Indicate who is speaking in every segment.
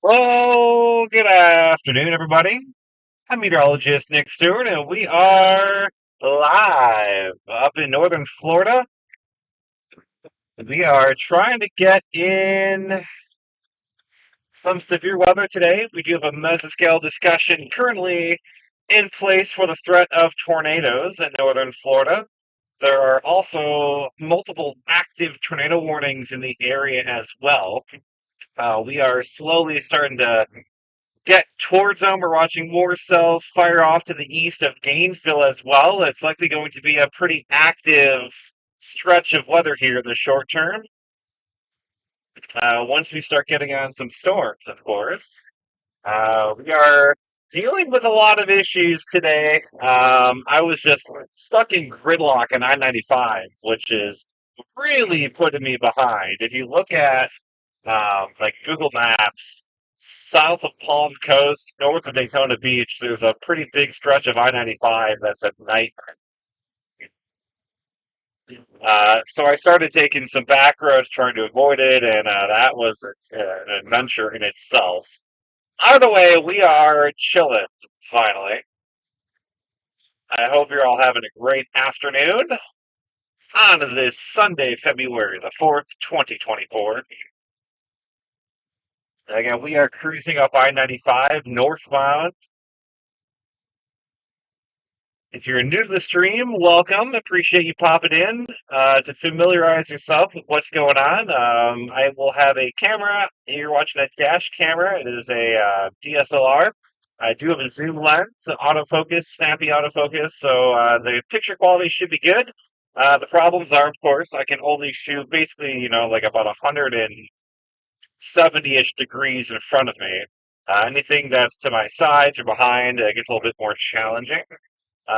Speaker 1: Well, good afternoon, everybody. I'm meteorologist Nick Stewart, and we are live up in northern Florida. We are trying to get in some severe weather today. We do have a mesoscale discussion currently in place for the threat of tornadoes in northern Florida. There are also multiple active tornado warnings in the area as well. We are slowly starting to get towards them. We're watching more cells fire off to the east of Gainesville as well. It's likely going to be a pretty active stretch of weather here in the short term. Once we start getting on some storms, of course. We are dealing with a lot of issues today. I was just stuck in gridlock on I-95, which is really putting me behind. If you look at like Google Maps, south of Palm Coast, north of Daytona Beach, there's a pretty big stretch of I-95 that's at night. So I started taking some back roads trying to avoid it, and that was an adventure in itself. Either way, we are chilling, finally. I hope you're all having a great afternoon on this Sunday, February the 4th, 2024. Again, we are cruising up I-95 northbound. If you're new to the stream, welcome. Appreciate you popping in to familiarize yourself with what's going on. I will have a camera. You're watching a dash camera. It is a DSLR. I do have a zoom lens, autofocus, snappy autofocus, so the picture quality should be good. The problems are, of course, I can only shoot basically, like about 170-ish degrees in front of me. Anything that's to my side or behind gets a little bit more challenging.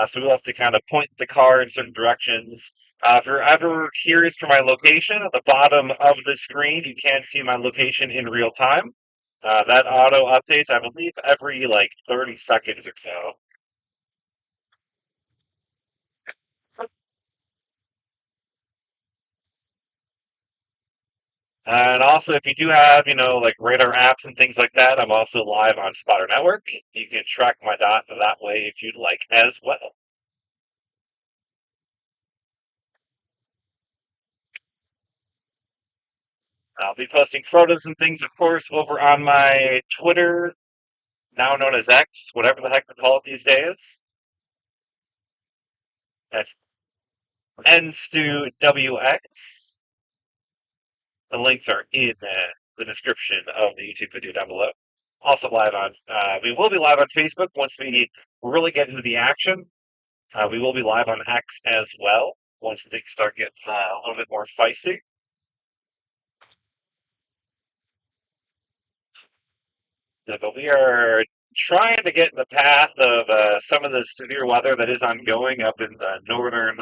Speaker 1: So we'll have to kind of point the car in certain directions. If you're ever curious for my location, at the bottom of the screen, you can see my location in real time. That auto updates, I believe, every like 30 seconds or so. And also, if you do have, like radar apps and things like that, I'm also live on Spotter Network. You can track my dot that way if you'd like as well. I'll be posting photos and things, of course, over on my Twitter, now known as X, whatever the heck we call it these days. That's NStuWX. The links are in the description of the YouTube video down below. Also live on, we will be live on Facebook once we really get into the action. We will be live on X as well once things start getting a little bit more feisty. But we are trying to get in the path of some of the severe weather that is ongoing up in the northern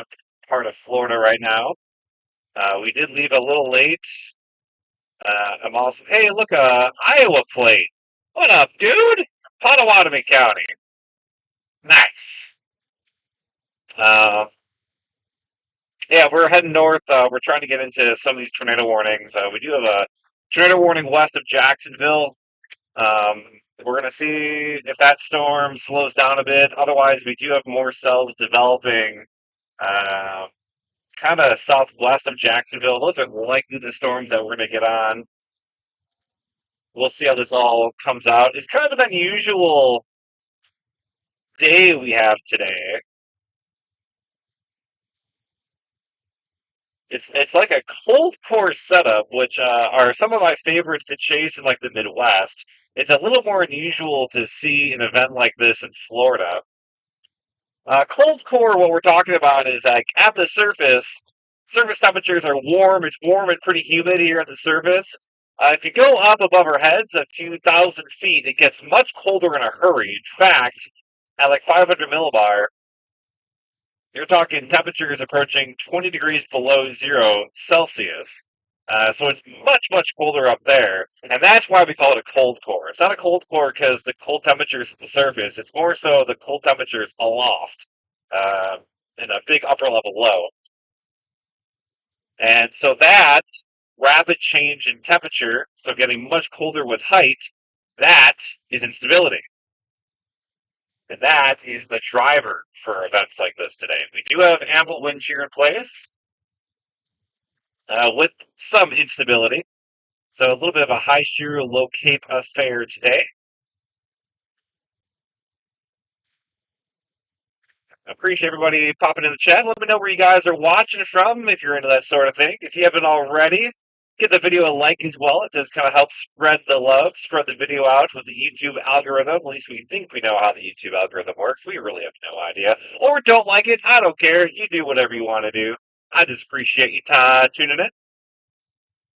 Speaker 1: part of Florida right now. We did leave a little late. I'm also, hey, look, Iowa plate. What up, dude? Potawatomi County. Nice. Uh, yeah, we're heading north. We're trying to get into some of these tornado warnings. We do have a tornado warning west of Jacksonville. Um, we're going to see if that storm slows down a bit. Otherwise, we do have more cells developing uh, kind of southwest of Jacksonville. Those are likely the storms that we're going to get on. We'll see how this all comes out. It's kind of an unusual day we have today. It's like a cold core setup, which are some of my favorites to chase in like the Midwest. It's a little more unusual to see an event like this in Florida. Cold core, what we're talking about is like at the surface, surface temperatures are warm. It's warm and pretty humid here at the surface. If you go up above our heads a few thousand feet, it gets much colder in a hurry. In fact, at like 500 millibar, you're talking temperatures approaching 20 degrees below 0 Celsius. So it's much, much colder up there. And that's why we call it a cold core. It's not a cold core because the cold temperatures at the surface. It's more so the cold temperatures aloft uh, in a big upper level low. And so that rapid change in temperature, so getting much colder with height, That is instability. And that is the driver for events like this today. We do have ample wind shear in place with some instability. So a little bit of a high shear, low cape affair today. I appreciate everybody popping in the chat. Let me know where you guys are watching from if you're into that sort of thing. If you haven't already, give the video a like as well. It does kind of help spread the love, spread the video out with the YouTube algorithm. At least we think we know how the YouTube algorithm works. We really have no idea. Or don't like it. I don't care. You do whatever you want to do. I just appreciate you tuning in.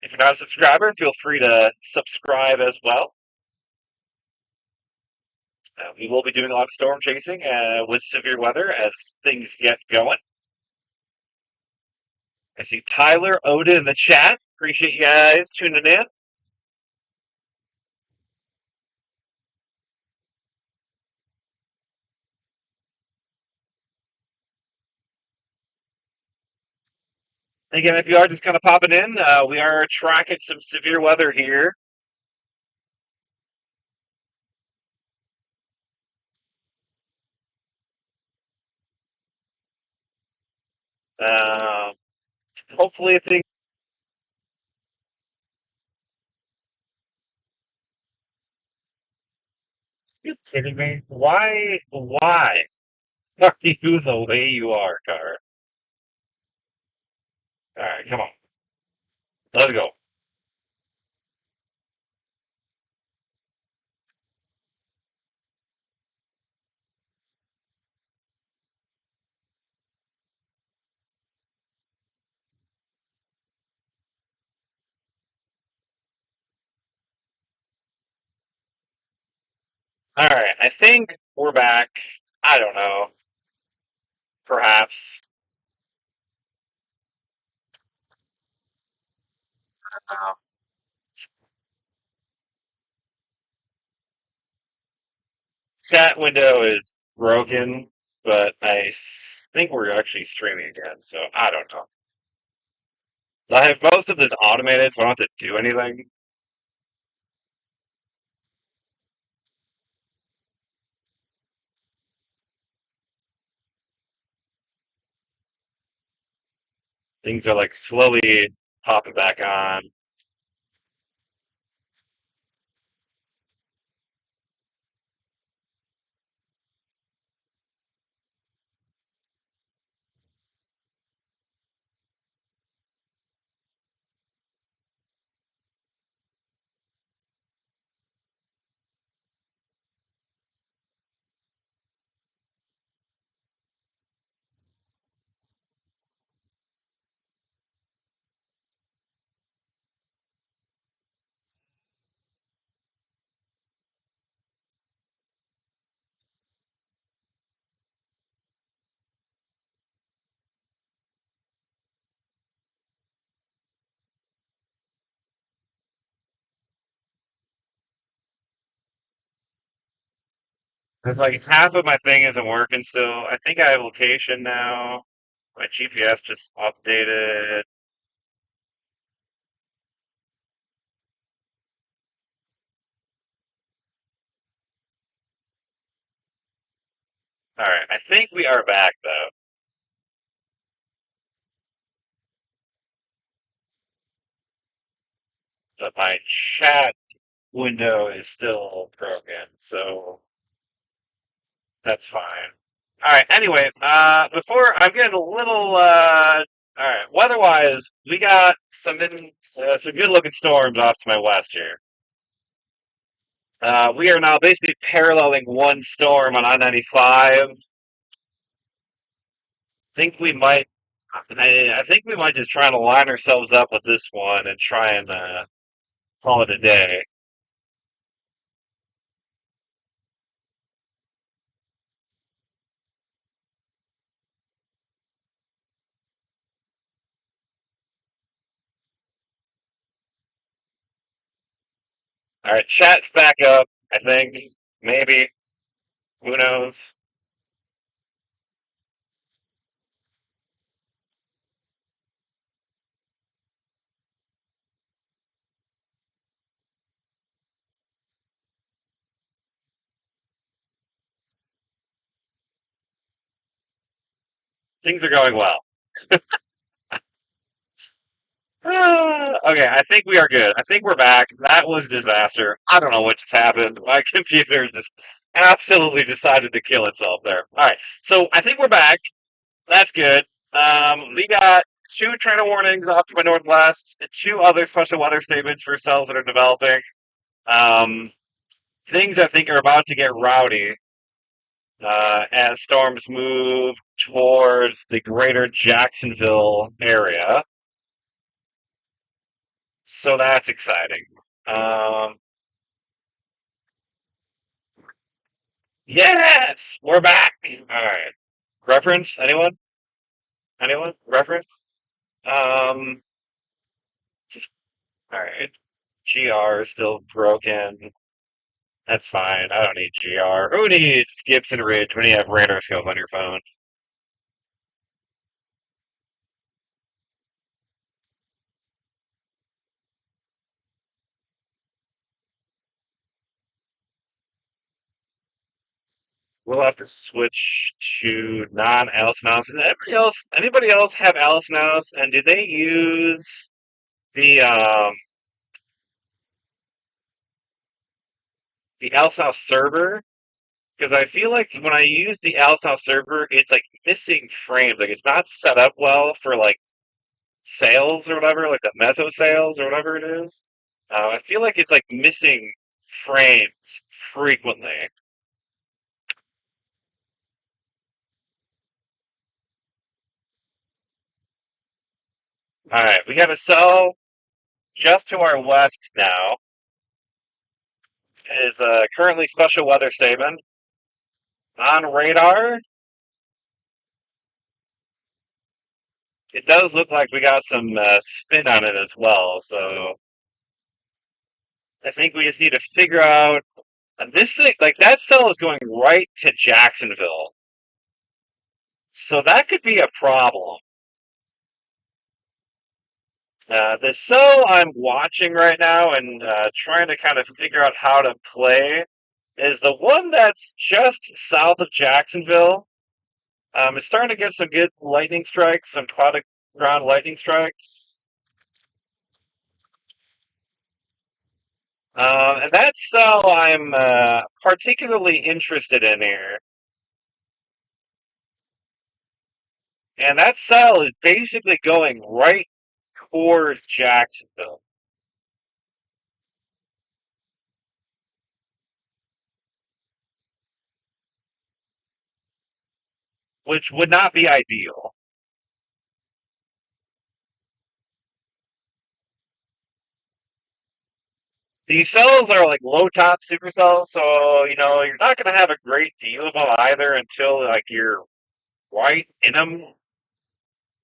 Speaker 1: If you're not a subscriber, feel free to subscribe as well. We will be doing a lot of storm chasing with severe weather as things get going. I see Tyler, Oda in the chat. Appreciate you guys tuning in. Again, if you are just kind of popping in, we are tracking some severe weather here. Um, hopefully, things. You kidding me? Why? Why are you the way you are, Car? All right, come on, let's go. All right, I think we're back. I don't know. Perhaps. Uh, Chat window is broken, but think we're actually streaming again, so I don't know. I have most of this automated, so I don't have to do anything. Things are like slowly popping back on. It's like half of my thing isn't working still. I think I have location now. My GPS just updated. All right, I think we are back though. But my chat window is still broken, so that's fine. All right. Anyway, before I'm getting a little, all right. Weather-wise, we got some good-looking storms off to my west here. We are now basically paralleling one storm on I-95. Think we might. I think we might just try and line ourselves up with this one and try and call it a day. All right, chat's back up. I think maybe. Who knows? Things are going well. Okay, I think we are good. I think we're back. That was a disaster. I don't know what just happened. My computer just absolutely decided to kill itself there. All right, so I think we're back. That's good. We got two trainer warnings off to my northwest, two other special weather statements for cells that are developing. Um, Things I think are about to get rowdy as storms move towards the greater Jacksonville area. So that's exciting. Um, yes, we're back. All right. Reference? Anyone? Anyone? Reference? Um, all right. GR is still broken. That's fine. I don't need GR. Who needs Gibson Ridge when you have radar scope on your phone? We'll have to switch to non-Alice Mouse. Does anybody else have Alice Mouse? And do they use the the Alice Mouse server? Because I feel like when I use the Alice House server, it's like missing frames. Like it's not set up well for like sales or whatever, like the meso sales or whatever it is. I feel like it's like missing frames frequently. All right, we got a cell just to our west now. It is currently special weather statement on radar. It does look like we got some spin on it as well, so I think we just need to figure out this thing. Like that cell is going right to Jacksonville. So that could be a problem. The cell I'm watching right now and trying to kind of figure out how to play is the one that's just south of Jacksonville. It's starting to get some good lightning strikes, some cloud ground lightning strikes. And that cell I'm particularly interested in here. And that cell is basically going right towards Jacksonville, which would not be ideal. These cells are like low top supercells, so you're not going to have a great view of them either until like you're right in them.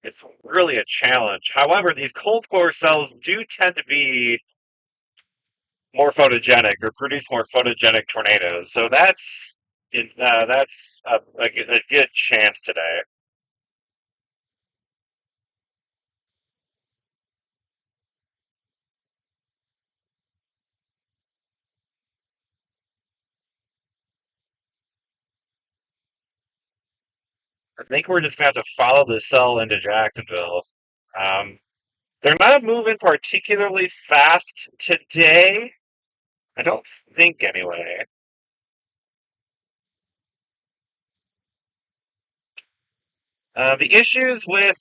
Speaker 1: It's really a challenge. However, these cold core cells do tend to be more photogenic or produce more photogenic tornadoes, so that's a good chance today. I think we're just going to have to follow the cell into Jacksonville. Um, they're not moving particularly fast today. I don't think anyway. The issues with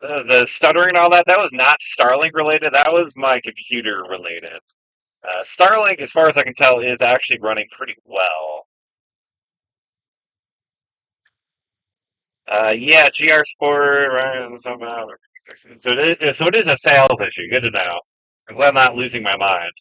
Speaker 1: the stuttering and all that, that was not Starlink related. That was my computer related. Starlink, as far as I can tell, is actually running pretty well. Yeah, GR Sport, right, somehow. So it is a sales issue. Good to know. I'm glad I'm not losing my mind.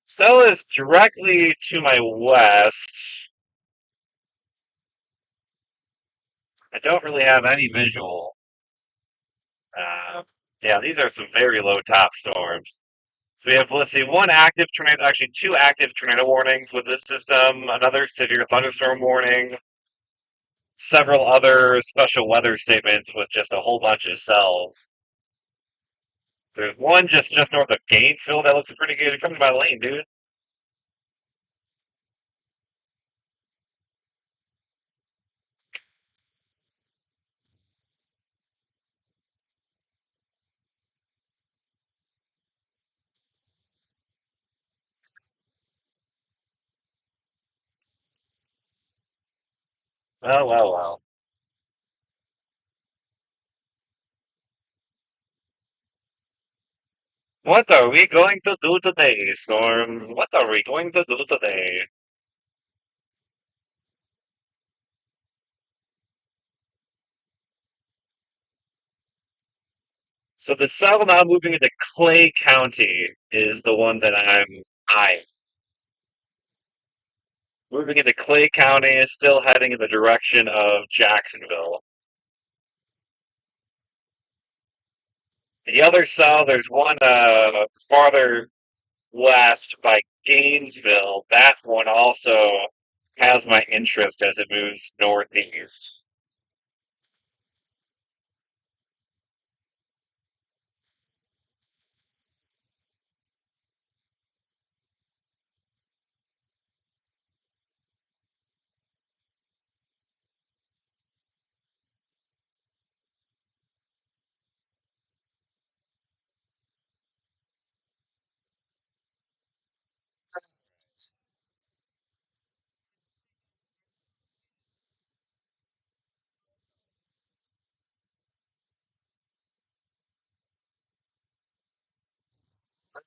Speaker 1: Cell is directly to my west. I don't really have any visual. Uh, yeah, these are some very low top storms. So we have, let's see, one active tornado, actually two active tornado warnings with this system, another severe thunderstorm warning. several other special weather statements with just a whole bunch of cells. There's one just north of Gainesville that looks pretty good. Come to my lane, dude. Well, well, well. What are we going to do today, Storms? What are we going to do today? So the cell now moving into Clay County is the one that I'm moving into Clay County is still heading in the direction of Jacksonville. The other cell, there's one farther west by Gainesville. That one also has my interest as it moves northeast.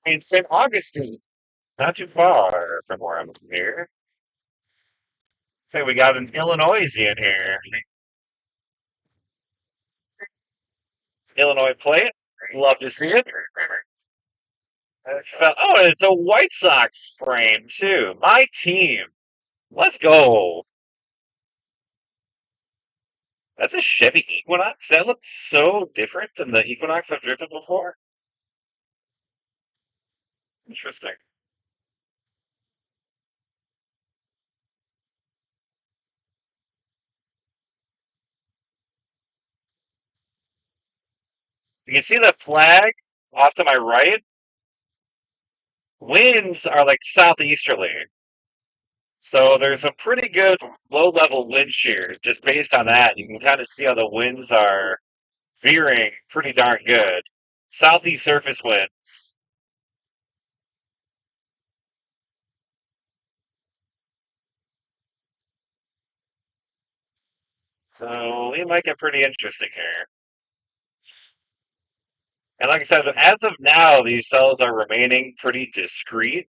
Speaker 1: I mean, St. Augustine, not too far from where I'm here. Say we got an Illinoisian here. Illinois plate. Love to see it. Oh, and it's a White Sox frame too. My team. Let's go. That's a Chevy Equinox. That looks so different than the Equinox I've driven before. Interesting. You can see the flag off to my right. Winds are like southeasterly. So there's a pretty good low level wind shear. Just based on that, you can kind of see how the winds are veering pretty darn good. Southeast surface winds. So it might get pretty interesting here. And like I said, as of now, these cells are remaining pretty discrete.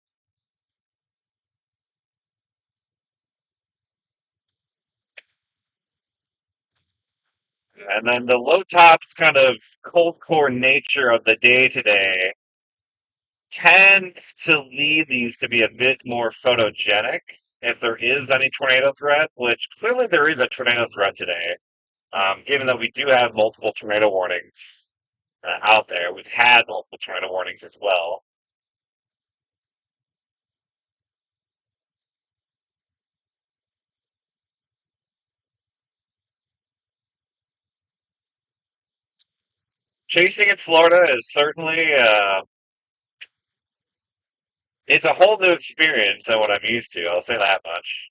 Speaker 1: And then the low tops kind of cold core nature of the day today tends to lead these to be a bit more photogenic if there is any tornado threat, which clearly there is a tornado threat today. Given that we do have multiple tornado warnings out there, we've had multiple tornado warnings as well. Chasing in Florida is certainly it's a whole new experience than what I'm used to. I'll say that much.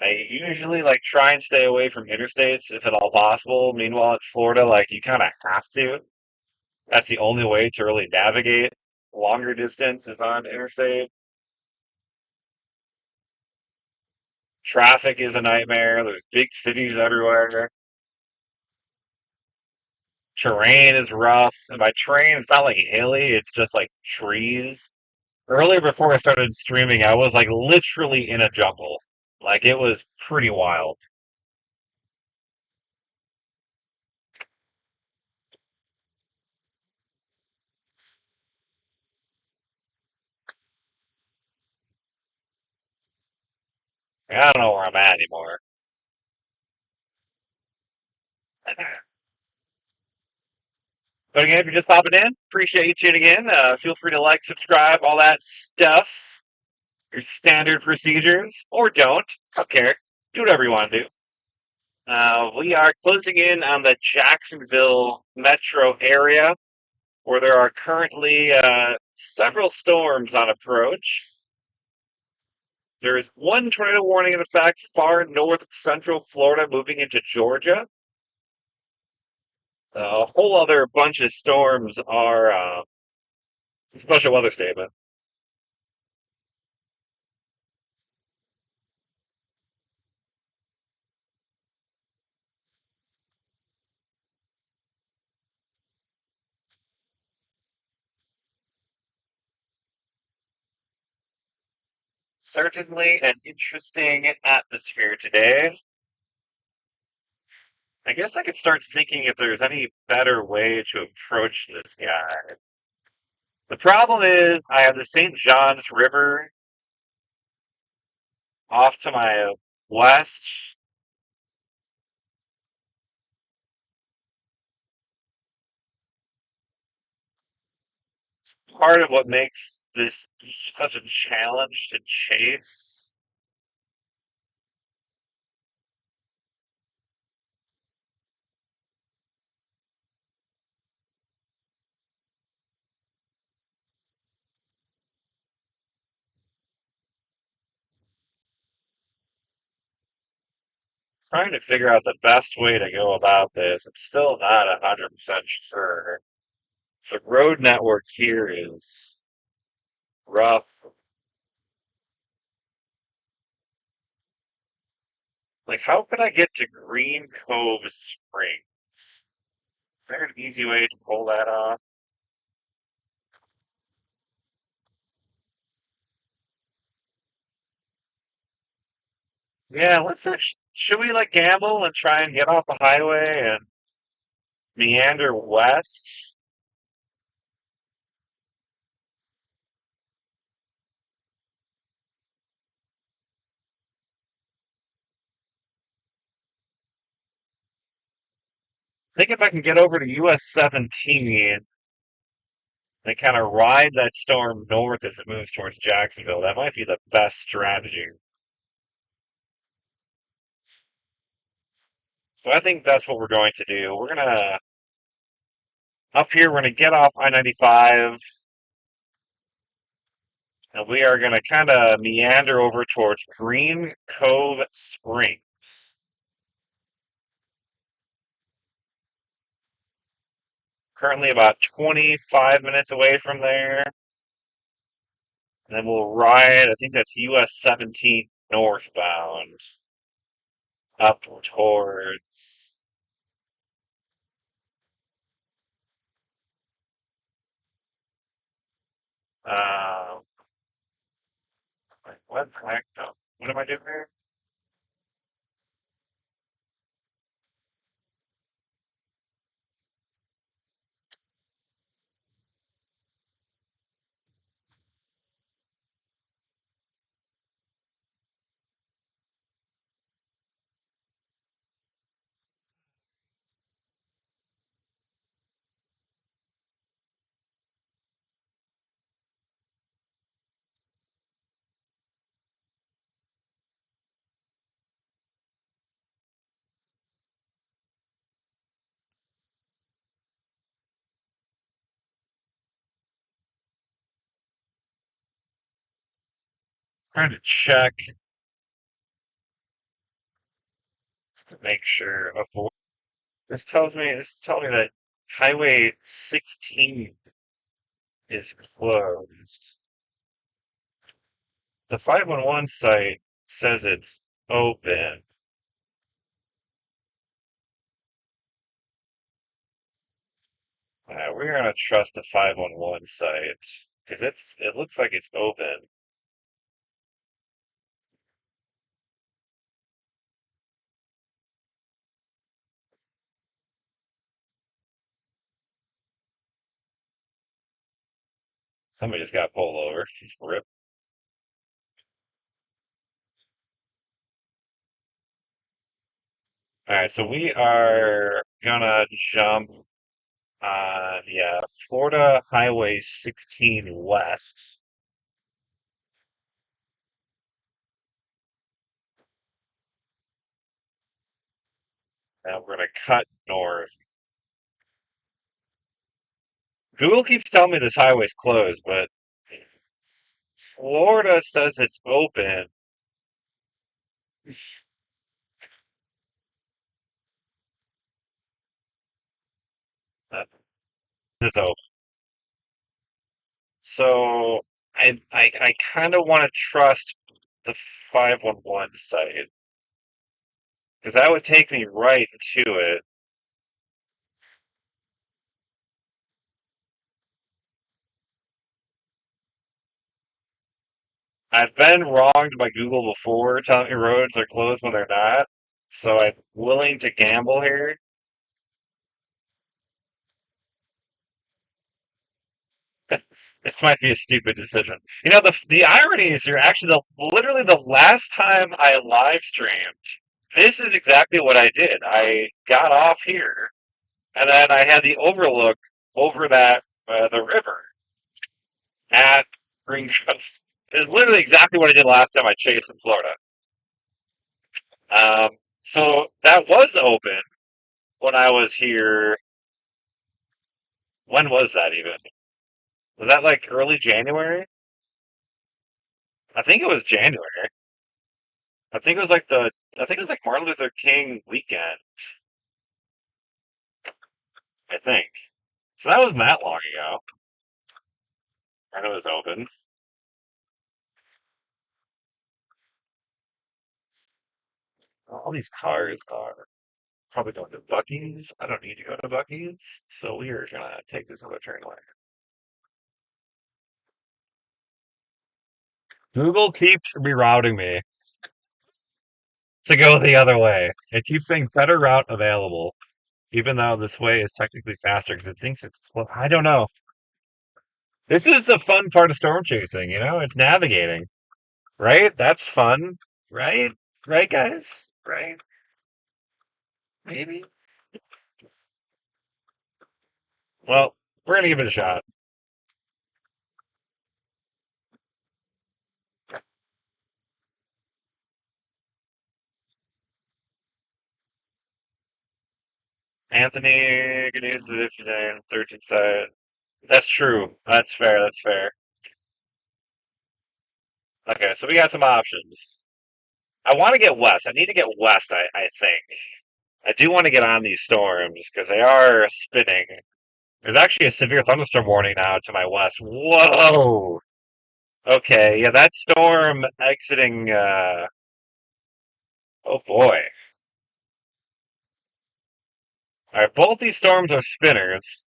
Speaker 1: I usually like try and stay away from interstates if at all possible. Meanwhile, in Florida, like you kind of have to. That's the only way to really navigate longer distances on interstate. Traffic is a nightmare. There's big cities everywhere. Terrain is rough. And by terrain, it's not like hilly, it's just like trees. Earlier, before I started streaming, I was like literally in a jungle. Like it was pretty wild. I don't know where I'm at anymore. But again, if you're just popping in, appreciate you tuning in. Feel free to like, subscribe, all that stuff. Your standard procedures, or don't. Okay, do whatever you want to do. We are closing in on the Jacksonville metro area, where there are currently several storms on approach. There is one tornado warning in effect far north central Florida, moving into Georgia. A whole other bunch of storms are special weather statement. Certainly an interesting atmosphere today. I guess I could start thinking if there's any better way to approach this guy. The problem is I have the St. Johns River off to my west. Part of what makes this such a challenge to chase. Trying to figure out the best way to go about this. I'm still not 100% sure. The road network here is rough. Like, how could I get to Green Cove Springs? Is there an easy way to pull that off? Yeah, should we like gamble and try and get off the highway and meander west? I think if I can get over to US 17 and kind of ride that storm north as it moves towards Jacksonville, that might be the best strategy. So I think that's what we're going to do. Up here, we're gonna get off I-95 and we are gonna kind of meander over towards Green Cove Springs. Currently about 25 minutes away from there. And then we'll ride, I think that's US 17 northbound up towards, uh, what the heck? No. What am I doing here? Trying to check just to make sure. This tells me that Highway 16 is closed. The 511 site says it's open. We're gonna trust the 511 site because it looks like it's open. Somebody just got pulled over. Rip. All right, so we are gonna jump on, yeah, Florida Highway 16 West. and we're gonna cut north. Google keeps telling me this highway's closed, but Florida says it's open. Uh, It's open. So I kind of want to trust the 511 site because that would take me right to it. I've been wronged by Google before, telling me roads are closed when they're not. So I'm willing to gamble here. This might be a stupid decision. You know, the irony is you're actually literally the last time I live streamed, this is exactly what I did. I got off here, and then I had the overlook over that the river at Green Coast. It's literally exactly what I did last time I chased in Florida. Um, so that was open when I was here. When was that even? Was that like early January? I think it was January. I think it was like I think it was like Martin Luther King weekend. I think. So that wasn't that long ago. And it was open. All these cars are probably going to Buc-ee's. I don't need to go to Buc-ee's. So we are gonna take this other turn lane. Google keeps rerouting me to go the other way. It keeps saying better route available, even though this way is technically faster because it thinks it's. I don't know. This is the fun part of storm chasing, you know? It's navigating, right? That's fun, right? Right, guys? Right? Maybe? Well, we're gonna give it a shot. Anthony, good news is if you're 13 side. That's true. That's fair. That's fair. Okay, so we got some options. I want to get west. I need to get west, I think. I do want to get on these storms because they are spinning. There's actually a severe thunderstorm warning now to my west. Whoa! Okay, yeah, that storm exiting. Oh boy. All right, both these storms are spinners.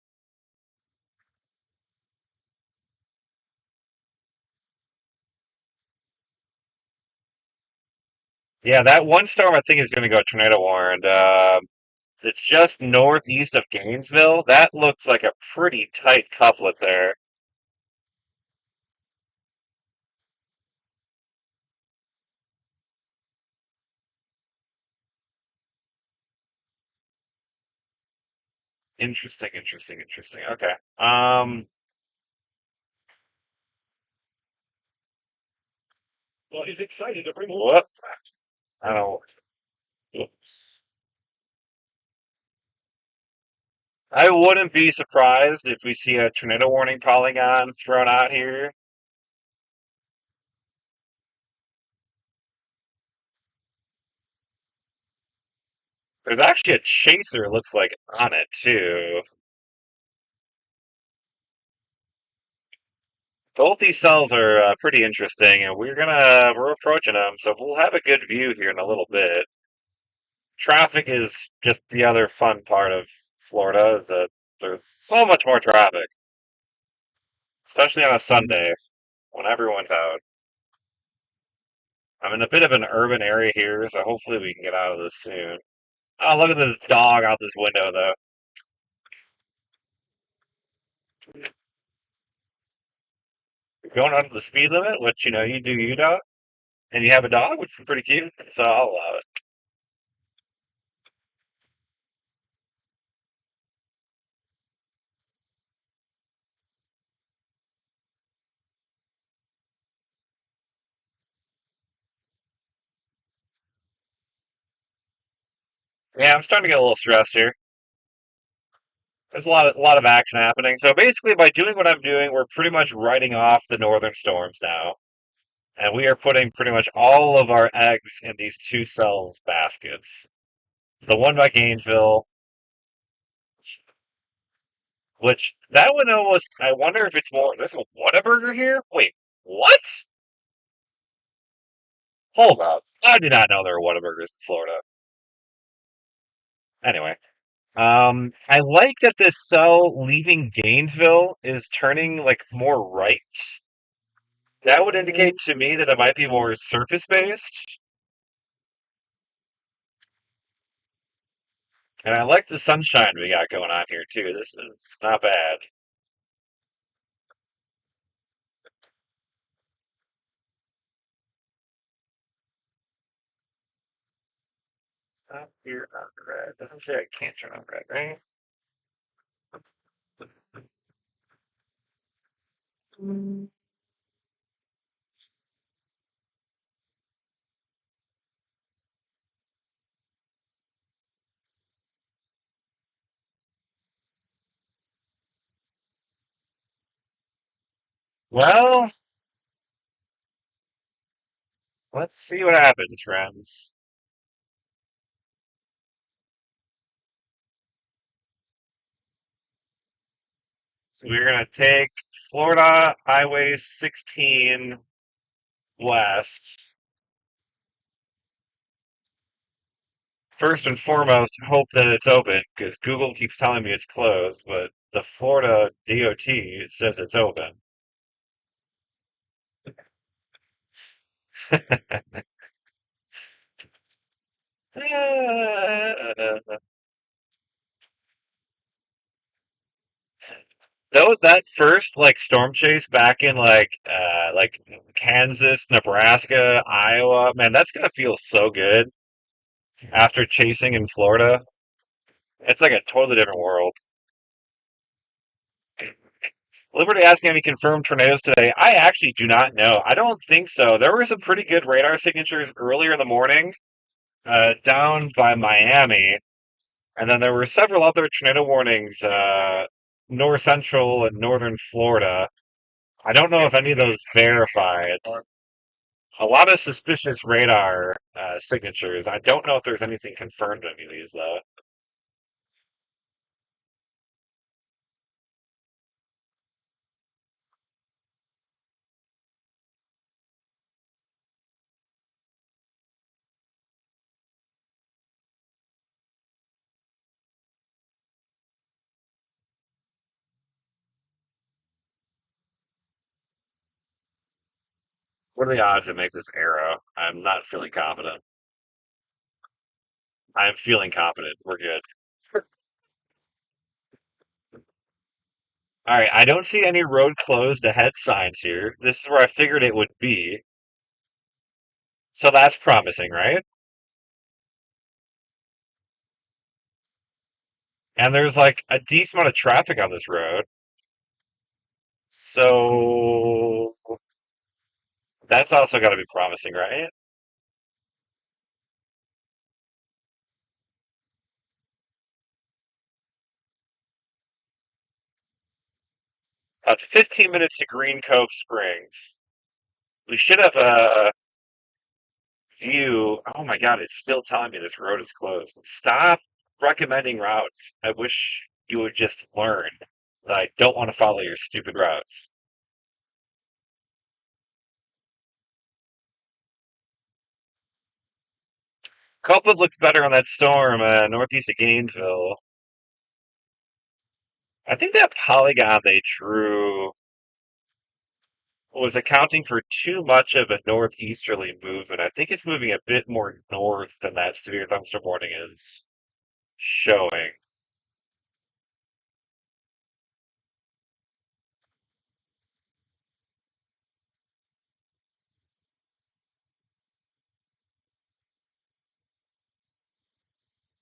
Speaker 1: Yeah, that one storm I think is going to go tornado warned. It's just northeast of Gainesville. That looks like a pretty tight couplet there. Interesting, interesting, interesting. Okay. Well, he's excited to bring what? I don't. Oops. I wouldn't be surprised if we see a tornado warning polygon thrown out here. There's actually a chaser, it looks like, on it too. Both these cells are pretty interesting, and we're approaching them, so we'll have a good view here in a little bit. Traffic is just the other fun part of Florida, is that there's so much more traffic, especially on a Sunday when everyone's out. I'm in a bit of an urban area here, so hopefully we can get out of this soon. Oh, look at this dog out this window, though. You're going under the speed limit, which, you do you, dog, and you have a dog, which is pretty cute, so I'll allow it. Yeah, I'm starting to get a little stressed here. There's a lot of action happening. So basically, by doing what I'm doing, we're pretty much writing off the northern storms now, and we are putting pretty much all of our eggs in these two cells baskets. The one by Gainesville, which that one almost. I wonder if it's more. There's a Whataburger here. Wait, what? Hold up. I did not know there were Whataburgers in Florida. Anyway, I like that this cell leaving Gainesville is turning like more right. That would indicate to me that it might be more surface based. And I like the sunshine we got going on here too. This is not bad. Stop here on red. Doesn't say I can't turn on red, right? Well, let's see what happens, friends. So we're gonna take Florida Highway 16 west. First and foremost, hope that it's open because Google keeps telling me it's closed, but the Florida DOT says it's open. That first like storm chase back in like Kansas, Nebraska, Iowa, man, that's gonna feel so good after chasing in Florida. It's like a totally different world. Liberty asking any confirmed tornadoes today. I actually do not know. I don't think so. There were some pretty good radar signatures earlier in the morning, down by Miami, and then there were several other tornado warnings, north central and northern Florida. I don't know if any of those verified. A lot of suspicious radar signatures. I don't know if there's anything confirmed on any of these though. What are the odds it makes this arrow? I'm not feeling confident. I'm feeling confident. We're good. All right, I don't see any road closed ahead signs here. This is where I figured it would be. So that's promising, right? And there's like a decent amount of traffic on this road. So that's also got to be promising, right? About 15 minutes to Green Cove Springs. We should have a view. Oh my God, it's still telling me this road is closed. Stop recommending routes. I wish you would just learn that I don't want to follow your stupid routes. Copeland looks better on that storm, northeast of Gainesville. I think that polygon they drew was accounting for too much of a northeasterly movement. I think it's moving a bit more north than that severe thunderstorm warning is showing.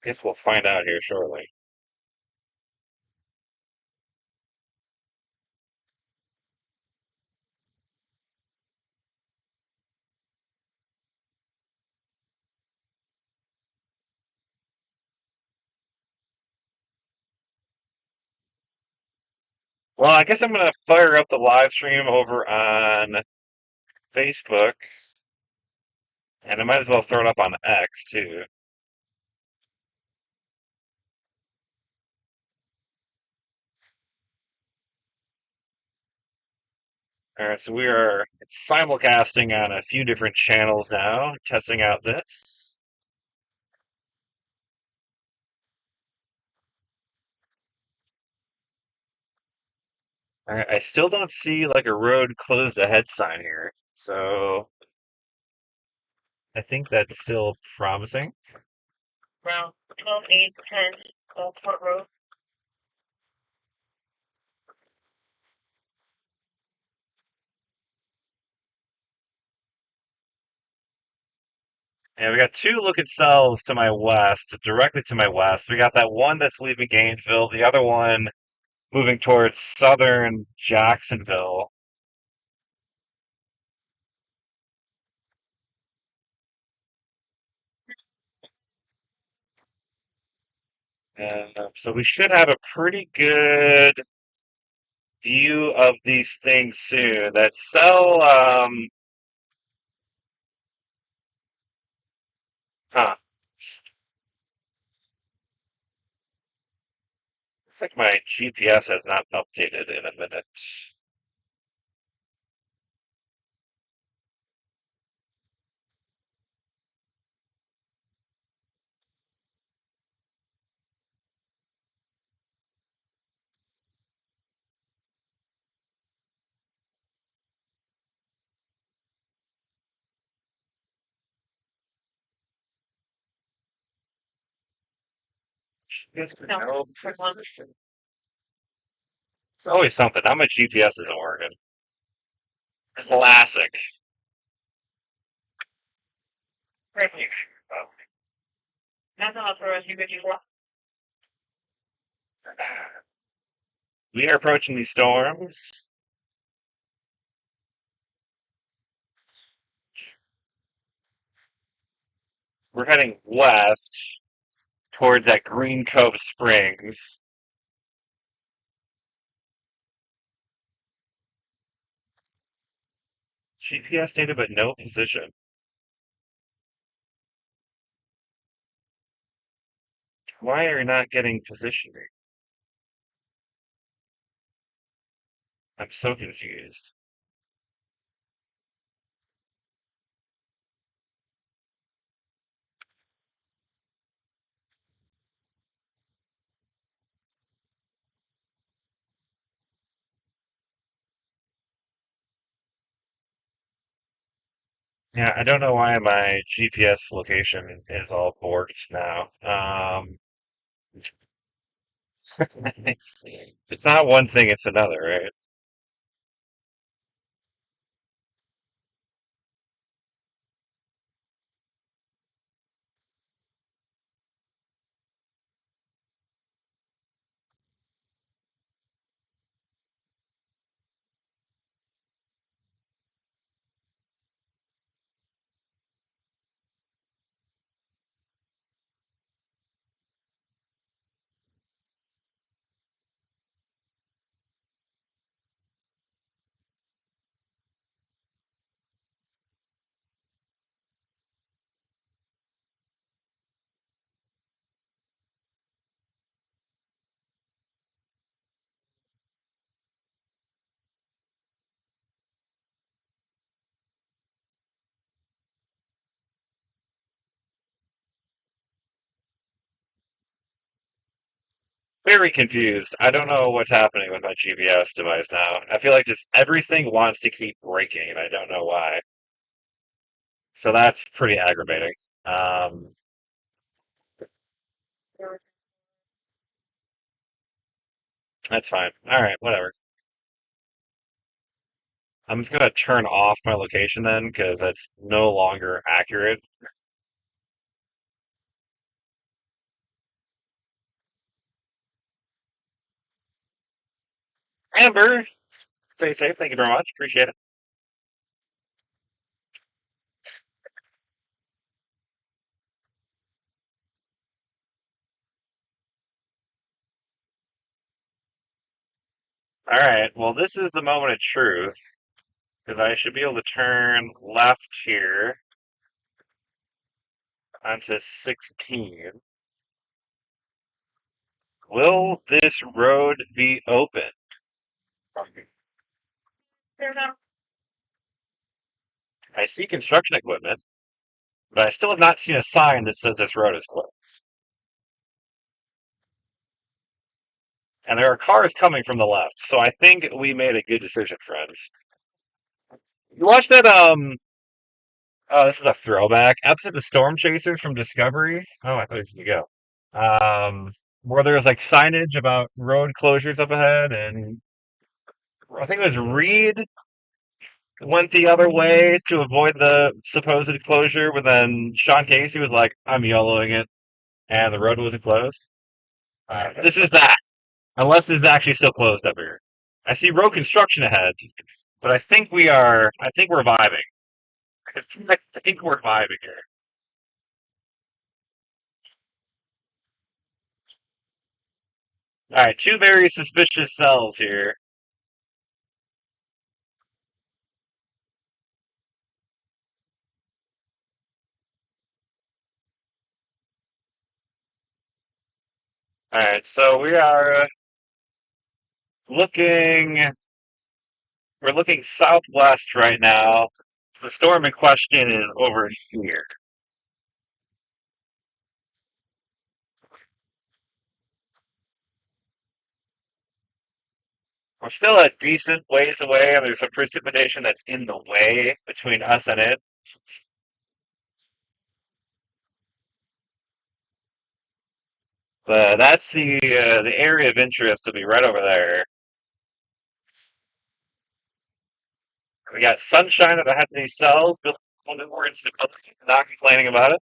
Speaker 1: Guess we'll find out here shortly. Well, I guess I'm gonna fire up the live stream over on Facebook, and I might as well throw it up on X too. All right, so we are simulcasting on a few different channels now, testing out this. All right, I still don't see like a road closed ahead sign here, so I think that's still promising.
Speaker 2: Route 12-8-10, Port Road.
Speaker 1: And we got two looking cells to my west, directly to my west. We got that one that's leaving Gainesville, the other one moving towards southern Jacksonville. And so we should have a pretty good view of these things soon. That cell, huh? Looks like my GPS has not updated in a minute. GPS
Speaker 2: No,
Speaker 1: no
Speaker 2: first one.
Speaker 1: position. It's always something. Now my GPS isn't working. Classic.
Speaker 2: Right here. That's not for us. You could use what?
Speaker 1: We are approaching these storms. We're heading west towards that Green Cove Springs. GPS data, but no position. Why are you not getting positioning? I'm so confused. Yeah, I don't know why my GPS location is all borked now. It's not one thing, it's another, right? Very confused. I don't know what's happening with my GPS device now. I feel like just everything wants to keep breaking, and I don't know why. So that's pretty aggravating. Um, that's fine. All right, whatever. I'm just gonna turn off my location then, because that's no longer accurate. Amber, stay safe. Thank you very much. Appreciate it. All right, well, this is the moment of truth because I should be able to turn left here onto 16. Will this road be open?
Speaker 2: They're not.
Speaker 1: I see construction equipment, but I still have not seen a sign that says this road is closed. And there are cars coming from the left, so I think we made a good decision, friends. You watch that, oh, this is a throwback episode of Storm Chasers from Discovery. Oh, I thought it was you go. Where there's like signage about road closures up ahead, and I think it was Reed went the other way to avoid the supposed closure, but then Sean Casey was like, I'm YOLOing it, and the road wasn't closed. This is that, unless it's actually still closed up here. I see road construction ahead, but I think we're vibing. I think we're vibing here. All right, two very suspicious cells here. All right, so we are looking, we're looking southwest right now. The storm in question is over here. We're still a decent ways away, and there's some precipitation that's in the way between us and it. But that's the area of interest to be right over there. We got sunshine at the head of these cells, building a little bit more instability. Not complaining about it.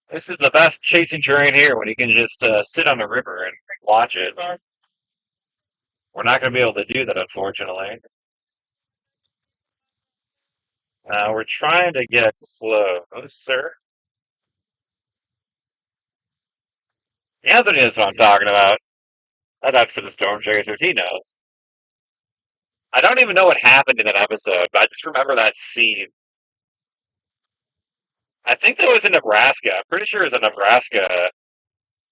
Speaker 1: This is the best chasing terrain here when you can just sit on a river and watch it. We're not going to be able to do that, unfortunately. We're trying to get closer. Anthony knows what I'm talking about. That episode of Storm Chasers, he knows. I don't even know what happened in that episode, but I just remember that scene. I think that was in Nebraska. I'm pretty sure it was a Nebraska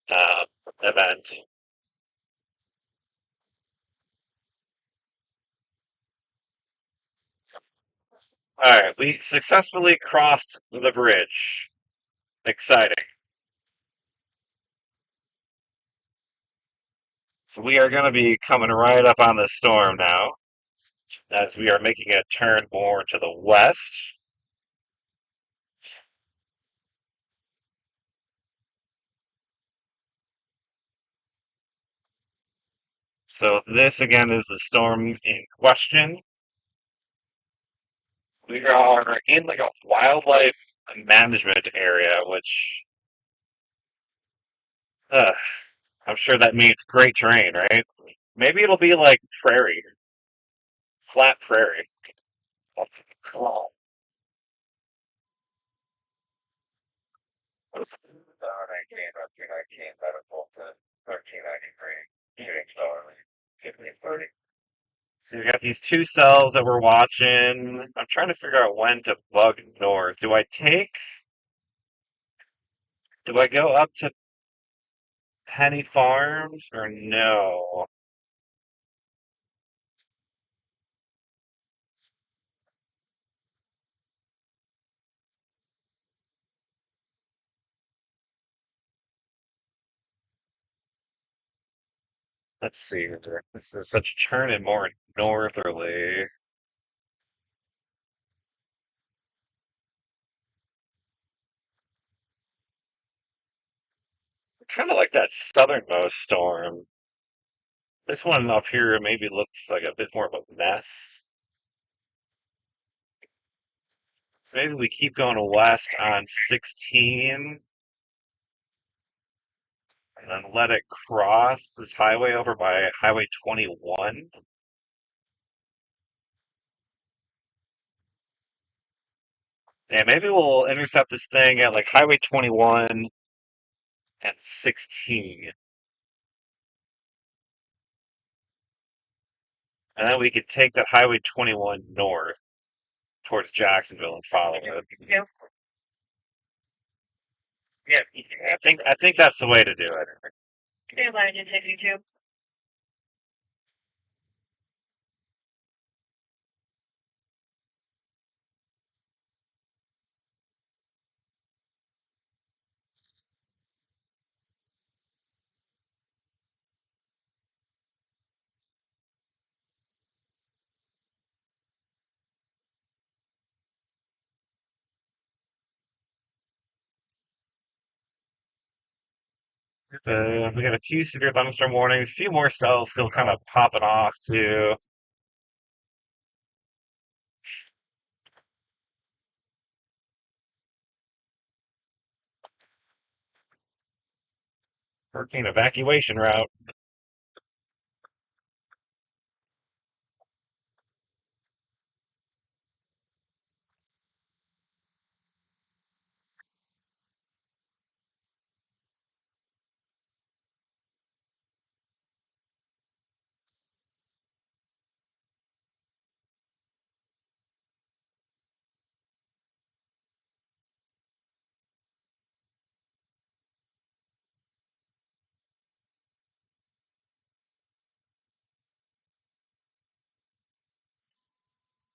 Speaker 1: uh, event. All right, we successfully crossed the bridge. Exciting. So we are going to be coming right up on the storm now as we are making a turn more to the west. So this again is the storm in question. We are in like a wildlife management area, which uh, I'm sure that means great terrain, right? Maybe it'll be like prairie, flat prairie. Oh, so we got these two cells that we're watching. I'm trying to figure out when to bug north. Do I go up to Penny Farms or no? Let's see. This is such turning more northerly. Kind of like that southernmost storm. This one up here maybe looks like a bit more of a mess. So maybe we keep going west on 16 and then let it cross this highway over by Highway 21. Yeah, maybe we'll intercept this thing at like Highway 21 and 16. And then we could take that Highway 21 north towards Jacksonville and follow it.
Speaker 2: Yeah.
Speaker 1: Yeah, I think that's the way to do it.
Speaker 2: Stand by, just 52.
Speaker 1: We got a few severe thunderstorm warnings, a few more cells still kind of popping off too. Hurricane evacuation route.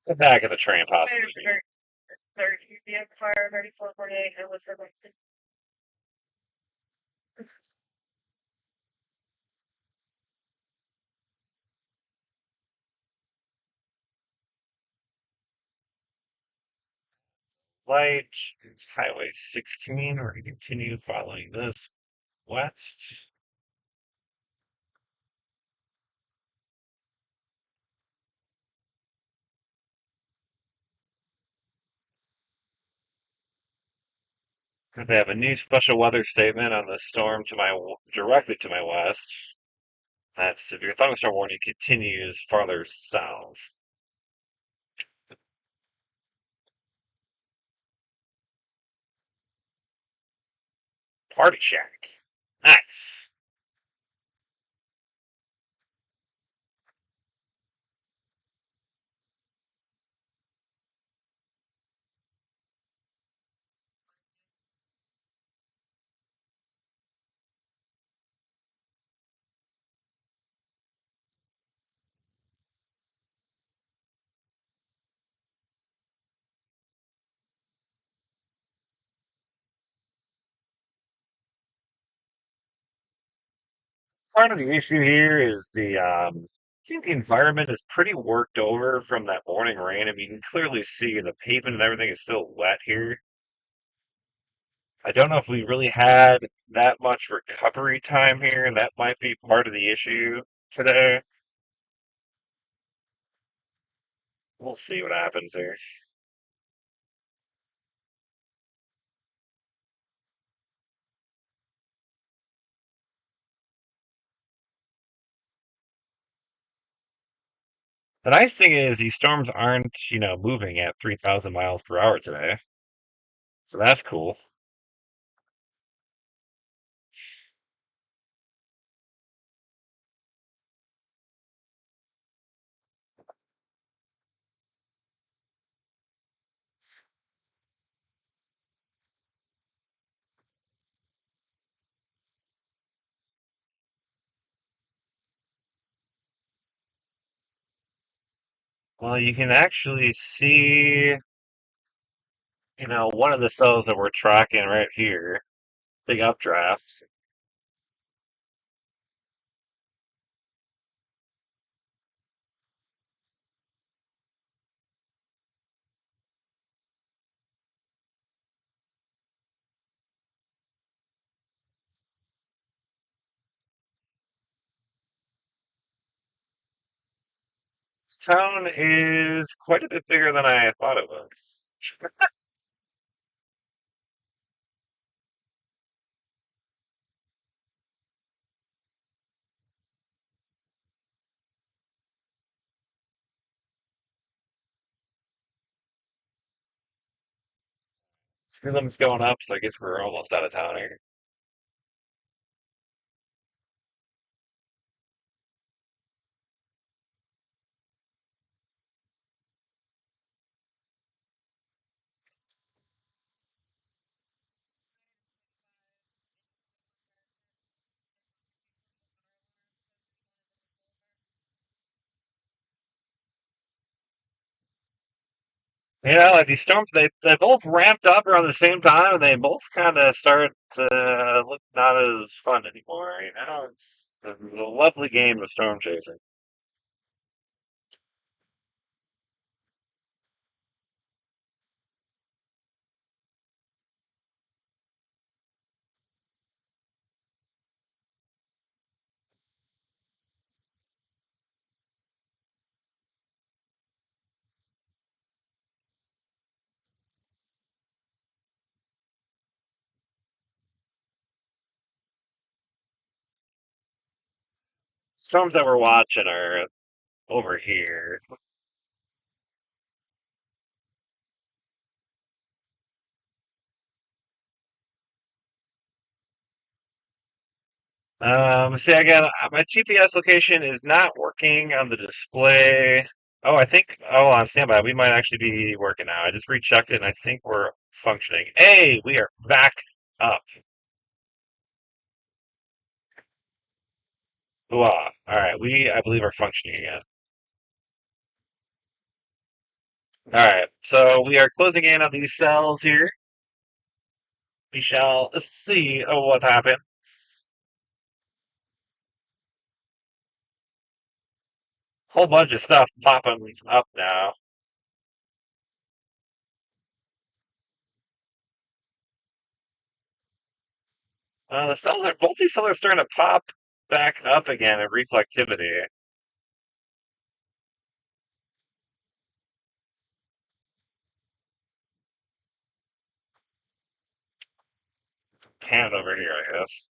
Speaker 1: The back of the train, possibly.
Speaker 2: 30, yeah, fire 3448, and what's her like?
Speaker 1: Light. It's Highway 16. We're going to continue following this west. So they have a new special weather statement on the storm to directly to my west. That severe thunderstorm warning continues farther south. Party Shack. Nice. Part of the issue here is I think the environment is pretty worked over from that morning rain. I mean, you can clearly see the pavement and everything is still wet here. I don't know if we really had that much recovery time here, and that might be part of the issue today. We'll see what happens here. The nice thing is these storms aren't, moving at 3,000 miles per hour today. So that's cool. Well, you can actually see, one of the cells that we're tracking right here. Big updraft. This town is quite a bit bigger than I thought it was. Prism's going up, so I guess we're almost out of town here. Like these storms, they both ramped up around the same time, and they both kind of start to look not as fun anymore. It's the lovely game of storm chasing. Storms that we're watching are over here. See, again, my GPS location is not working on the display. Oh, I think. Oh, on standby. We might actually be working now. I just rechecked it, and I think we're functioning. Hey, we are back up. Hooah. All right, I believe, are functioning again. All right, so we are closing in on these cells here. We shall see what happens. Whole bunch of stuff popping up now. The cells are both these cells are starting to pop back up again in reflectivity. Pan over here, I guess.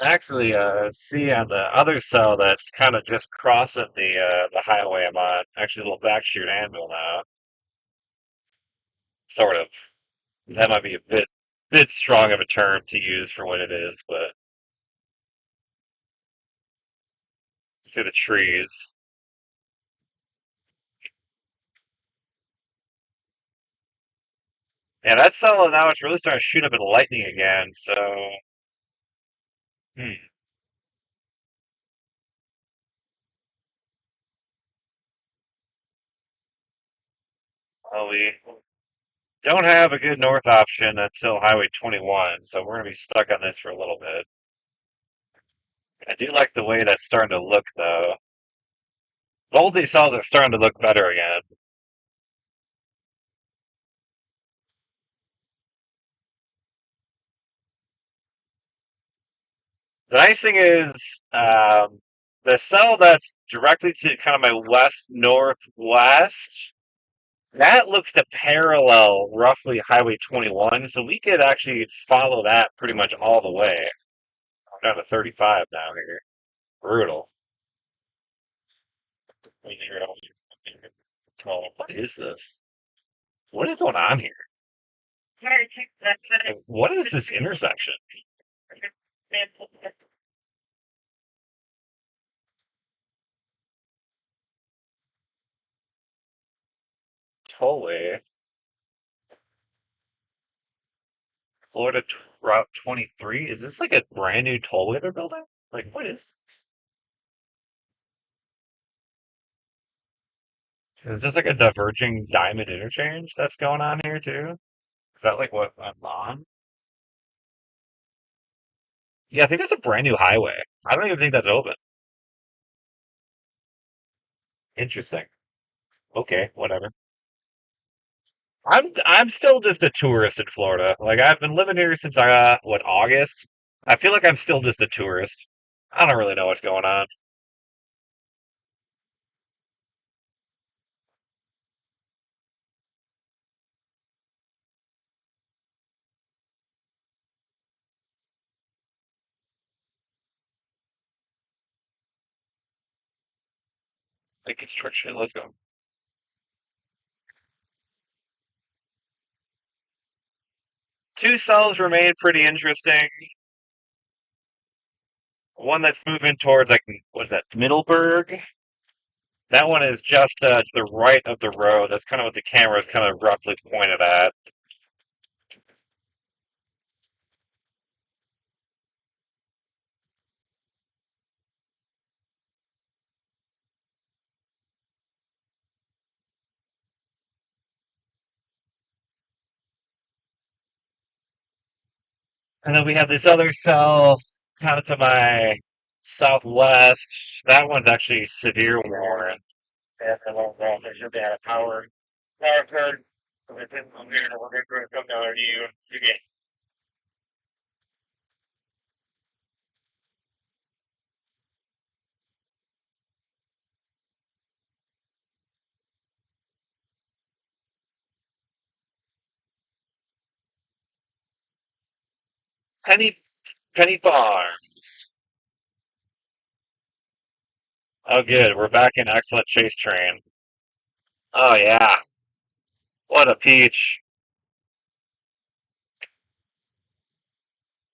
Speaker 1: Actually, see on the other cell that's kind of just crossing the highway I'm on. Actually, a little backshoot anvil now. Sort of. That might be a bit strong of a term to use for what it is, but through the trees. Yeah, that cell now it's really starting to shoot up in lightning again. So, hmm, well, we don't have a good north option until Highway 21, so we're gonna be stuck on this for a little bit. I do like the way that's starting to look, though. Both these cells are starting to look better again. The nice thing is, the cell that's directly to kind of my west northwest, that looks to parallel roughly Highway 21, so we could actually follow that pretty much all the way. I'm down to 35 now here. Brutal. Oh, what is this? What is going on here? Like, what is this intersection? Tollway, Florida Route 23. Is this like a brand new tollway they're building? Like, what is this? Is this like a diverging diamond interchange that's going on here too? Is that like what I'm on? Yeah, I think that's a brand new highway. I don't even think that's open. Interesting. Okay, whatever. I'm still just a tourist in Florida. Like I've been living here since what, August? I feel like I'm still just a tourist. I don't really know what's going on. Like construction. Let's go. Two cells remain pretty interesting. One that's moving towards like what is that, Middleburg? That one is just to the right of the road. That's kind of what the camera is kind of roughly pointed at. And then we have this other cell kind of to my southwest. That one's actually severe warning. Yeah, there should be a power cord. So it's in here, and we're going to come down to you. You get Penny Farms. Oh, good. We're back in excellent chase train. Oh yeah, what a peach.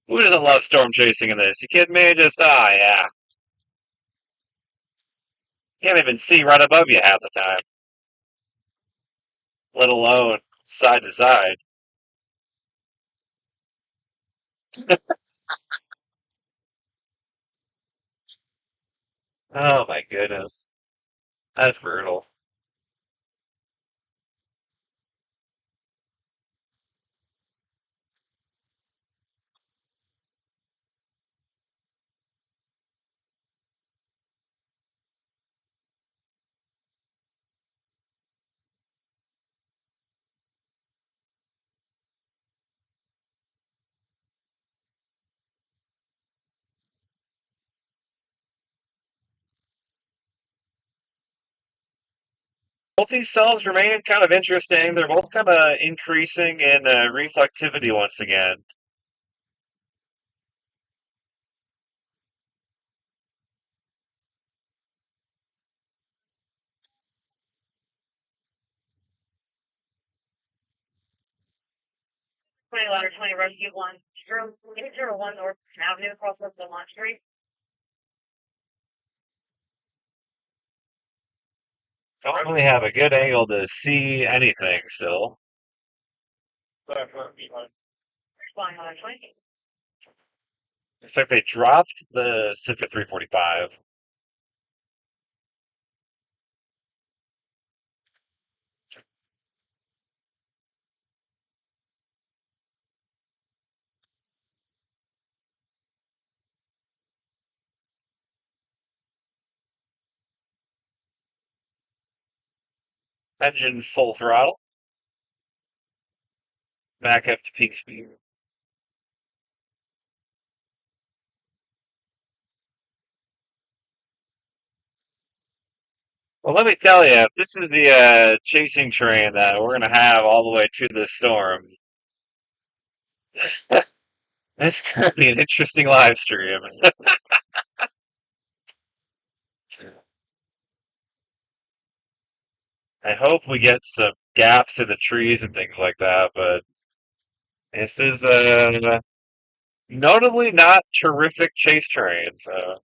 Speaker 1: Who doesn't love storm chasing in this? You kidding me? Just yeah. Can't even see right above you half the time, let alone side to side. Oh my goodness, that's brutal. Both these cells remain kind of interesting. They're both kind of increasing in reflectivity once again.
Speaker 2: 20 ladder, 20 rescue 1. 0, 1 North Avenue across the launch street.
Speaker 1: Don't really have a good angle to see anything still.
Speaker 2: Flying ladder 20.
Speaker 1: Looks like they dropped the Civic 345. Engine full throttle. Back up to peak speed. Well, let me tell you, if this is the chasing train that we're going to have all the way to the storm, this could be an interesting live stream. I hope we get some gaps in the trees and things like that, but this is notably not terrific chase train. So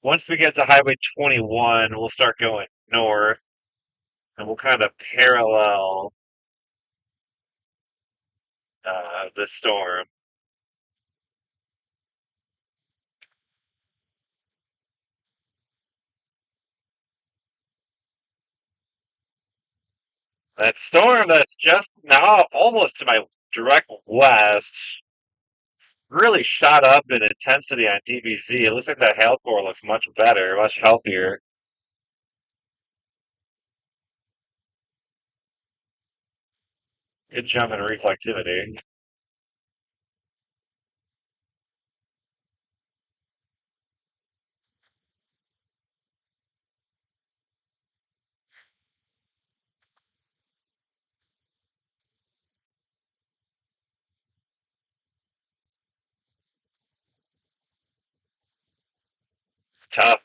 Speaker 1: once we get to Highway 21, we'll start going north and we'll kind of parallel the storm. That storm that's just now almost to my direct west really shot up in intensity on DBZ. It looks like that hail core looks much better, much healthier. Good jump in reflectivity. It's tough.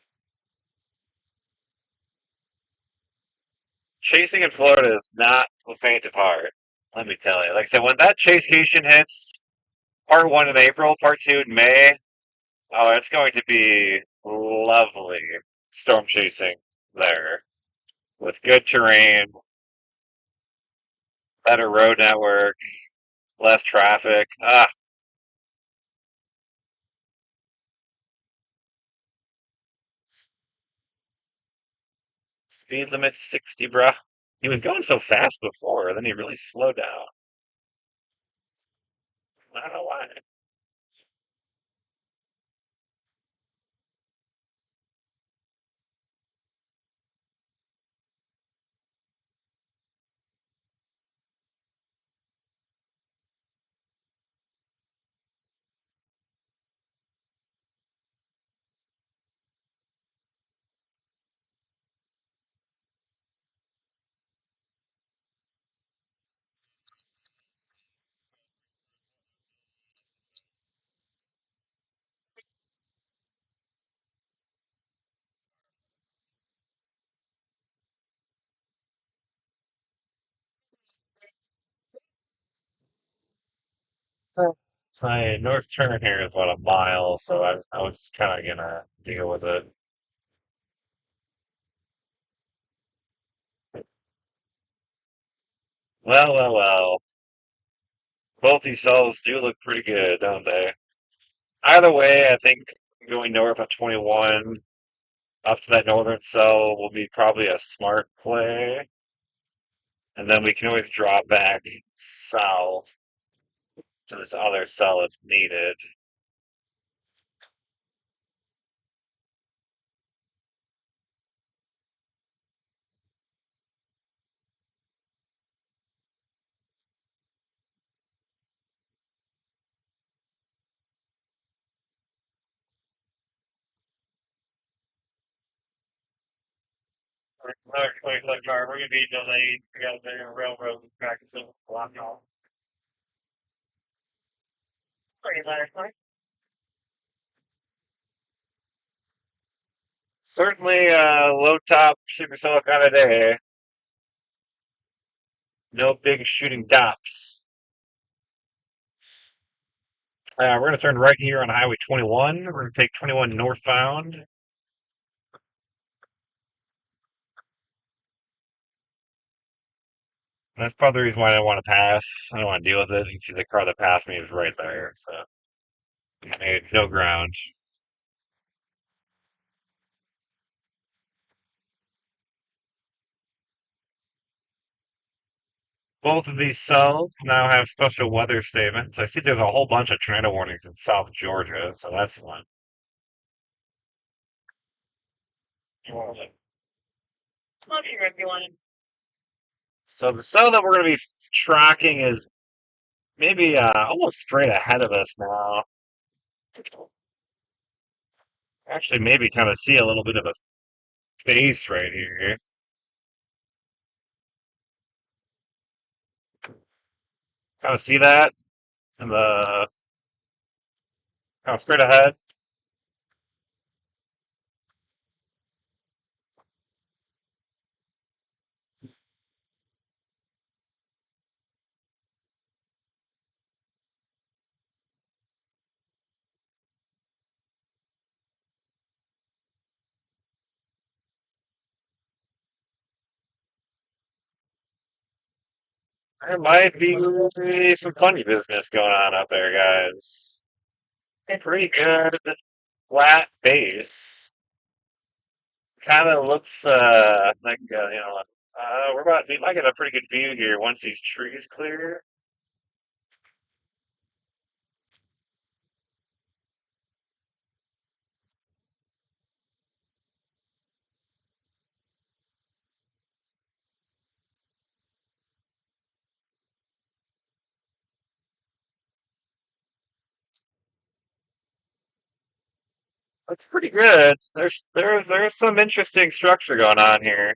Speaker 1: Chasing in Florida is not a faint of heart. Let me tell you. Like I said, when that chasecation hits, part one in April, part two in May, oh, it's going to be lovely storm chasing there with good terrain, better road network, less traffic. Ah, speed limit 60, bruh. He was going so fast before, then he really slowed down. I don't know why. My north turn here is about a mile, so I was kind of gonna deal with it. Well, well, well. Both these cells do look pretty good, don't they? Either way, I think going north of 21 up to that northern cell will be probably a smart play. And then we can always drop back south to this other cell if needed. Another quick look, we're going to be delayed. We got the railroad tracks blocked off.
Speaker 2: Sorry, letter, sorry.
Speaker 1: Certainly low top Supercell kind of day. No big shooting tops. We're going to turn right here on Highway 21. We're going to take 21 northbound. That's probably the reason why I don't want to pass. I don't want to deal with it. You can see the car that passed me is right there, so we made no ground. Both of these cells now have special weather statements. I see there's a whole bunch of tornado warnings in South Georgia, so that's fun.
Speaker 2: Not sure if you wanted.
Speaker 1: So the cell that we're going to be tracking is maybe almost straight ahead of us now. Actually, maybe kind of see a little bit of a face right here. Kind of see that? And the kind of straight ahead. There might be some funny business going on out there, guys. Pretty good flat base. Kind of looks like we might get a pretty good view here once these trees clear. That's pretty good. There's some interesting structure going on here.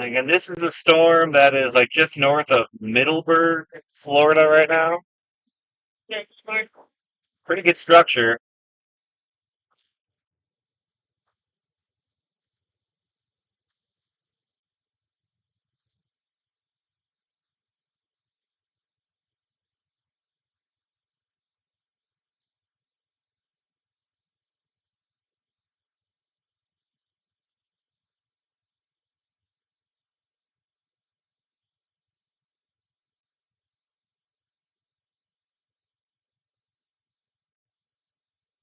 Speaker 1: And this is a storm that is like just north of Middleburg, Florida right now.
Speaker 2: Yeah, smart.
Speaker 1: Pretty good structure. Of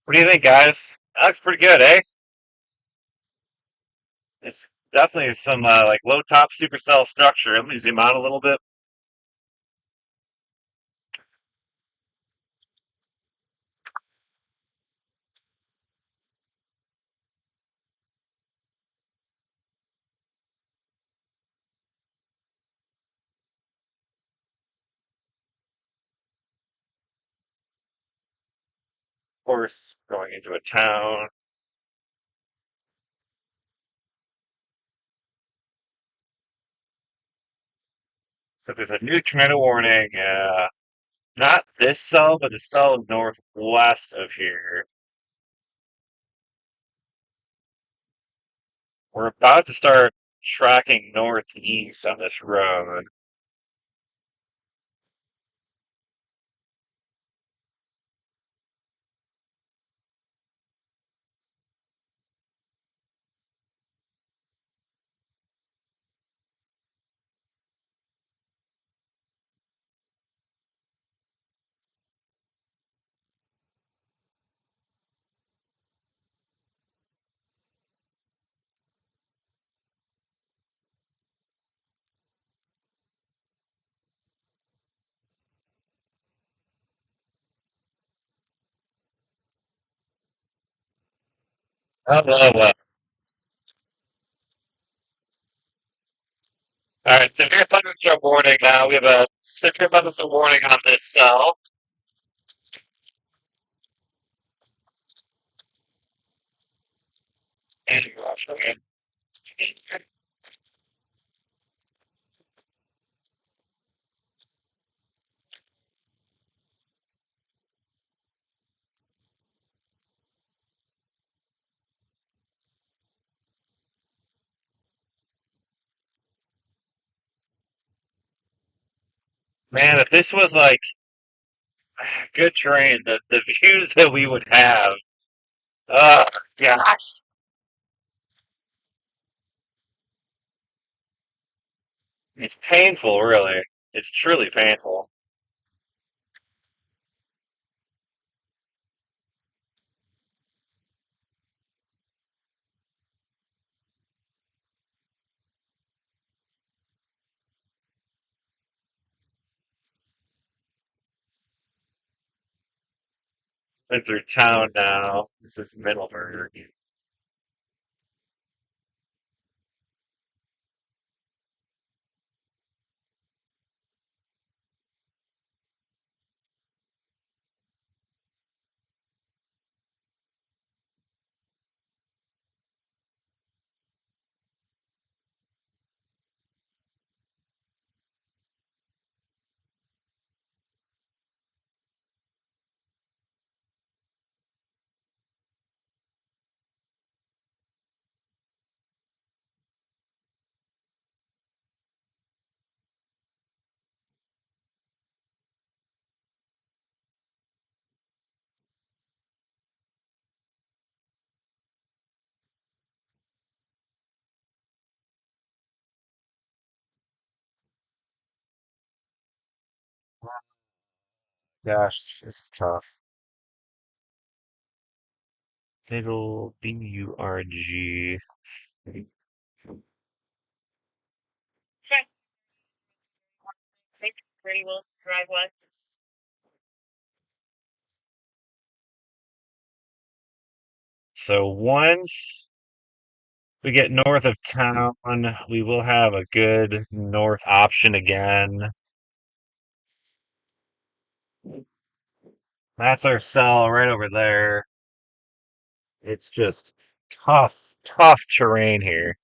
Speaker 1: What do you think, guys? That looks pretty good, eh? It's definitely some like low top supercell structure. Let me zoom out a little bit. Of course, going into a town. So there's a new tornado warning. Not this cell, but the cell northwest of here. We're about to start tracking northeast on this road. Oh, well, well. All right, severe thunderstorm warning now. We have a severe thunderstorm warning on this cell. And okay. Man, if this was like good terrain, the views that we would have. Oh gosh, it's painful, really. It's truly painful. Been through town now. This is Middleburg. Gosh, this is tough. Middle BURG.
Speaker 2: Check. Make pretty well drive west.
Speaker 1: So once we get north of town, we will have a good north option again. That's our cell right over there. It's just tough, tough terrain here.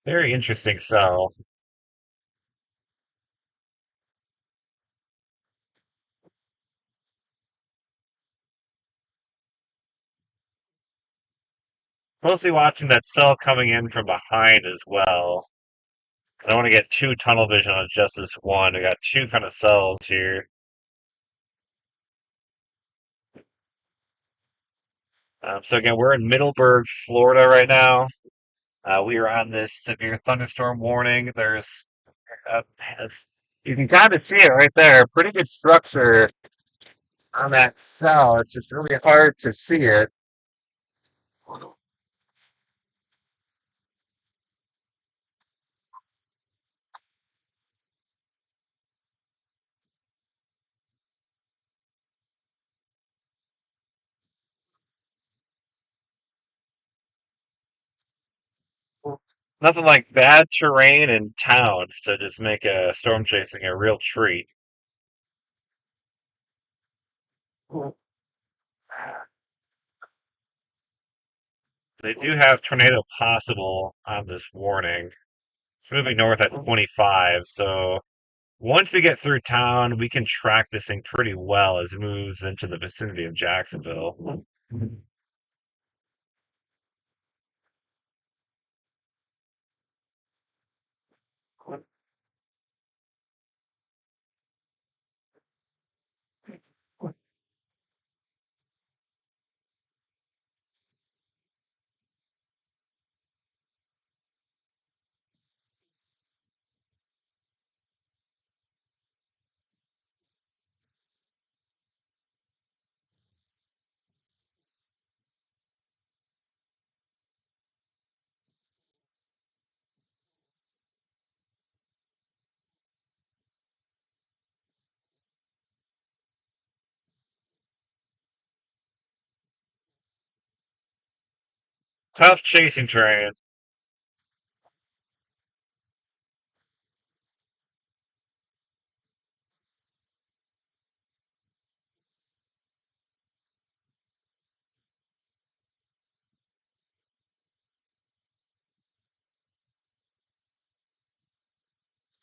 Speaker 1: Very interesting cell. Closely watching that cell coming in from behind as well. I don't want to get too tunnel vision on just this one. We got two kind of cells here. So again, we're in Middleburg, Florida right now. We are on this severe thunderstorm warning. There's, uh, you can kind of see it right there. Pretty good structure on that cell. It's just really hard to see it. Nothing like bad terrain in towns to just make a storm chasing a real treat. They do have tornado possible on this warning. It's moving north at 25, so once we get through town, we can track this thing pretty well as it moves into the vicinity of Jacksonville. Tough chasing terrain.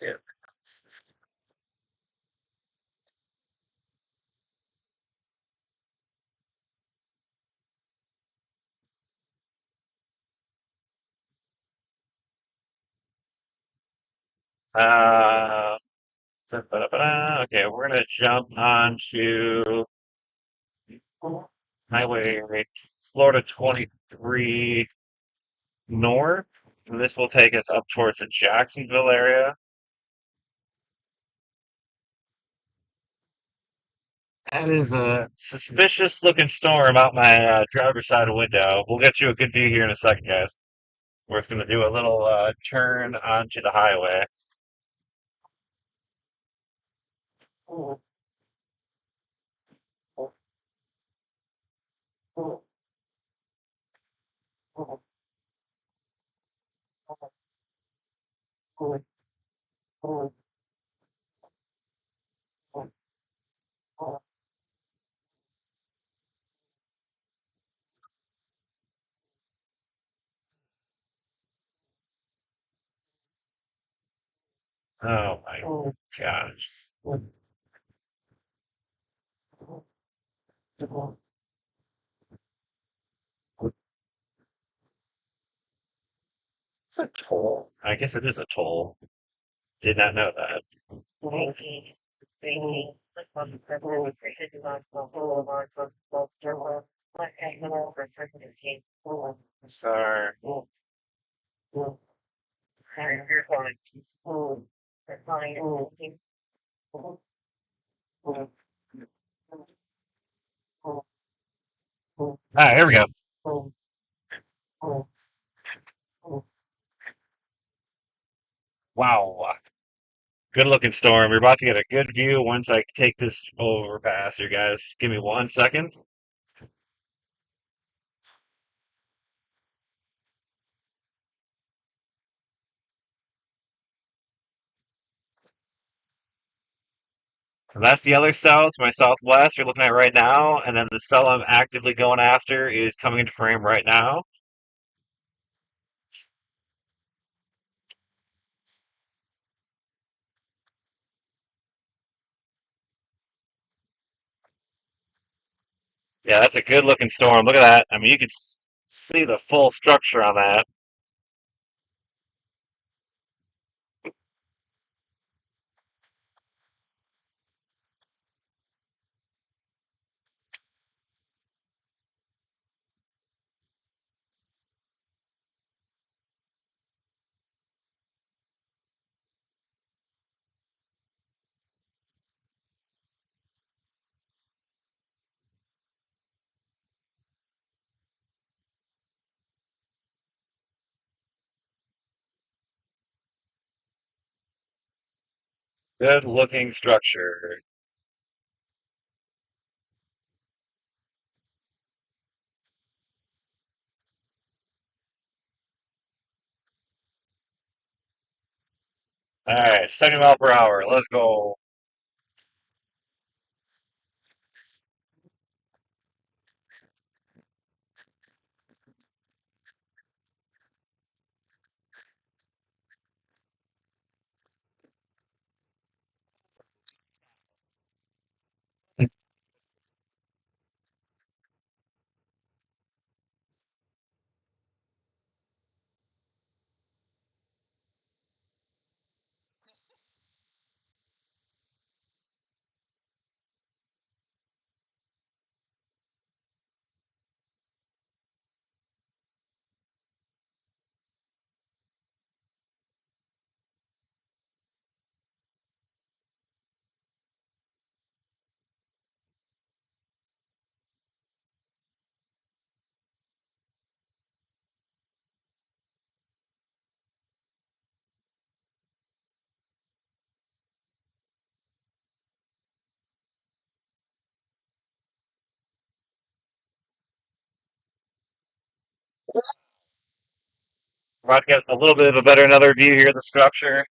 Speaker 1: Yeah. Uh, okay, we're gonna jump onto Highway Florida 23 North, and this will take us up towards the Jacksonville area. That is a suspicious looking storm out my driver's side window. We'll get you a good view here in a second, guys. We're just going to do a little turn onto the highway. Oh my gosh. It's a toll. I guess it is a toll. Did not know that.
Speaker 2: Thinking, like on the purple, we created the whole of our culture, like a little for certain escape.
Speaker 1: Sorry.
Speaker 2: Sorry, you're fine. You're fine.
Speaker 1: Ah, here we go. Wow. Good looking storm. We're about to get a good view once I take this overpass here, guys. Give me 1 second. So that's the other cell to my southwest you're looking at right now. And then the cell I'm actively going after is coming into frame right now. Yeah, that's a good looking storm. Look at that. I mean, you could see the full structure on that. Good looking structure. All right, 70 mile per hour. Let's go. We're about to get a little bit of a better another view here of the structure.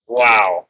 Speaker 1: Wow.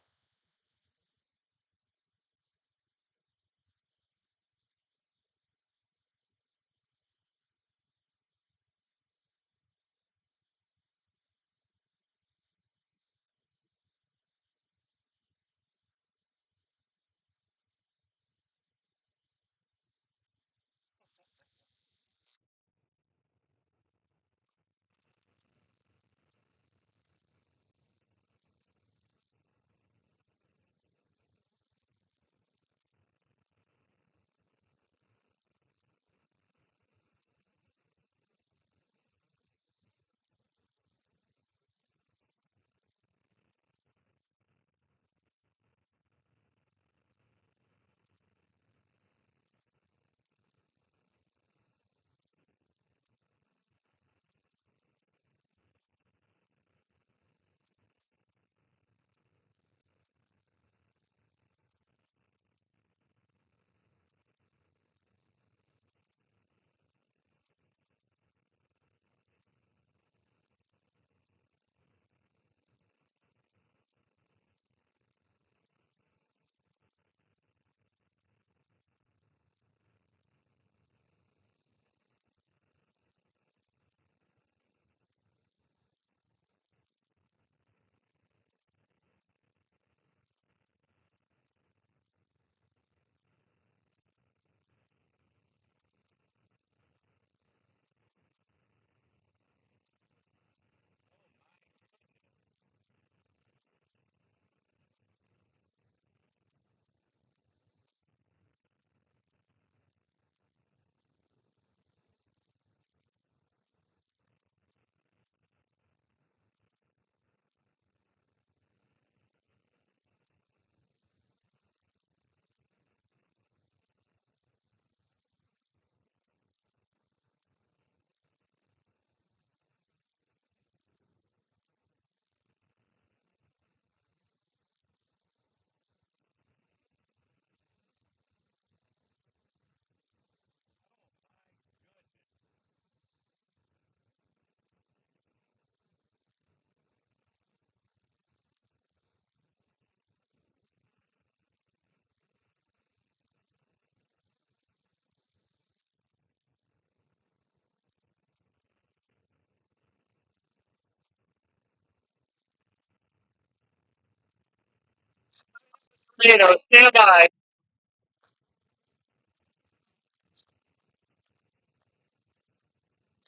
Speaker 1: Tornado, stand by.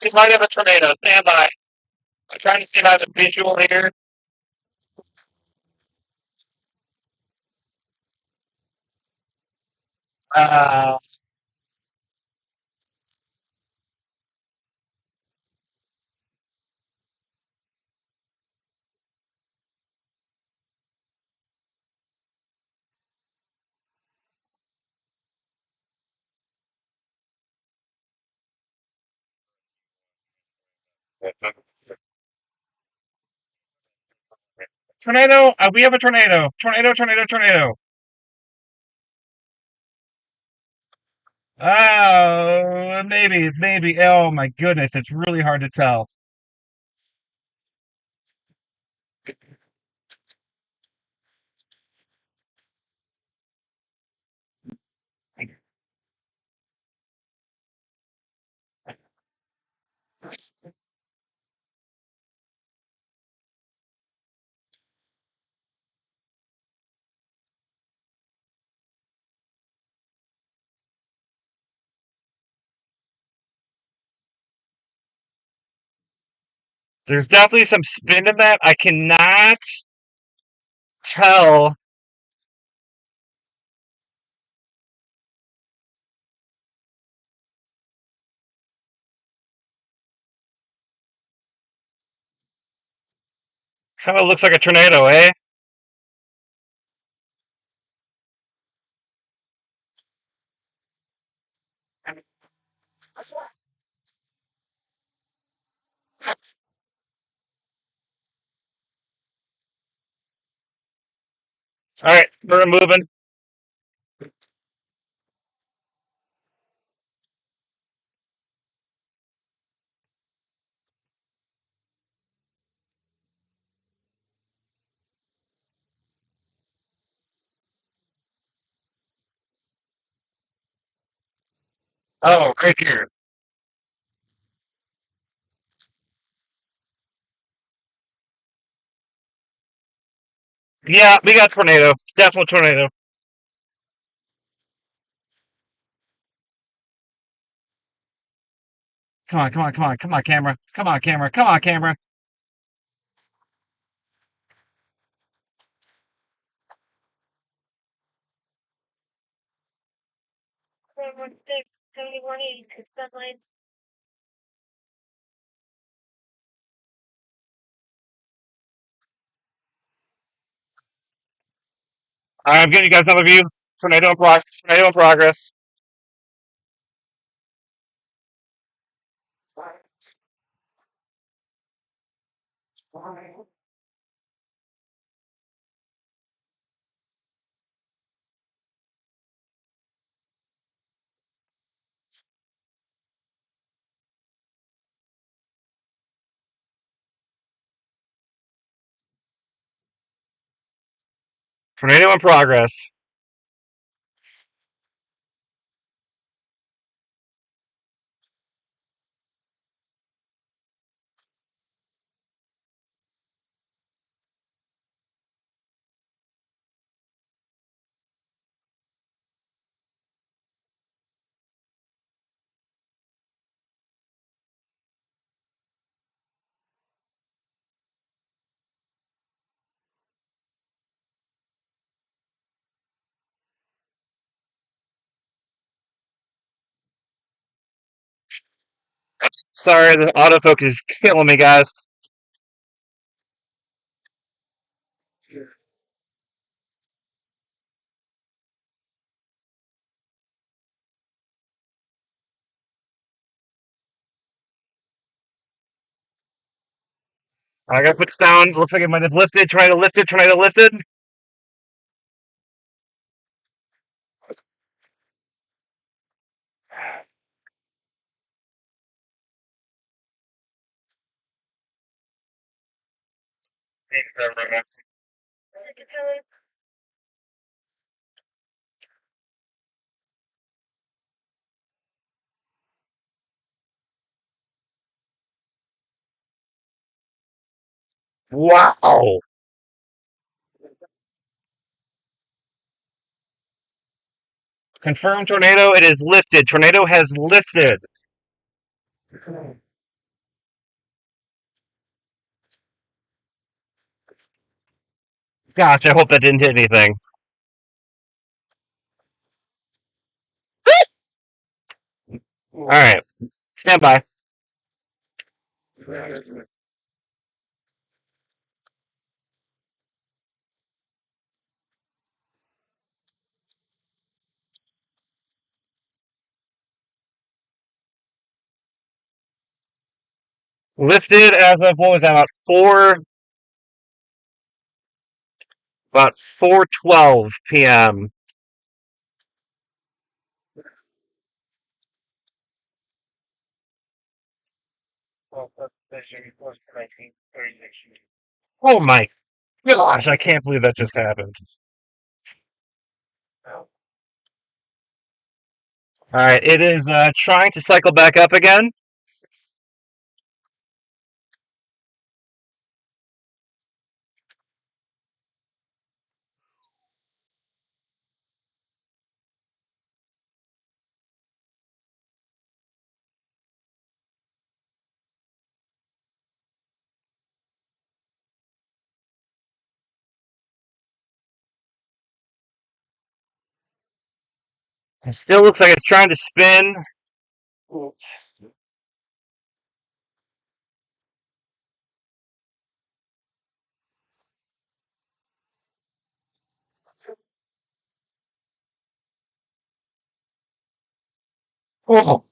Speaker 1: We might have a tornado. Stand by. I'm trying to see if I have a visual here. Uh, tornado. We have a tornado. Tornado, tornado, tornado. Oh, maybe, maybe. Oh my goodness, it's really hard to tell. There's definitely some spin in that. I cannot tell. Kind of looks like a tornado, eh? All right, we're moving. Oh, right here. Yeah, we got tornado. Definitely tornado. Come on, come on, come on, come on, camera. Come on, camera. Come on, camera. All right, I'm getting you guys another view. Tornado in progress. Tornado in progress. Tornado in progress. Sorry, the autofocus is killing me, guys. I gotta put this down. Looks like it might have lifted. Tornado lifted. Tornado lifted. Wow. Confirmed tornado. It is lifted. Tornado has lifted. Gosh, I hope that didn't hit anything. All right, stand by. Lifted as of what was that? About 4:12 p.m. Oh my gosh, I can't believe that just happened. All right, it is trying to cycle back up again. It still looks like it's trying to spin. Oh,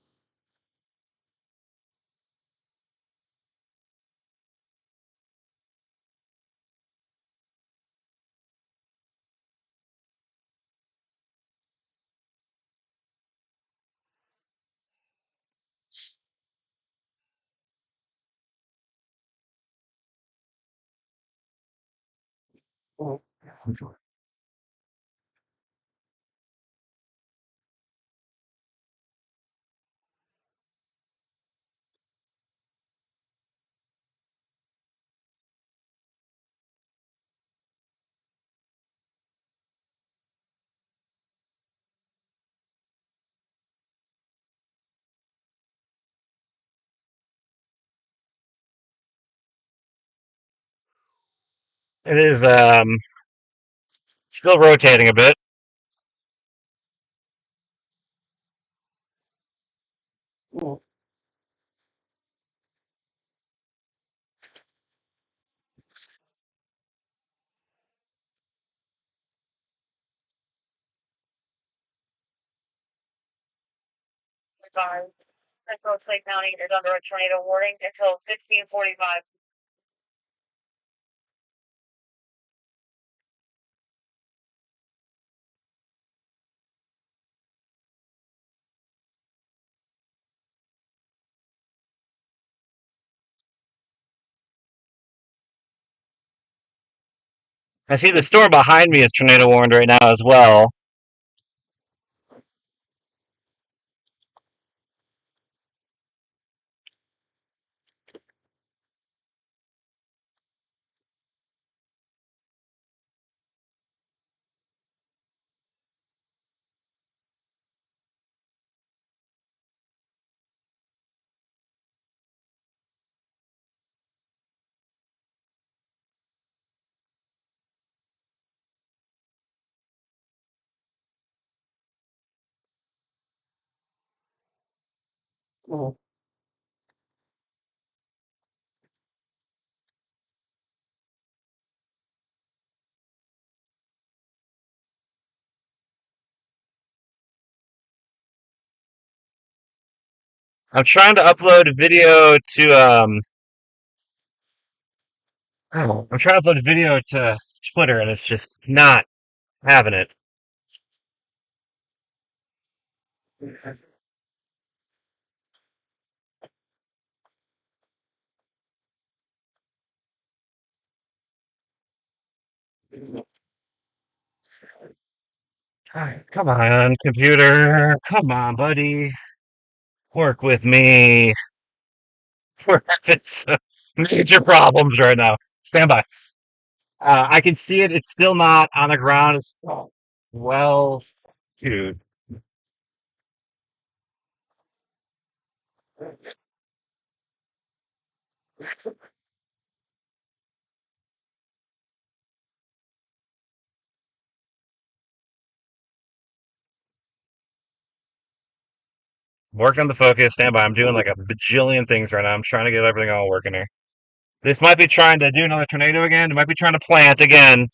Speaker 1: it is still rotating a bit.
Speaker 2: Sorry. Central Clay County is under a tornado warning until 15:45.
Speaker 1: I see the storm behind me is tornado warned right now as well. I'm trying to upload a video to I'm trying to upload a video to Twitter and it's just not having it. Come on, computer. Come on, buddy. Work with me. We're having some major problems right now. Stand by. I can see it. It's still not on the ground. It's well, dude. Working the focus, stand by. I'm doing like a bajillion things right now. I'm trying to get everything all working here. This might be trying to do another tornado again. It might be trying to plant again.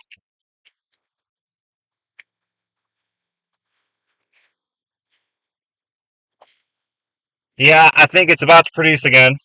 Speaker 1: Yeah, I think it's about to produce again.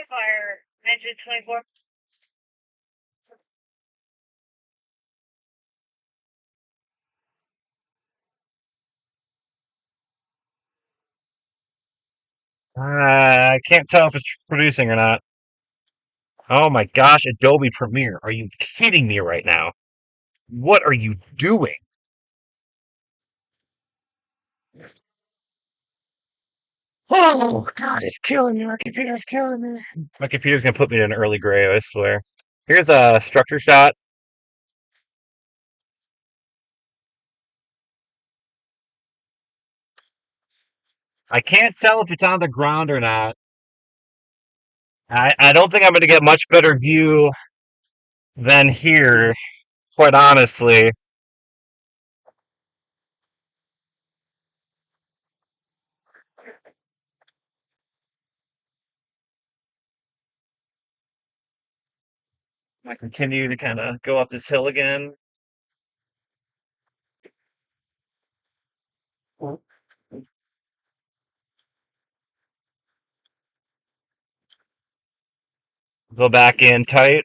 Speaker 2: Fire, engine 24.
Speaker 1: I can't tell if it's producing or not. Oh my gosh, Adobe Premiere. Are you kidding me right now? What are you doing? Oh god, it's killing me. My computer's killing me. My computer's gonna put me in an early grave, I swear. Here's a structure shot. I can't tell if it's on the ground or not. I don't think I'm gonna get much better view than here, quite honestly. I continue to kind of go up this hill again. Go back in tight.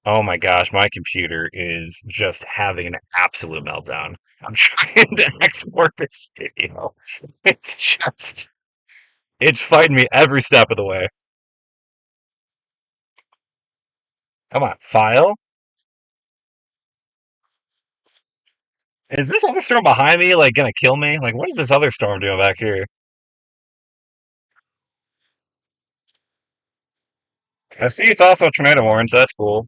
Speaker 1: Oh my gosh, my computer is just having an absolute meltdown. I'm trying to export this video. It's just, it's fighting me every step of the way. Come on, file. Is this other storm behind me like gonna kill me? Like, what is this other storm doing back here? I see it's also a tornado warning, so that's cool.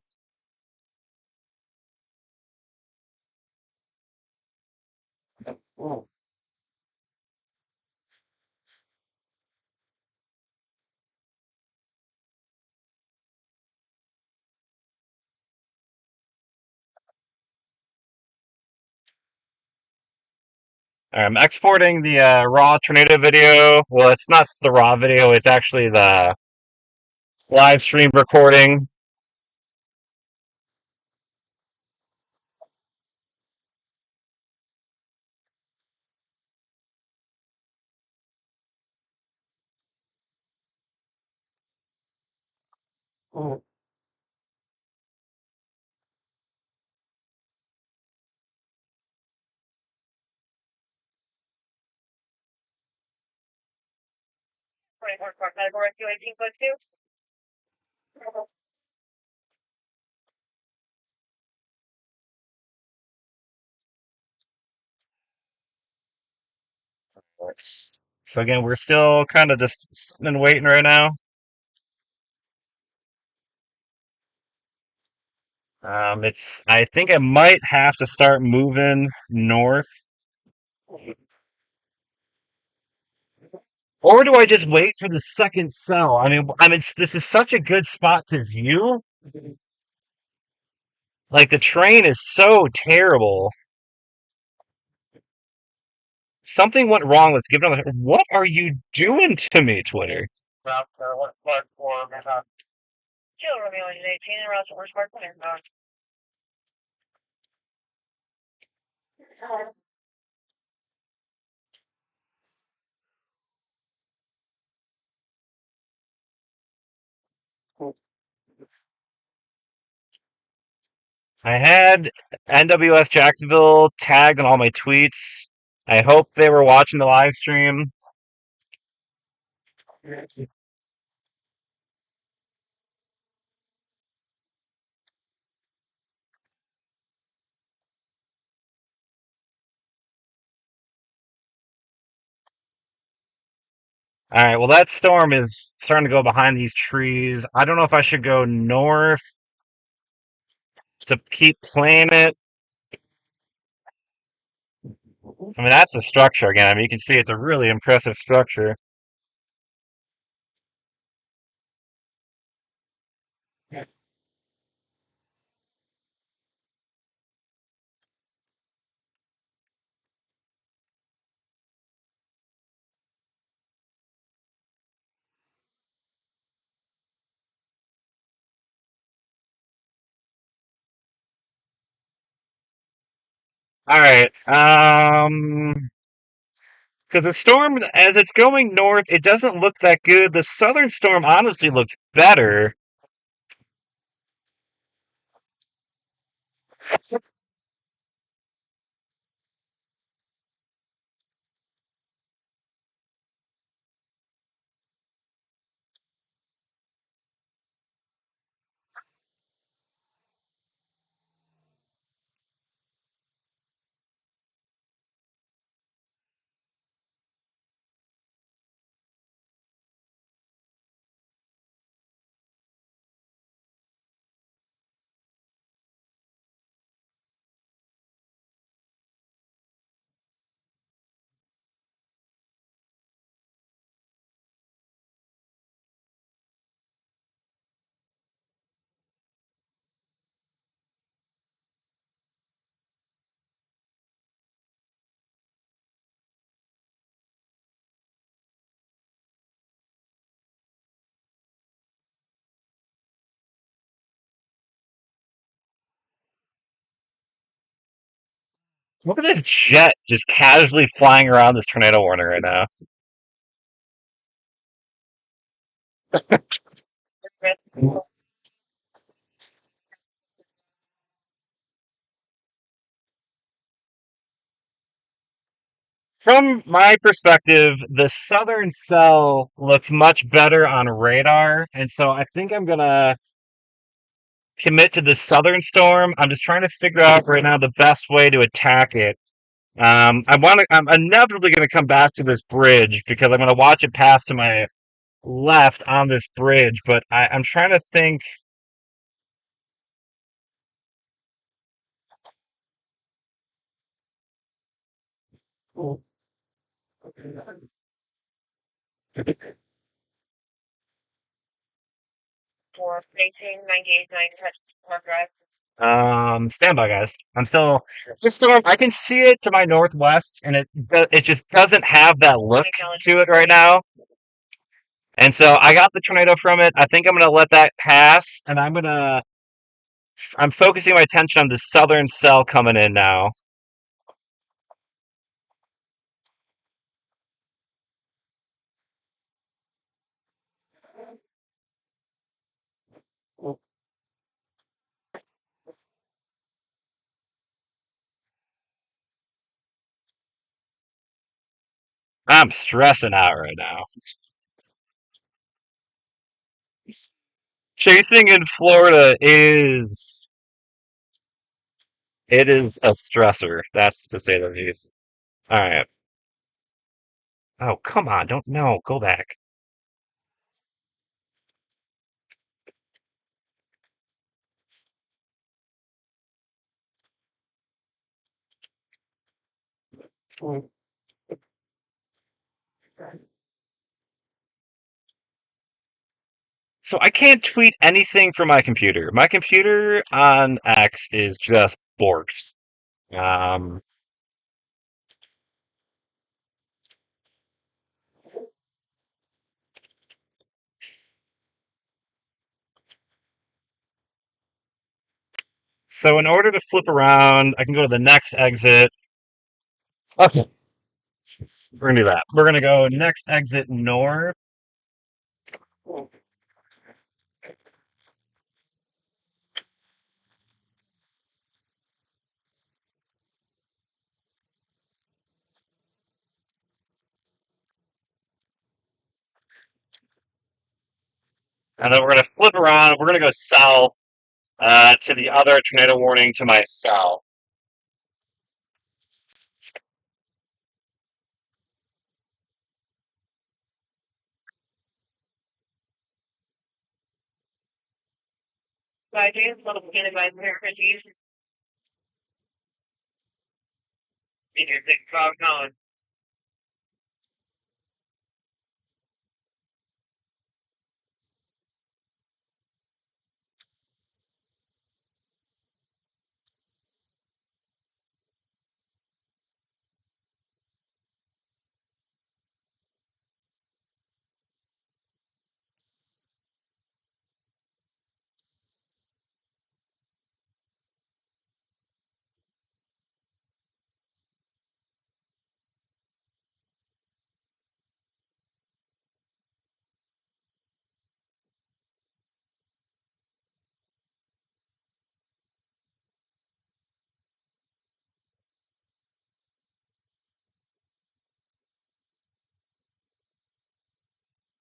Speaker 1: I'm exporting the raw tornado video. Well, it's not the raw video, it's actually the live stream recording.
Speaker 2: Category 218.2.
Speaker 1: So again, we're still kind of just sitting and waiting right now. I think I might have to start moving north, or do I just wait for the second cell? This is such a good spot to view. Like the train is so terrible. Something went wrong. Let's give it another. What are you doing to me, Twitter?
Speaker 2: Route what platform? Chill, Romeo is 18 and route to West Park.
Speaker 1: I had NWS Jacksonville tagged on all my tweets. I hope they were watching the live stream. All right, well, that storm is starting to go behind these trees. I don't know if I should go north to keep playing it. That's the structure again. You can see it's a really impressive structure. All right. Because the storm, as it's going north, it doesn't look that good. The southern storm honestly looks better. Look at this jet just casually flying around this tornado warning right now. From my perspective, the southern cell looks much better on radar, and so I think I'm gonna commit to the southern storm. I'm just trying to figure out right now the best way to attack it. I'm inevitably gonna come back to this bridge because I'm gonna watch it pass to my left on this bridge, but I'm trying to think.
Speaker 2: For 1898 Park Drive.
Speaker 1: Stand by, guys. I'm still this storm. I can see it to my northwest, and it just doesn't have that look to it right now. And so I got the tornado from it. I think I'm gonna let that pass, and I'm focusing my attention on the southern cell coming in now. I'm stressing out right now. Chasing in Florida is it is a stressor. That's to say the least. All right. Oh, come on! Don't no. Go back. So I can't tweet anything from my computer. My computer on X is just borked. Um, so in order to flip around, I can go to the next exit. Okay, we're gonna do that. We're gonna go next exit north, and then we're gonna flip around. We're gonna go south to the other tornado warning to my south.
Speaker 2: By James Little beginning by American East, Major Big Frog Knowledge.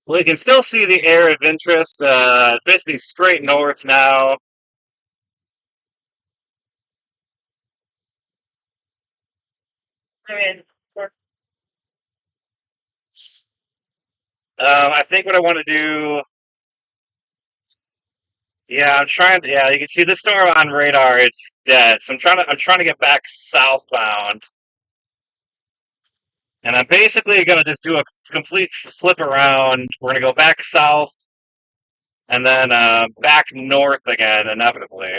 Speaker 1: We can still see the area of interest. Basically straight north now.
Speaker 2: I mean,
Speaker 1: I think what I want to do. Yeah, I'm trying. Yeah, you can see the storm on radar. It's dead. So I'm trying to get back southbound, and I'm basically gonna just do a complete flip around. We're gonna go back south and then back north again, inevitably.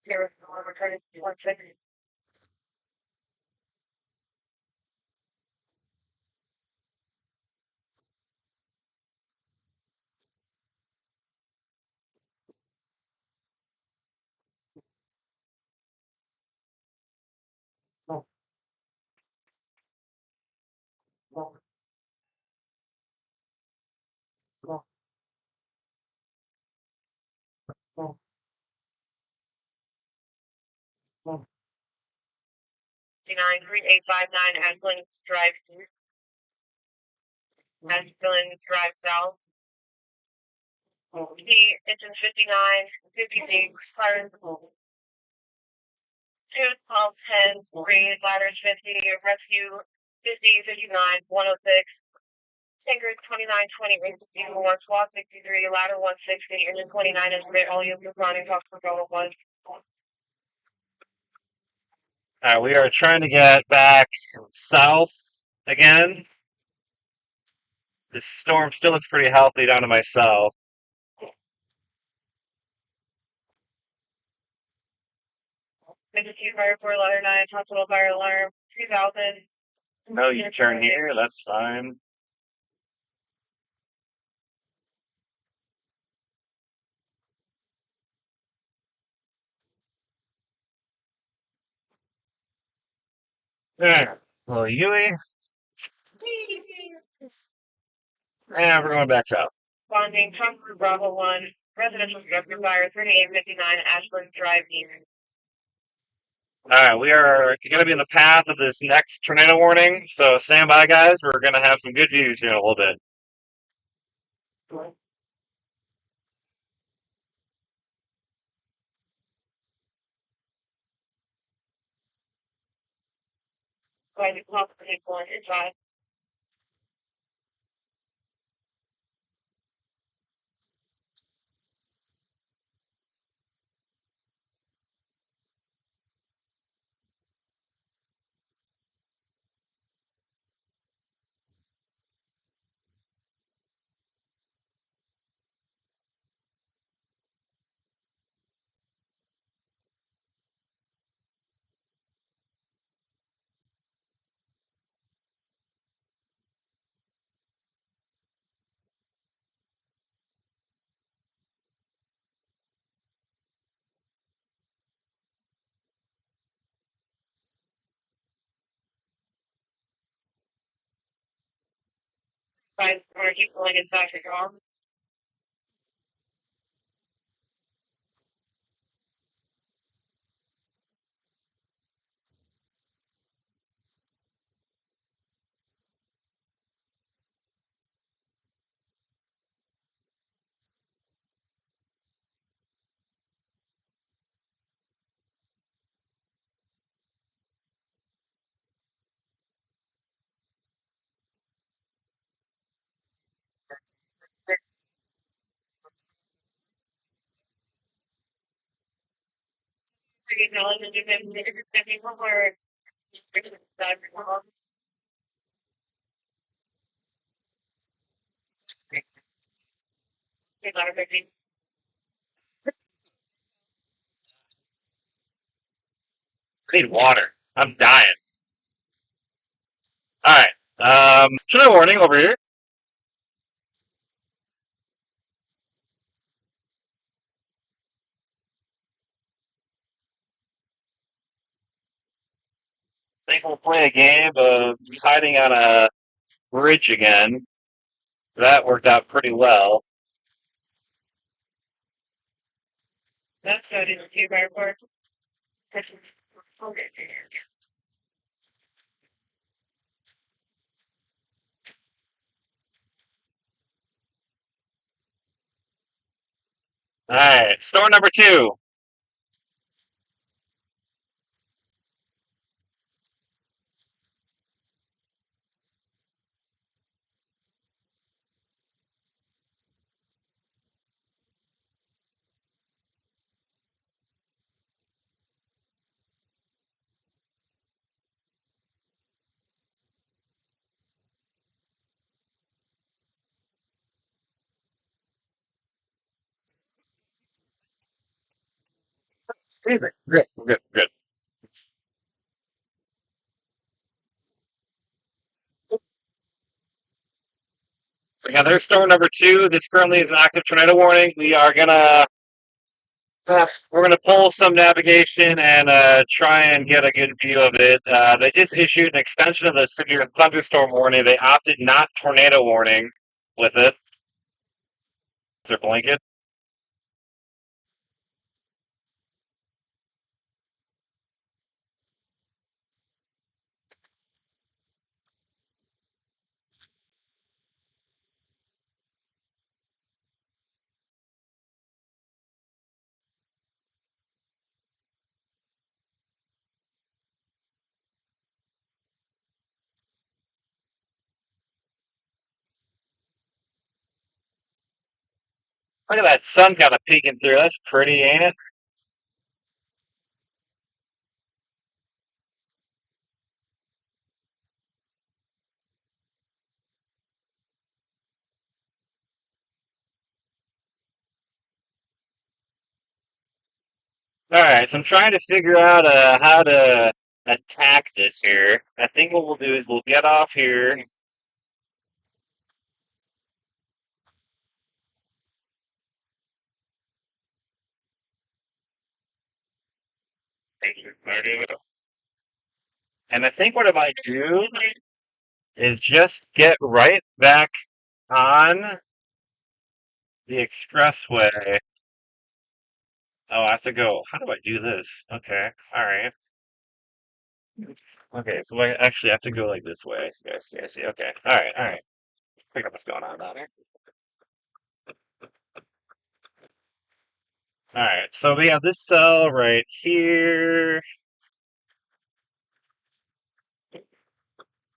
Speaker 2: there was no returning to 150. Nine 3859 Asplin Drive East, Asplin Drive South. The engine 59, 56, Clarence 2, 12, 10, Reed, ladders 50, rescue 50, 59, 106, tanker 2920, rescue 1, SWAT 63, ladder 160, engine 29 is great, all units responding, talk control 1.
Speaker 1: We are trying to get back south again. This storm still looks pretty healthy down to my south.
Speaker 2: 52 fire 4, ladder 9, hospital fire alarm 2000.
Speaker 1: No U-turn here. That's fine. There. Little Yui. And we're going back south.
Speaker 2: Responding, Trump Group Bravo 1, residential structure fire, 3859 Ashland Drive, East.
Speaker 1: All right, we are going to be in the path of this next tornado warning, so stand by, guys. We're going to have some good views here in a little bit.
Speaker 2: Going to call for 1 and 5. Five, or keep going inside your arm. Acknowledge and give them the where inside your arm. Ladder 15.
Speaker 1: I need water. I'm dying. All right. Tornado warning over here. I think we'll play a game of hiding on a bridge again. That worked out pretty well.
Speaker 2: That's good. It's 2 by 4. Okay.
Speaker 1: All right. Storm number 2. Excuse me. Good. Good. Good. So yeah, there's storm number 2. This currently is an active tornado warning. We're gonna pull some navigation and try and get a good view of it. They just issued an extension of the severe thunderstorm warning. They opted not tornado warning with it. Is there blanket? Look at that sun kind of peeking through. That's pretty, ain't it? All right, so I'm trying to figure out how to attack this here. I think what we'll do is we'll get off here. And I think what I might do is just get right back On the expressway. Oh, I have to go. How do I do this? Okay. All right. Okay. So I actually have to go like this way. I see. I see. I see. Okay. All right. All right. Pick up what's going on down here. All right. So we have this cell right here.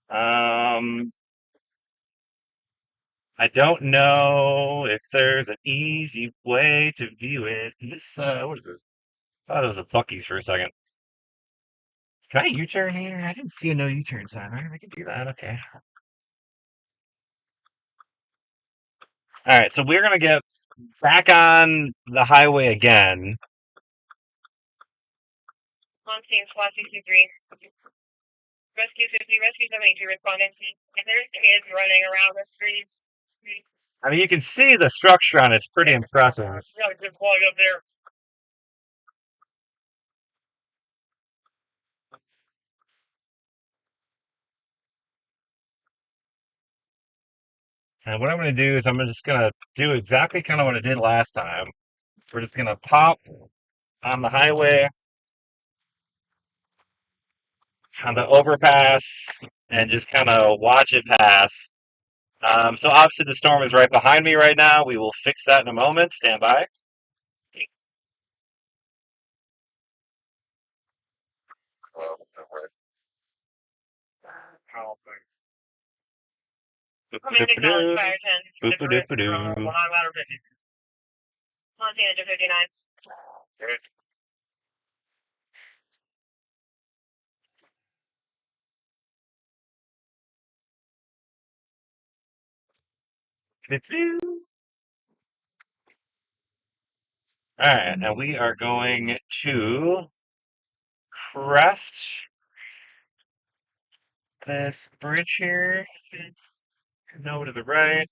Speaker 1: Um, I don't know if there's an easy way to view it. What is this? I thought it was a Bucky's for a second. Can I U-turn here? I didn't see a no U-turn sign. Right? I can do that. Okay. All right. So we're gonna get back on the highway again.
Speaker 2: On scene, SWAT 63. Rescue 50, Rescue 72 responded. And there's kids running around the streets.
Speaker 1: I mean, you can see the structure on it. It's pretty impressive.
Speaker 2: Yeah, just plug up there.
Speaker 1: And what I'm going to do is I'm just going to do exactly kind of what I did last time. We're just going to pop on the highway, on the overpass, and just kind of watch it pass. So obviously the storm is right behind me right now. We will fix that in a moment. Stand by.
Speaker 2: Coming to College Fire 10.
Speaker 1: Boop-a-doop-a-doo.
Speaker 2: Montana 59.
Speaker 1: All right, and we are going to crest this bridge here. No to the right.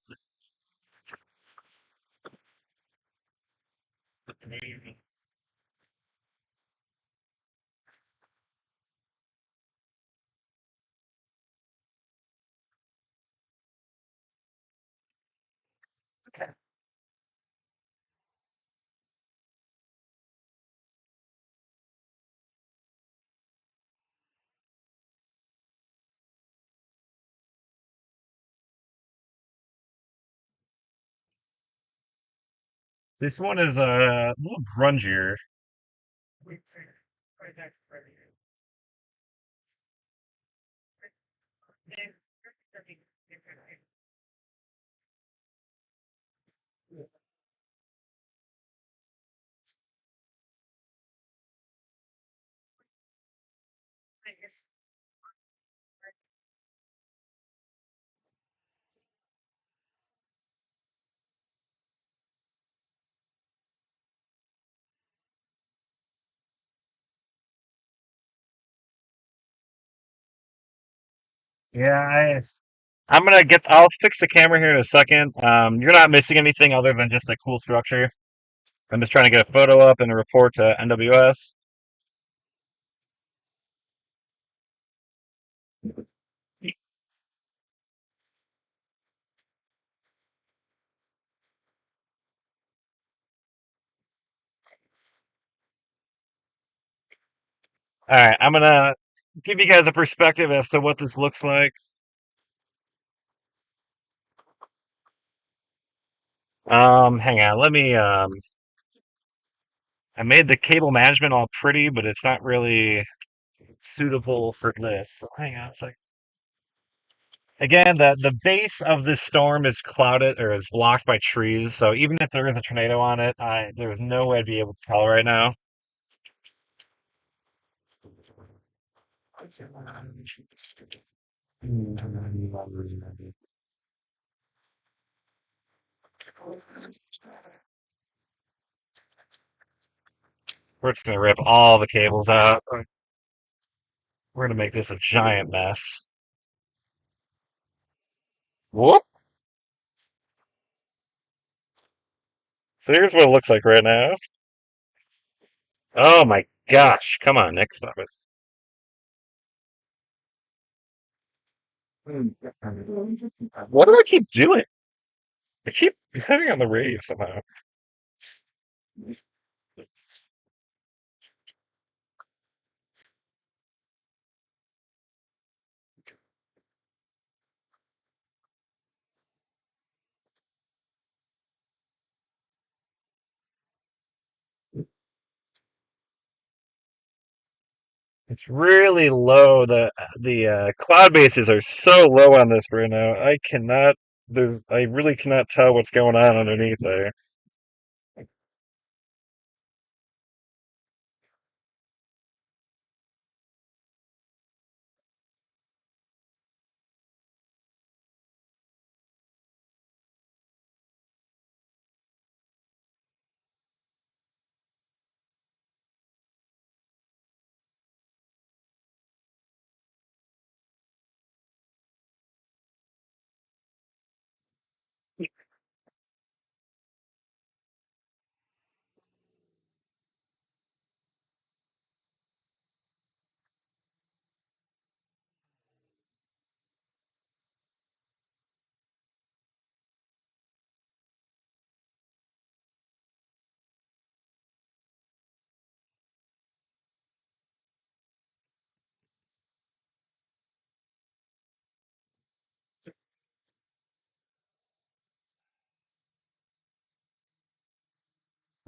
Speaker 1: Okay. This one is a little grungier. Yeah, I'm gonna get. I'll fix the camera here in a second. You're not missing anything other than just a cool structure. I'm just trying to get a photo up and a report to NWS. All right, I'm gonna give you guys a perspective as to what this looks like. Hang on. Let me. I made the cable management all pretty, but it's not really suitable for this. So hang on a second. Again, the base of this storm is clouded or is blocked by trees. So even if there is a tornado on it, there's no way I'd be able to tell right now. We're just gonna rip all the cables out. We're gonna make this a giant mess. Whoop! So here's what it looks like right now. Oh my gosh! Come on, Nick, stop it. What do I keep doing? I keep having on the radio somehow. It's really low. The cloud bases are so low on this right now. I cannot. I really cannot tell what's going on underneath there.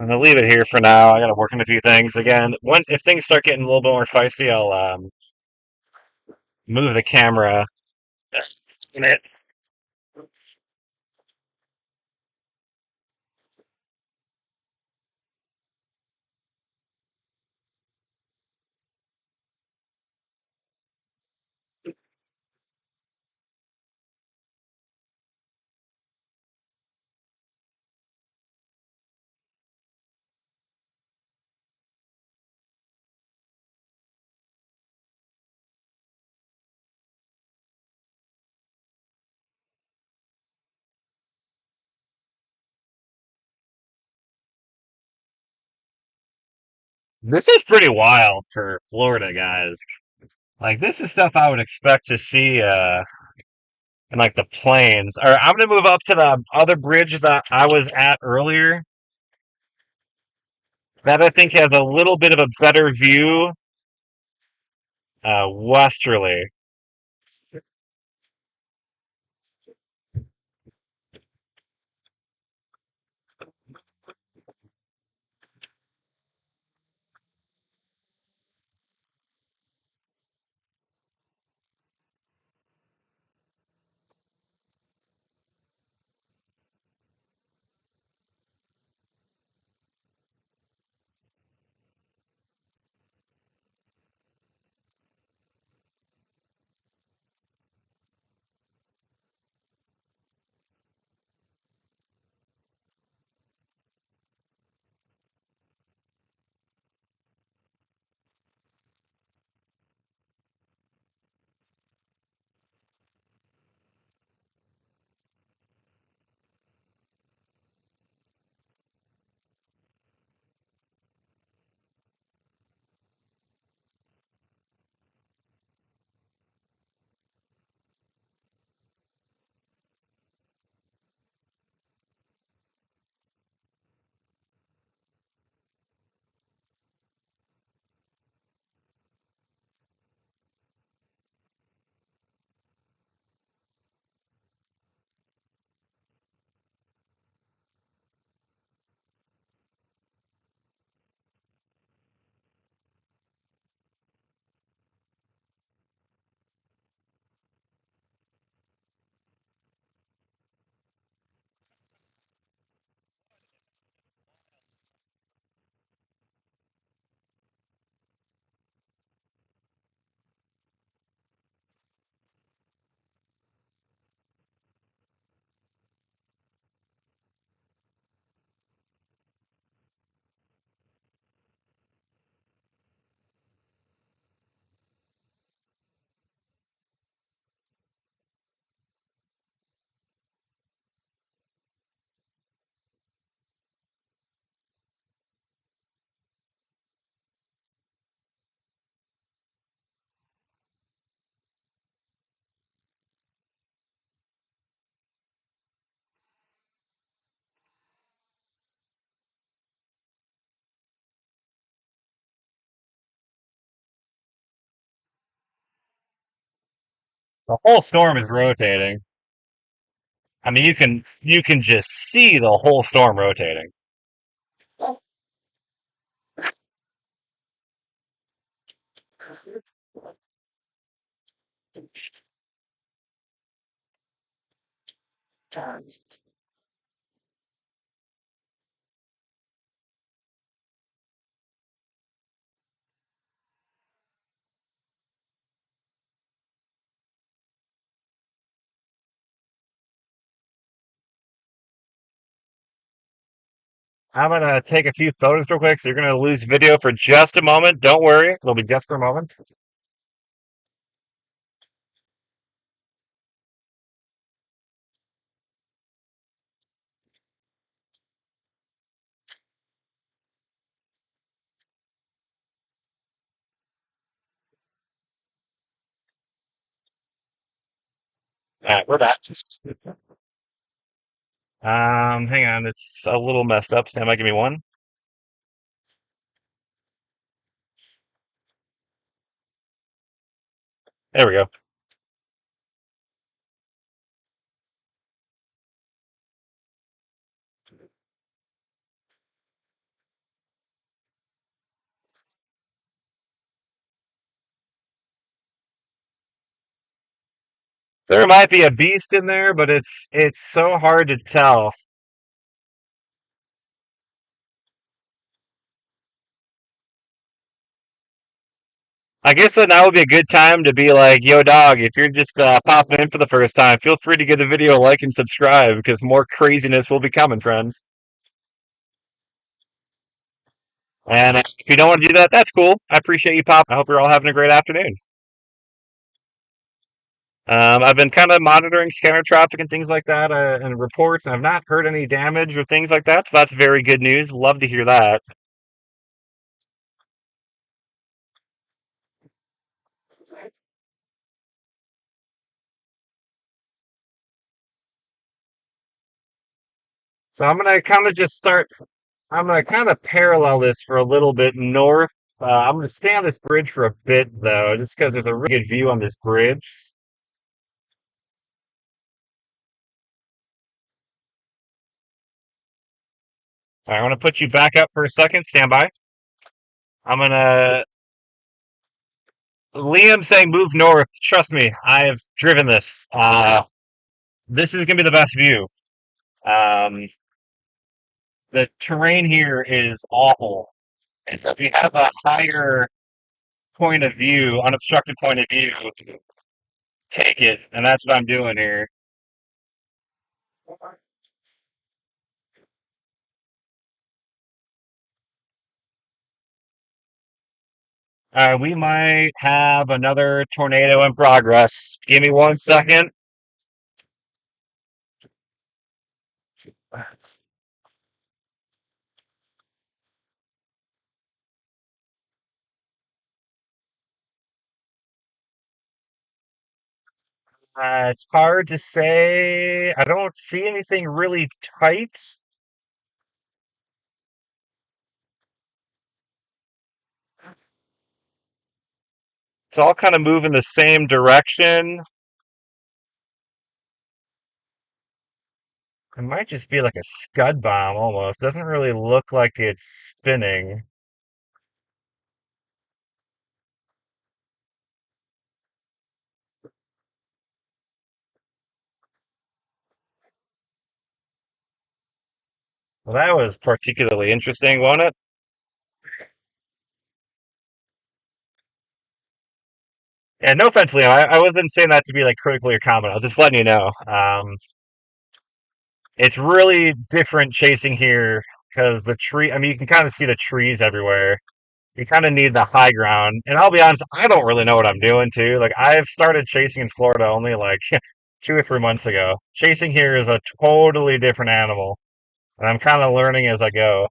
Speaker 1: I'm gonna leave it here for now. I gotta work on a few things again. If things start getting a little bit more feisty, I'll move the camera. In it. This is pretty wild for Florida, guys. Like this is stuff I would expect to see in like the plains. All right, I'm gonna move up to the other bridge that I was at earlier. That I think has a little bit of a better view westerly. The whole storm is rotating. I mean, you can just see the whole storm rotating. I'm gonna take a few photos real quick, so you're gonna lose video for just a moment. Don't worry, it'll be just for a moment. All right, we're back. Hang on, it's a little messed up. Stand by, give me one. There we go. There might be a beast in there, but it's so hard to tell. I guess that now would be a good time to be like, yo, dog, if you're just popping in for the first time, feel free to give the video a like and subscribe because more craziness will be coming, friends. And if you don't want to do that, that's cool. I appreciate you popping. I hope you're all having a great afternoon. I've been kind of monitoring scanner traffic and things like that and reports, and I've not heard any damage or things like that. So that's very good news. Love to hear that. So I'm gonna kind of just start. I'm gonna kind of parallel this for a little bit north. I'm gonna stay on this bridge for a bit though, just because there's a really good view on this bridge. All right, I want to put you back up for a second. Stand by. I'm gonna. Liam saying move north. Trust me, I've driven this. This is gonna be the best view. Um, the terrain here is awful. And so if you have a higher point of view, unobstructed point of view, take it. And that's what I'm doing here. We might have another tornado in progress. Give me 1 second. It's hard to say. I don't see anything really tight. It's all kind of moving the same direction. It might just be like a scud bomb almost. Doesn't really look like it's spinning. Well, that was particularly interesting, wasn't it? Yeah, no offense, Liam. I wasn't saying that to be like critical or comment. I was just letting you know. It's really different chasing here because the tree. I mean, you can kind of see the trees everywhere. You kind of need the high ground. And I'll be honest, I don't really know what I'm doing too. Like I've started chasing in Florida only like 2 or 3 months ago. Chasing here is a totally different animal, and I'm kind of learning as I go.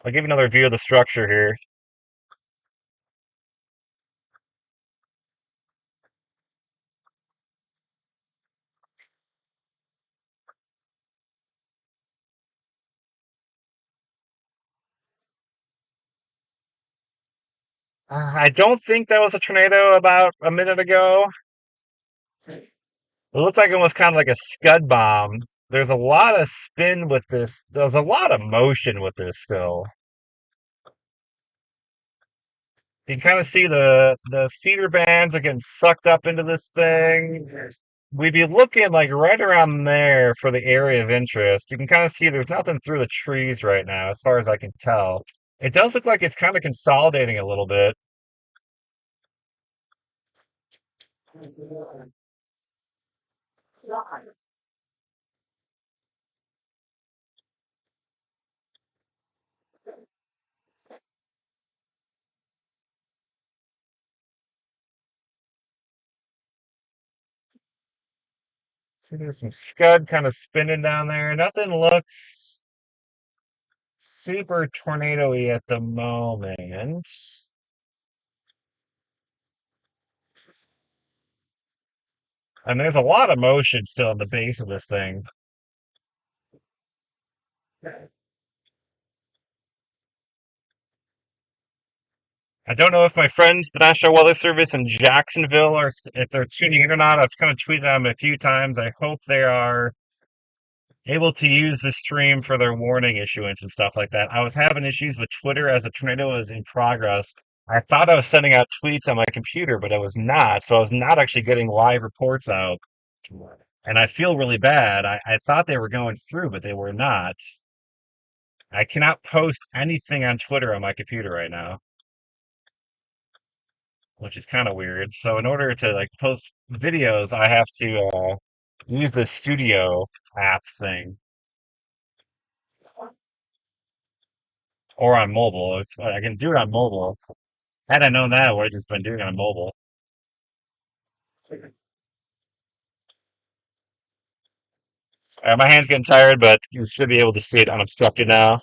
Speaker 1: I'll give you another view of the structure here. I don't think that was a tornado about a minute ago. It looked like almost kind of like a scud bomb. There's a lot of spin with this. There's a lot of motion with this still. You can kind of see the feeder bands are getting sucked up into this thing. We'd be looking like right around there for the area of interest. You can kind of see there's nothing through the trees right now, as far as I can tell. It does look like it's kind of consolidating a little bit. See, there's some scud kind of spinning down there. Nothing looks super tornado-y at the moment. I mean, there's a lot of motion still at the base of this thing. I don't know if my friends, the National Weather Service in Jacksonville, are if they're tuning in or not. I've kind of tweeted them a few times. I hope they are able to use the stream for their warning issuance and stuff like that. I was having issues with Twitter as the tornado was in progress. I thought I was sending out tweets on my computer, but I was not. So I was not actually getting live reports out. And I feel really bad. I thought they were going through, but they were not. I cannot post anything on Twitter on my computer right now, which is kind of weird. So in order to like post videos, I have to use the studio app thing or on mobile. I can do it on mobile. Had I known that, I would have just been doing it on mobile. My hand's getting tired, but you should be able to see it unobstructed now.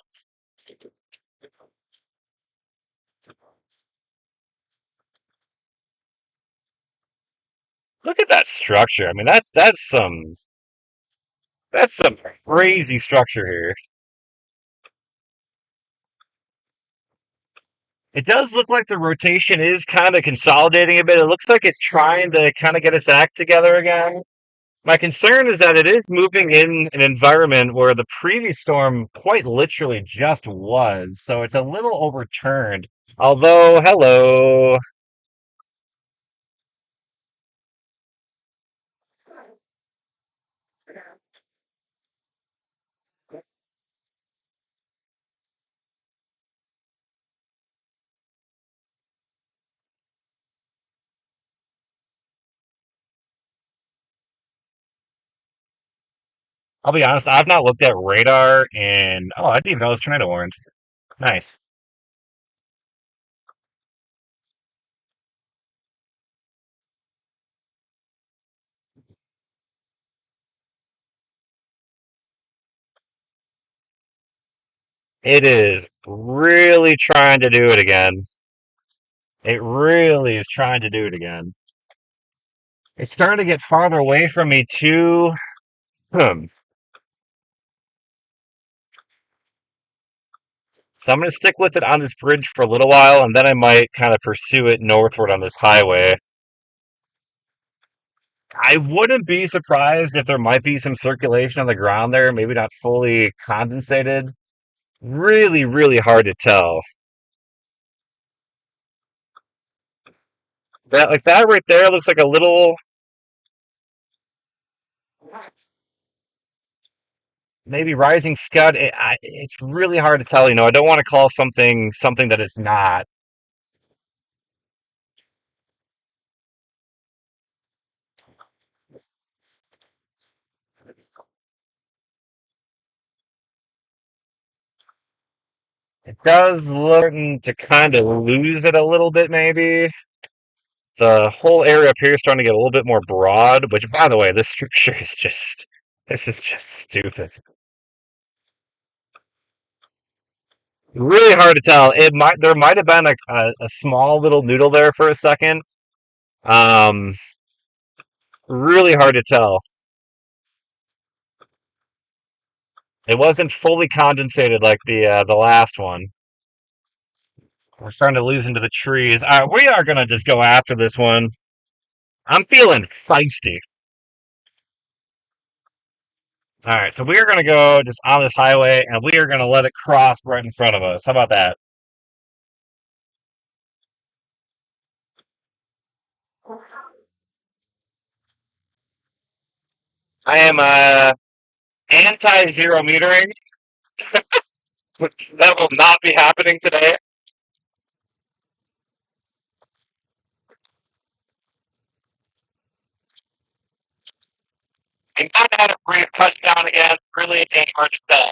Speaker 1: Look at that structure. I mean, that's some crazy structure here. It does look like the rotation is kind of consolidating a bit. It looks like it's trying to kind of get its act together again. My concern is that it is moving in an environment where the previous storm quite literally just was, so it's a little overturned. Although, hello. I'll be honest, I've not looked at radar and oh, I didn't even know it was tornado warned. Nice. It is really trying to do it again. It really is trying to do it again. It's starting to get farther away from me too. Hmm. So I'm going to stick with it on this bridge for a little while, and then I might kind of pursue it northward on this highway. I wouldn't be surprised if there might be some circulation on the ground there, maybe not fully condensated. Really, really hard to tell. That like that right there looks like a little maybe rising scud. It's really hard to tell. I don't want to call something that it's not. It does look to kind of lose it a little bit, maybe. The whole area up here is starting to get a little bit more broad, which, by the way, this structure is this is just stupid. Really hard to tell. There might have been a small little noodle there for a second. Um, really hard to tell. It wasn't fully condensated like the last one. We're starting to lose into the trees. We are gonna just go after this one. I'm feeling feisty. All right, so we are going to go just on this highway, and we are going to let it cross right in front of us. How about that? I am anti-zero metering. That will not be happening today. And kind of had a brief touchdown again. Really ain't hard to say.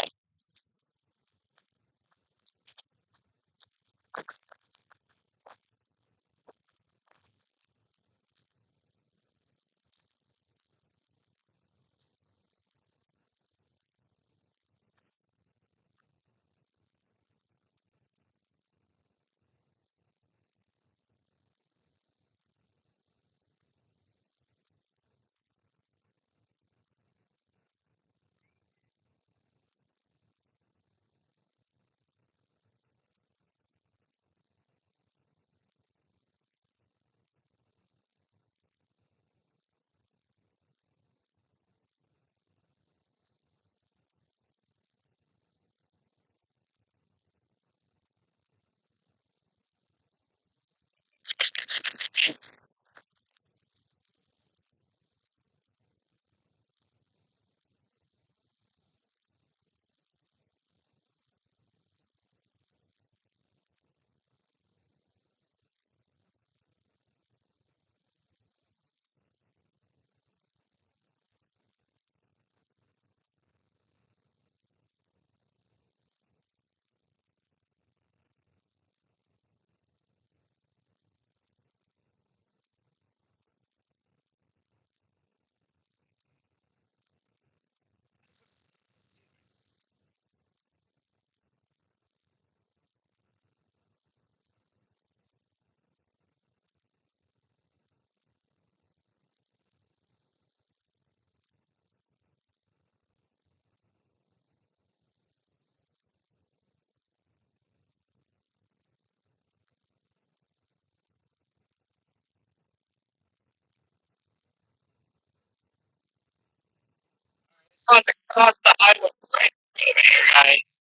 Speaker 1: Across the highway right here, guys.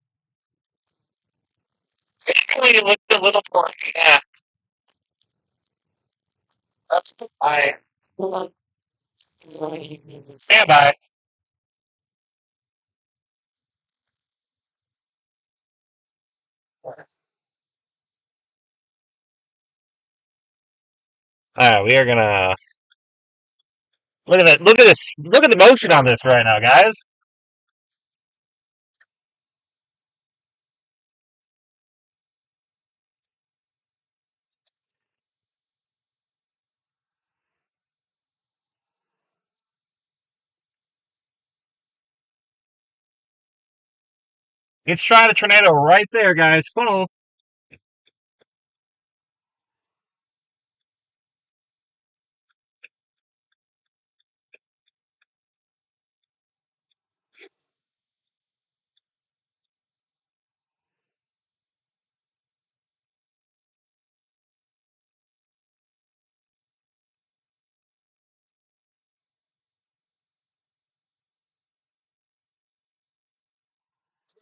Speaker 1: Really looked a little more. Yeah, that's I stand by. All right, we are gonna look at that. Look at this. Look at the motion on this right now, guys. It's trying to tornado right there, guys. Funnel.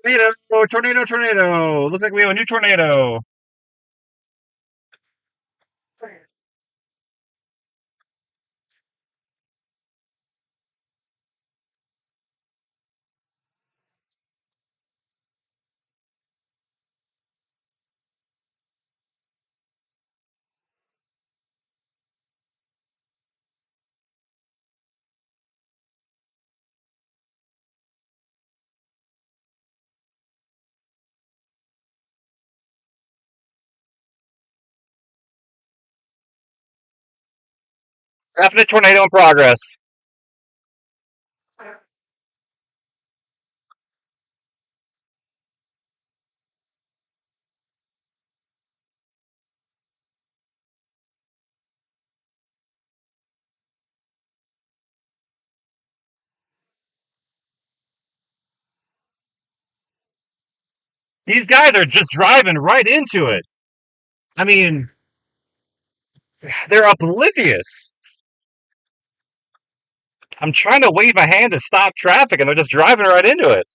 Speaker 1: Tornado, tornado, tornado. Looks like we have a new tornado. Definite tornado in progress. These guys are just driving right into it. I mean, they're oblivious. I'm trying to wave my hand to stop traffic, and they're just driving right into it.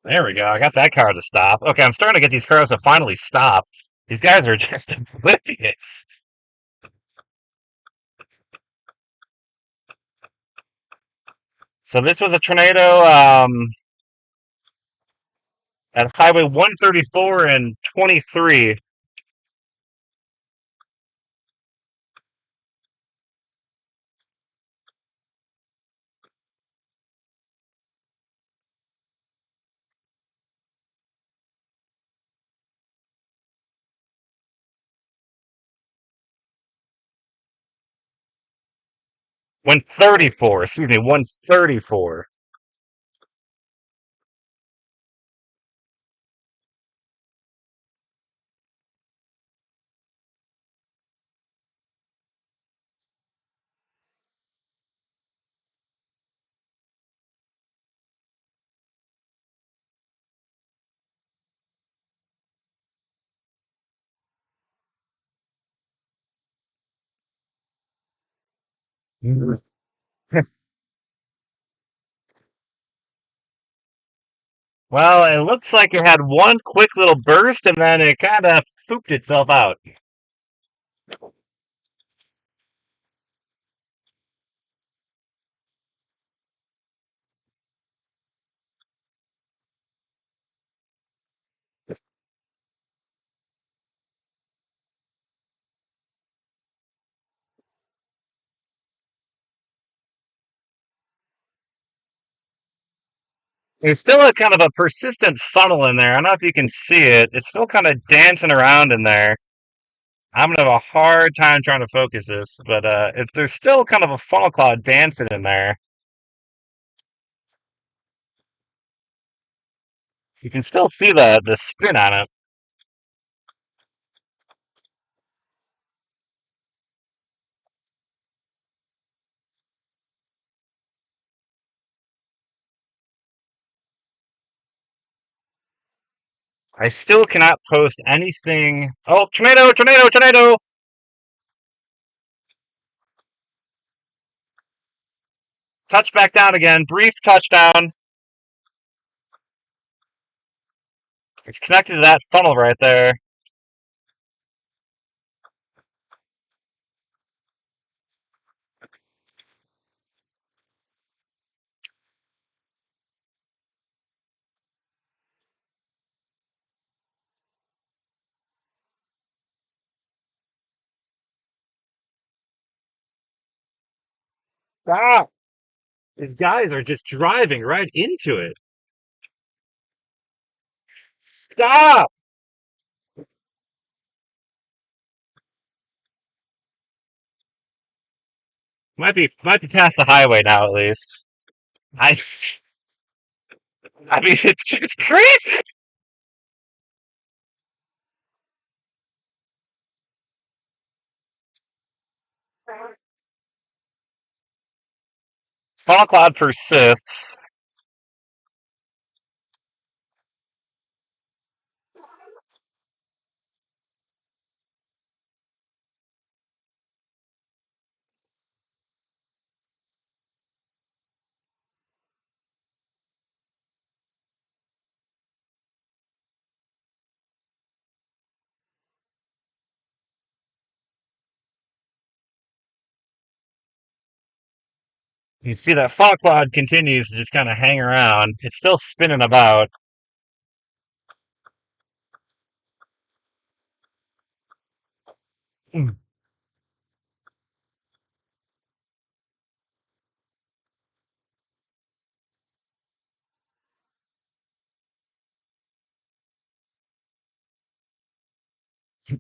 Speaker 1: There we go. I got that car to stop. Okay, I'm starting to get these cars to finally stop. These guys are just oblivious. So this was a tornado at Highway 134 and 23. 134. Excuse me, 134. Well, it looks like it had one quick little burst and then it kind of pooped itself out. There's still a kind of a persistent funnel in there. I don't know if you can see it. It's still kind of dancing around in there. I'm gonna have a hard time trying to focus this, but there's still kind of a funnel cloud dancing in there. You can still see the spin on it. I still cannot post anything. Oh, tornado, tornado, tornado! Touch back down again. Brief touchdown. It's connected to that funnel right there. Stop! These guys are just driving right into it. Stop! Might be past the highway now at least. I I mean it's just crazy. Funnel cloud persists. You see that funnel cloud continues to just kind of hang around. It's still spinning about.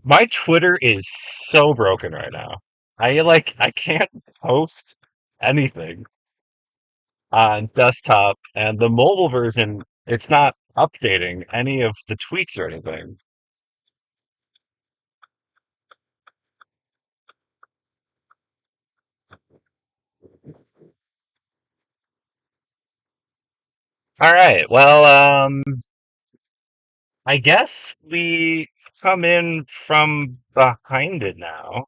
Speaker 1: My Twitter is so broken right now. I can't post anything on desktop, and the mobile version, it's not updating any of the tweets or anything. All right. Well, I guess we come in from behind it now.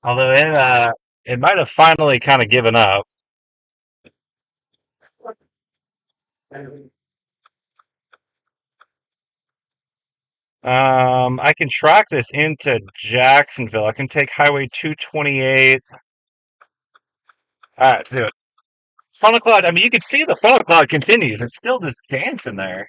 Speaker 1: Although it might have finally kind of given up. I can track this into Jacksonville. I can take Highway 228. All right, let's do it. Funnel cloud. I mean, you can see the funnel cloud continues. It's still just dancing there.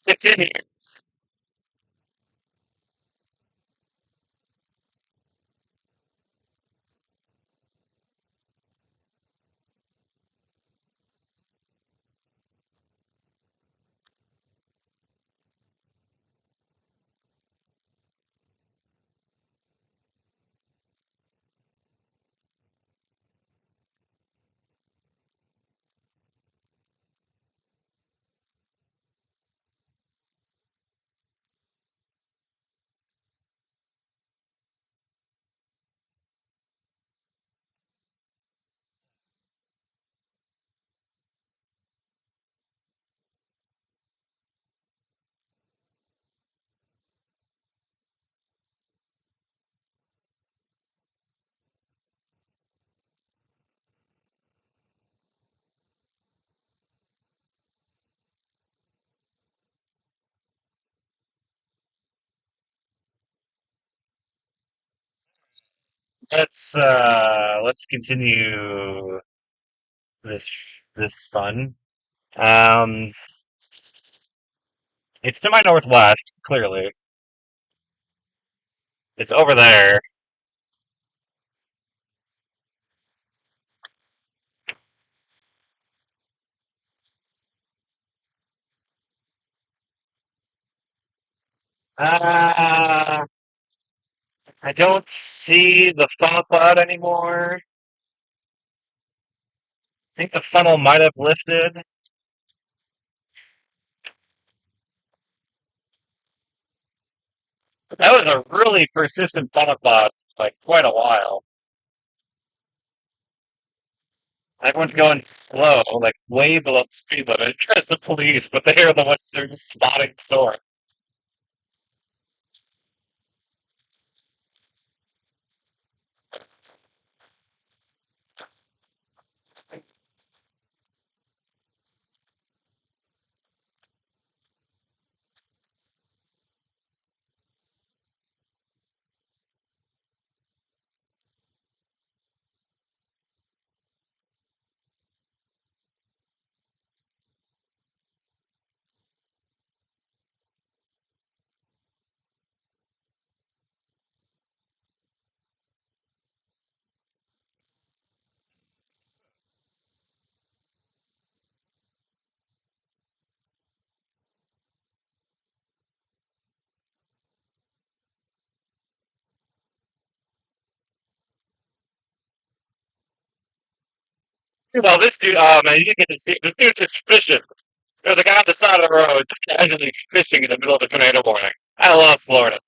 Speaker 1: Continues. Let's continue this fun. Um, it's to my northwest, clearly. It's over there. Uh, I don't see the funnel cloud anymore. I think the funnel might have lifted. That was a really persistent funnel cloud, like quite a while. Everyone's going slow, like way below the speed limit. Trust the police, but they are the ones that are just spotting the storm. Well, this dude, oh man, you didn't get to see this dude just fishing. There's a guy on the side of the road just casually fishing in the middle of the tornado warning. I love Florida.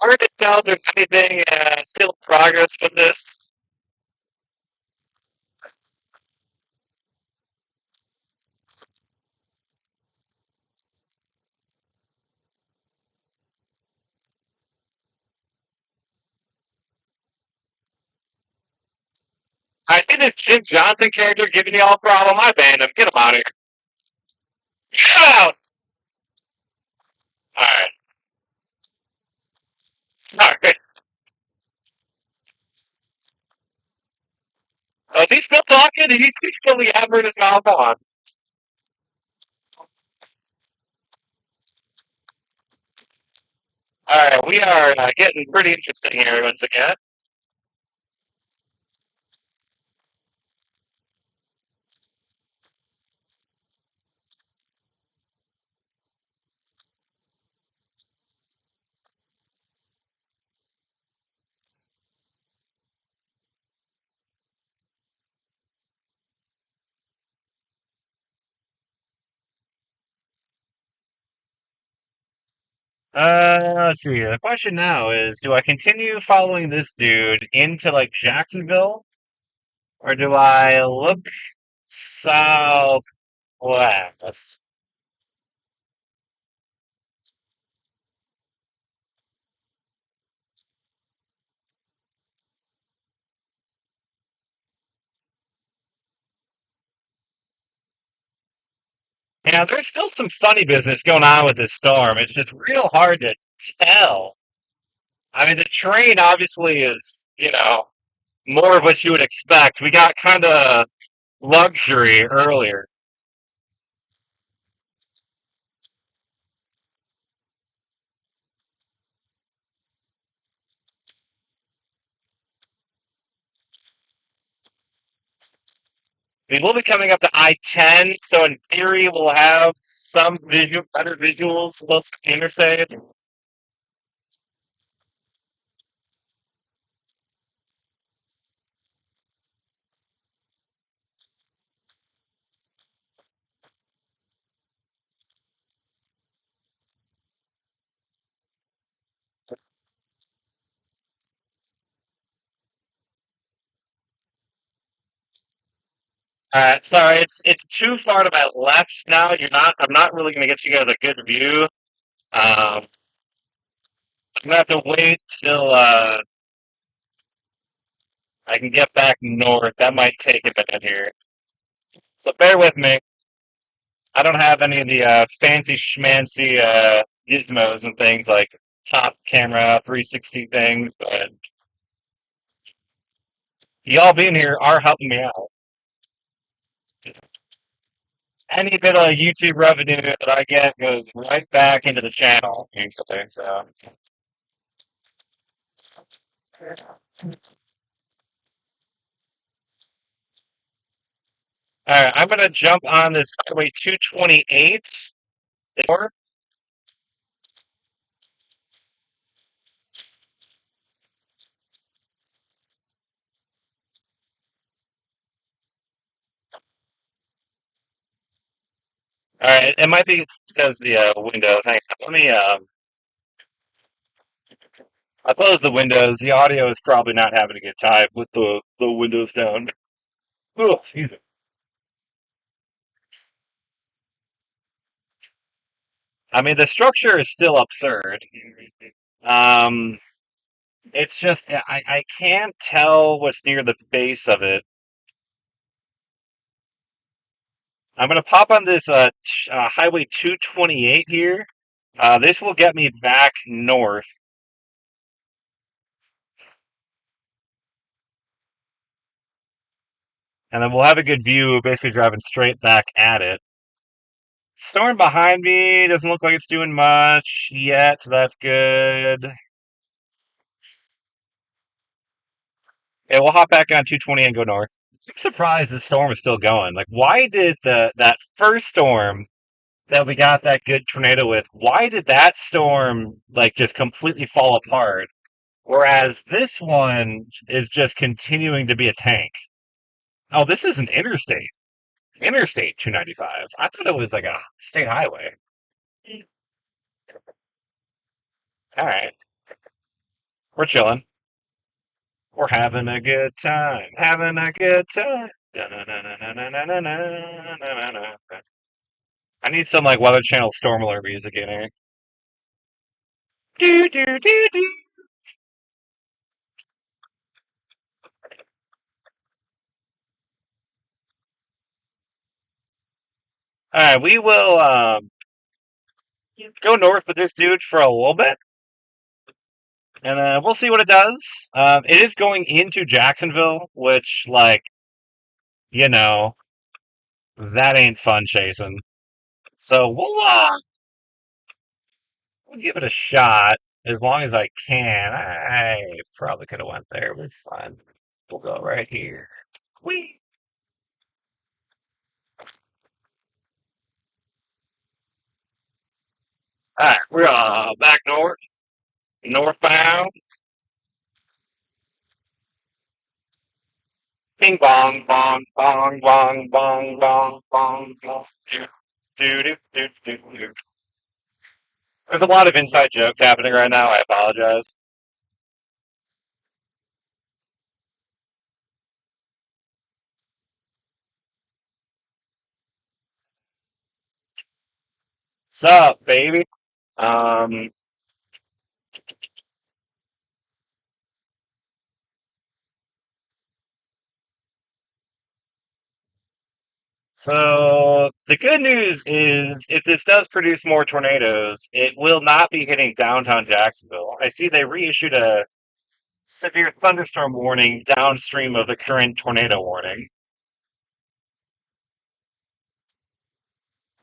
Speaker 1: Hard to tell if there's anything still in progress with this. I think this Jim Johnson character giving you all a problem. I banned him. Get him out of here. Get out! Alright. Sorry. Oh, is he still talking? He's still yabbering his mouth on. Alright, we are getting pretty interesting here once again. Let's see. The question now is, do I continue following this dude into like Jacksonville, or do I look southwest? Yeah, there's still some funny business going on with this storm. It's just real hard to tell. I mean, the train obviously is, more of what you would expect. We got kind of luxury earlier. I mean, we'll be coming up to I-10, so in theory, we'll have some better visuals close to the interstate. Sorry, it's too far to my left now. I'm not really gonna get you guys a good view. I'm gonna have to wait till I can get back north. That might take a minute here. So bear with me. I don't have any of the fancy schmancy gizmos and things like top camera 360 things, but y'all being here are helping me out. Any bit of YouTube revenue that I get goes right back into the channel, basically. So, all right, I'm gonna jump on this Highway 228. All right, it might be because the windows. Hang on, let me. I close the windows. The audio is probably not having a good time with the windows down. Oh, excuse me. I mean, the structure is still absurd. Um, it's just I can't tell what's near the base of it. I'm gonna pop on this Highway 228 here. This will get me back north, and then we'll have a good view, basically driving straight back at it. Storm behind me doesn't look like it's doing much yet. So that's good. Yeah, we'll hop back on 220 and go north. I'm surprised the storm is still going. Like, why did that first storm that we got that good tornado with? Why did that storm like just completely fall apart? Whereas this one is just continuing to be a tank. Oh, this is an Interstate 295. I thought it was like a state highway. All right, we're chilling. We're having a good time. Having a good time. Da-na-na-na-na-na-na-na-na-na-na. I need some like Weather Channel storm alert music in here. Do do do do. All right, we will go north with this dude for a little bit, and we'll see what it does. It is going into Jacksonville, which like you know that ain't fun chasing. So we'll give it a shot as long as I can. I probably could have went there, but it's fine. We'll go right here. Whee! All right, we're back north, northbound. Bing bong bong bong bong bong bong bong bong. Do do do do do. There's a lot of inside jokes happening right now. I apologize. Sup, baby? Um, so the good news is if this does produce more tornadoes, it will not be hitting downtown Jacksonville. I see they reissued a severe thunderstorm warning downstream of the current tornado warning.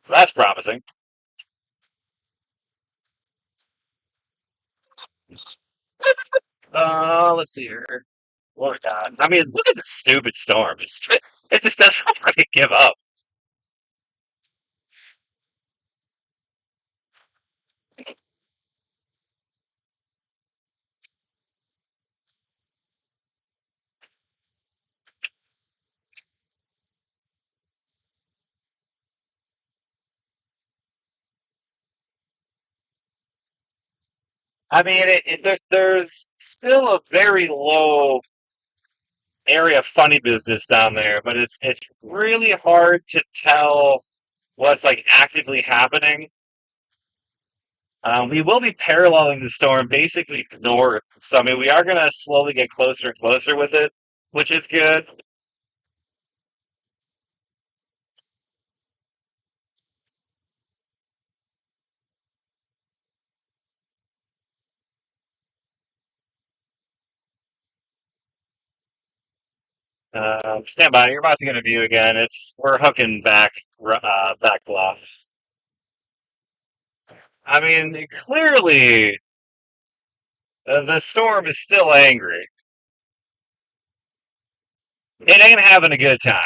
Speaker 1: So that's promising. Let's see here. What we got? I mean, look at this stupid storm. It just doesn't want to give up. I mean, there's still a very low area of funny business down there, but it's really hard to tell what's like actively happening. We will be paralleling the storm basically north, so I mean we are gonna slowly get closer and closer with it, which is good. Stand by, you're about to get a view again. It's we're hooking back bluff. I mean, clearly the storm is still angry. It ain't having a good time.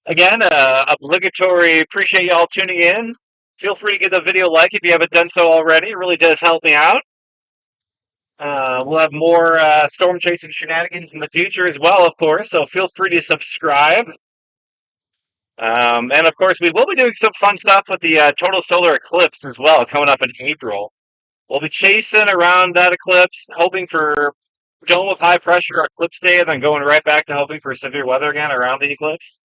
Speaker 1: Again, obligatory. Appreciate y'all tuning in. Feel free to give the video a like if you haven't done so already. It really does help me out. We'll have more storm chasing shenanigans in the future as well, of course. So feel free to subscribe. And of course, we will be doing some fun stuff with the total solar eclipse as well, coming up in April. We'll be chasing around that eclipse, hoping for dome of high pressure eclipse day, and then going right back to hoping for severe weather again around the eclipse.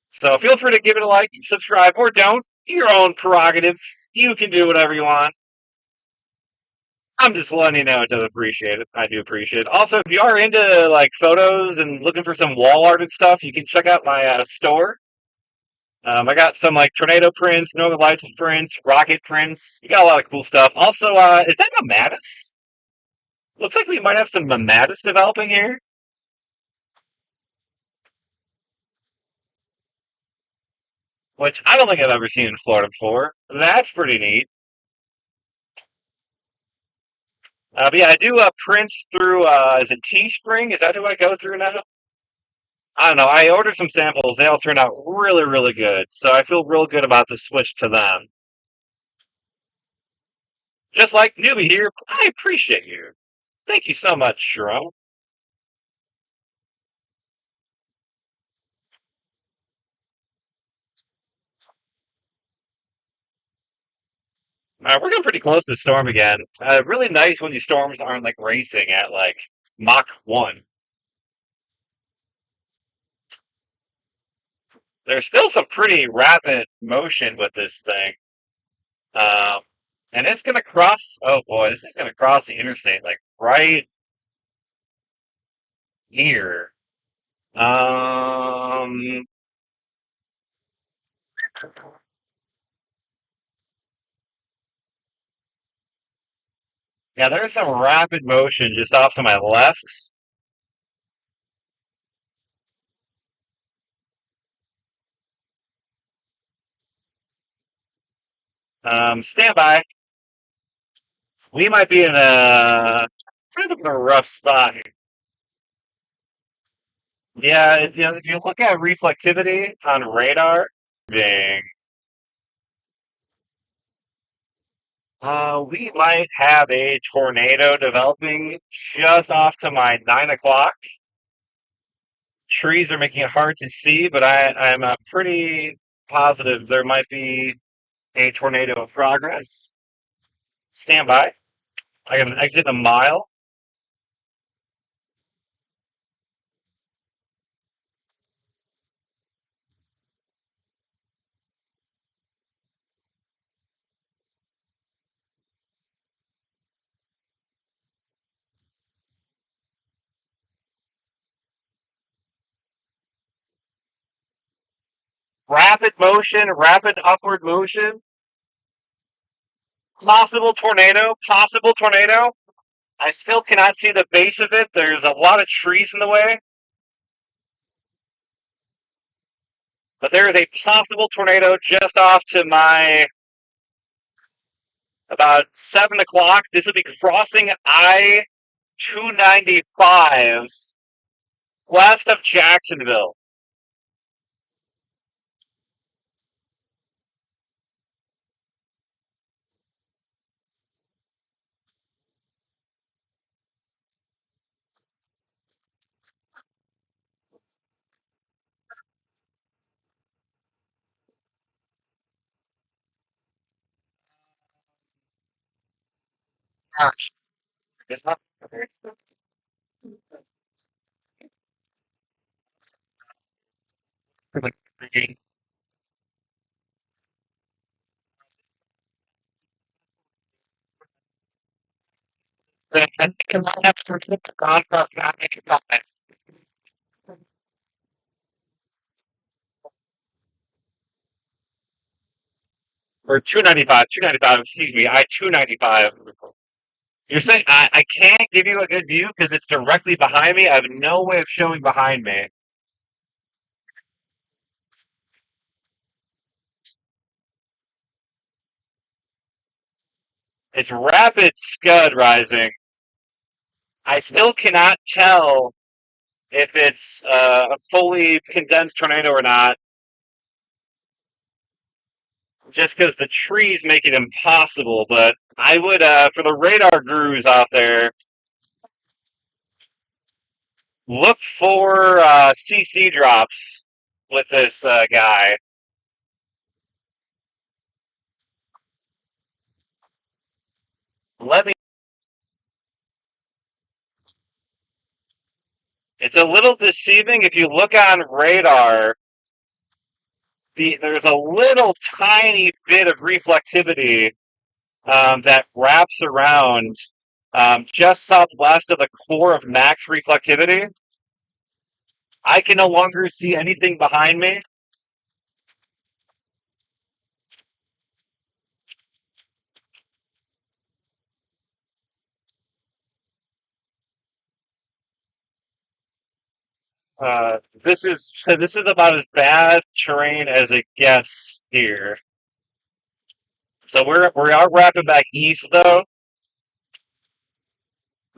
Speaker 1: So feel free to give it a like, subscribe, or don't. Your own prerogative. You can do whatever you want. I'm just letting you know it does appreciate it. I do appreciate it. Also, if you are into like photos and looking for some wall art and stuff, you can check out my store. I got some like tornado prints, Northern Lights prints, rocket prints. You got a lot of cool stuff. Also, is that a Mattis? Looks like we might have some mammatus developing here, which I don't think I've ever seen in Florida before. That's pretty neat. But yeah, I do prints through, is it Teespring? Is that who I go through now? I don't know. I ordered some samples. They all turned out really, really good. So I feel real good about the switch to them. Just like newbie here, I appreciate you. Thank you so much, Jerome. We're getting pretty close to the storm again. Really nice when these storms aren't like racing at like Mach 1. There's still some pretty rapid motion with this thing. Um, and it's going to cross. Oh boy, this is going to cross the interstate like right here. Um, yeah, there's some rapid motion just off to my left. Stand by. We might be in a kind of a rough spot. Yeah, if you look at reflectivity on radar, dang, we might have a tornado developing just off to my 9 o'clock. Trees are making it hard to see, but I'm pretty positive there might be a tornado in progress. Stand by. I got an exit in a mile. Rapid motion, rapid upward motion. Possible tornado, possible tornado. I still cannot see the base of it. There's a lot of trees in the way, but there is a possible tornado just off to my about 7 o'clock. This will be crossing I 295 west of Jacksonville. Gosh, it's not or 295, excuse me, I 295. You're saying I can't give you a good view because it's directly behind me? I have no way of showing behind me. It's rapid scud rising. I still cannot tell if it's a fully condensed tornado or not, just because the trees make it impossible. But I would, for the radar gurus out there, look for CC drops with this guy. Let me. It's a little deceiving if you look on radar. There's a little tiny bit of reflectivity that wraps around just southwest of the core of max reflectivity. I can no longer see anything behind me. This is about as bad terrain as it gets here. So we are wrapping back east though.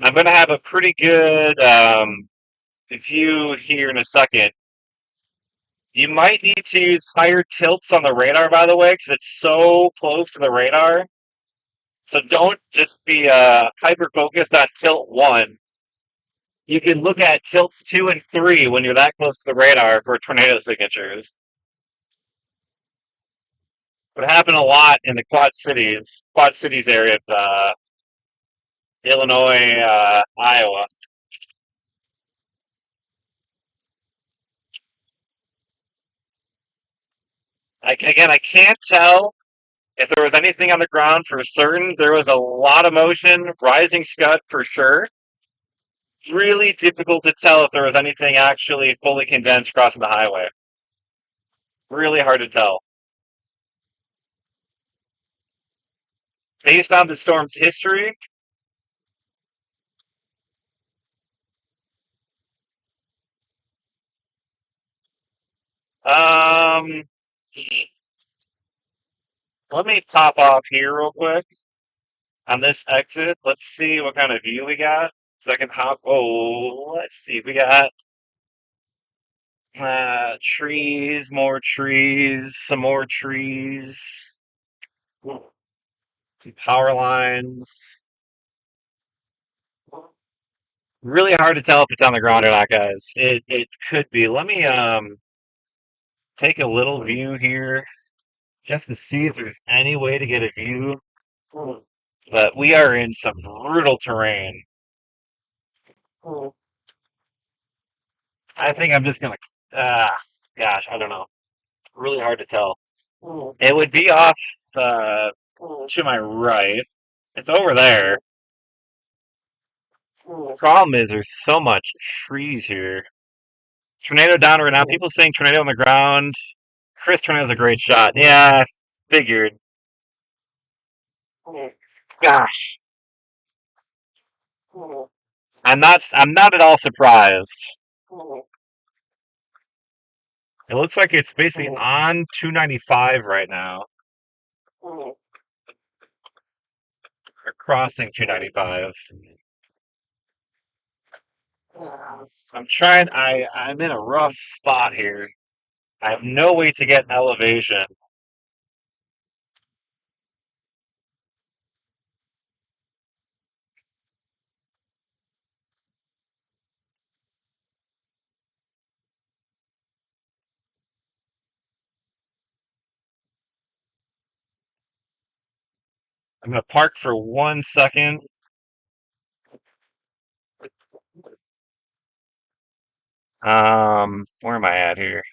Speaker 1: I'm gonna have a pretty good view here in a second. You might need to use higher tilts on the radar, by the way, because it's so close to the radar. So don't just be hyper focused on tilt one. You can look at tilts two and three when you're that close to the radar for tornado signatures. It happened a lot in the Quad Cities area of Illinois, Iowa. Again, I can't tell if there was anything on the ground for certain. There was a lot of motion, rising scud for sure. Really difficult to tell if there was anything actually fully condensed crossing the highway. Really hard to tell. Based on the storm's history, um, let me pop off here real quick on this exit. Let's see what kind of view we got. Second hop. Oh, let's see. We got trees, more trees, some more trees, some power lines. Really hard to tell if it's on the ground or not, guys. It could be. Let me take a little view here just to see if there's any way to get a view. But we are in some brutal terrain. I think I'm just gonna. Ah, gosh, I don't know. Really hard to tell. It would be off uh, to my right. It's over there. Problem is, there's so much trees here. Tornado down right now. People saying tornado on the ground. Chris, tornado's a great shot. Yeah, I figured. Gosh, I'm not at all surprised. It looks like it's basically on 295 right now, or crossing 295. I'm in a rough spot here. I have no way to get elevation. I'm gonna park for 1 second. Where am I at here?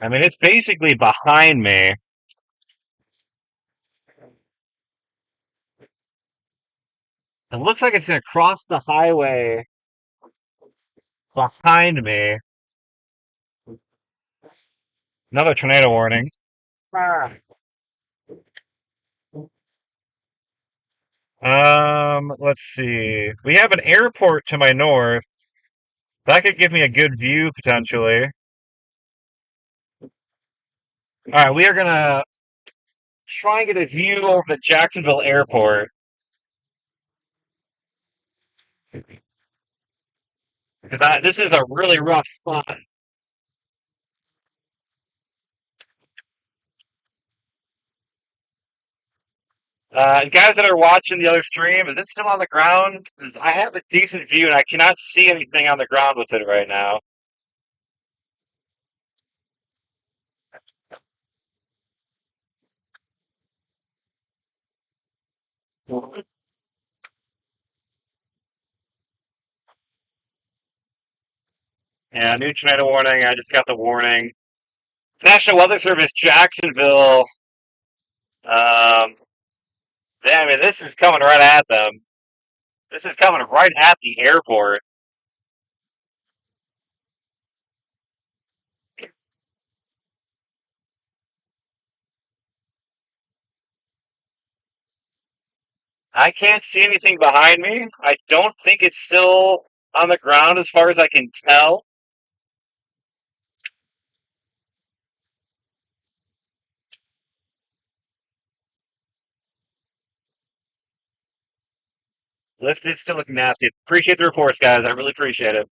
Speaker 1: I mean, it's basically behind me. It looks like it's gonna cross the highway behind me. Another tornado warning. Let's see. We have an airport to my north. That could give me a good view potentially. All right, we are gonna try and get a view over the Jacksonville airport because this is a really rough spot. Guys that are watching the other stream, is it still on the ground? 'Cause I have a decent view and I cannot see anything on the ground with it right now. Yeah, new tornado warning. I just got the warning. National Weather Service, Jacksonville. Um, yeah, I mean, this is coming right at them. This is coming right at the airport. I can't see anything behind me. I don't think it's still on the ground as far as I can tell. Lifted, still looking nasty. Appreciate the reports, guys. I really appreciate it.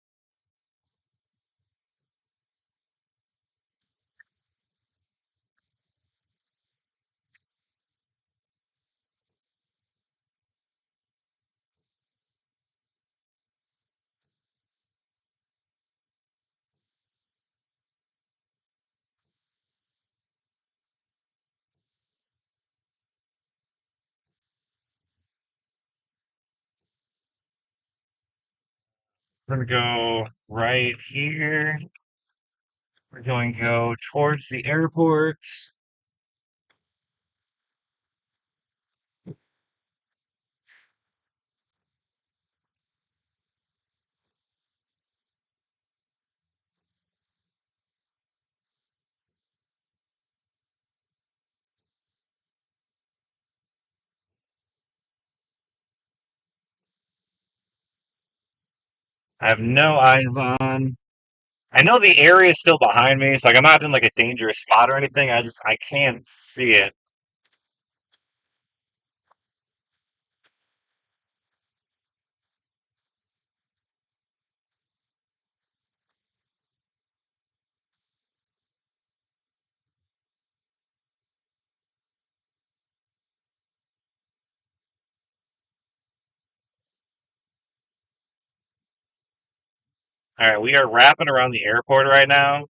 Speaker 1: We're gonna go right here. We're going to go towards the airport. I have no eyes on. I know the area is still behind me, so like I'm not in like a dangerous spot or anything. I can't see it. All right, we are wrapping around the airport right now,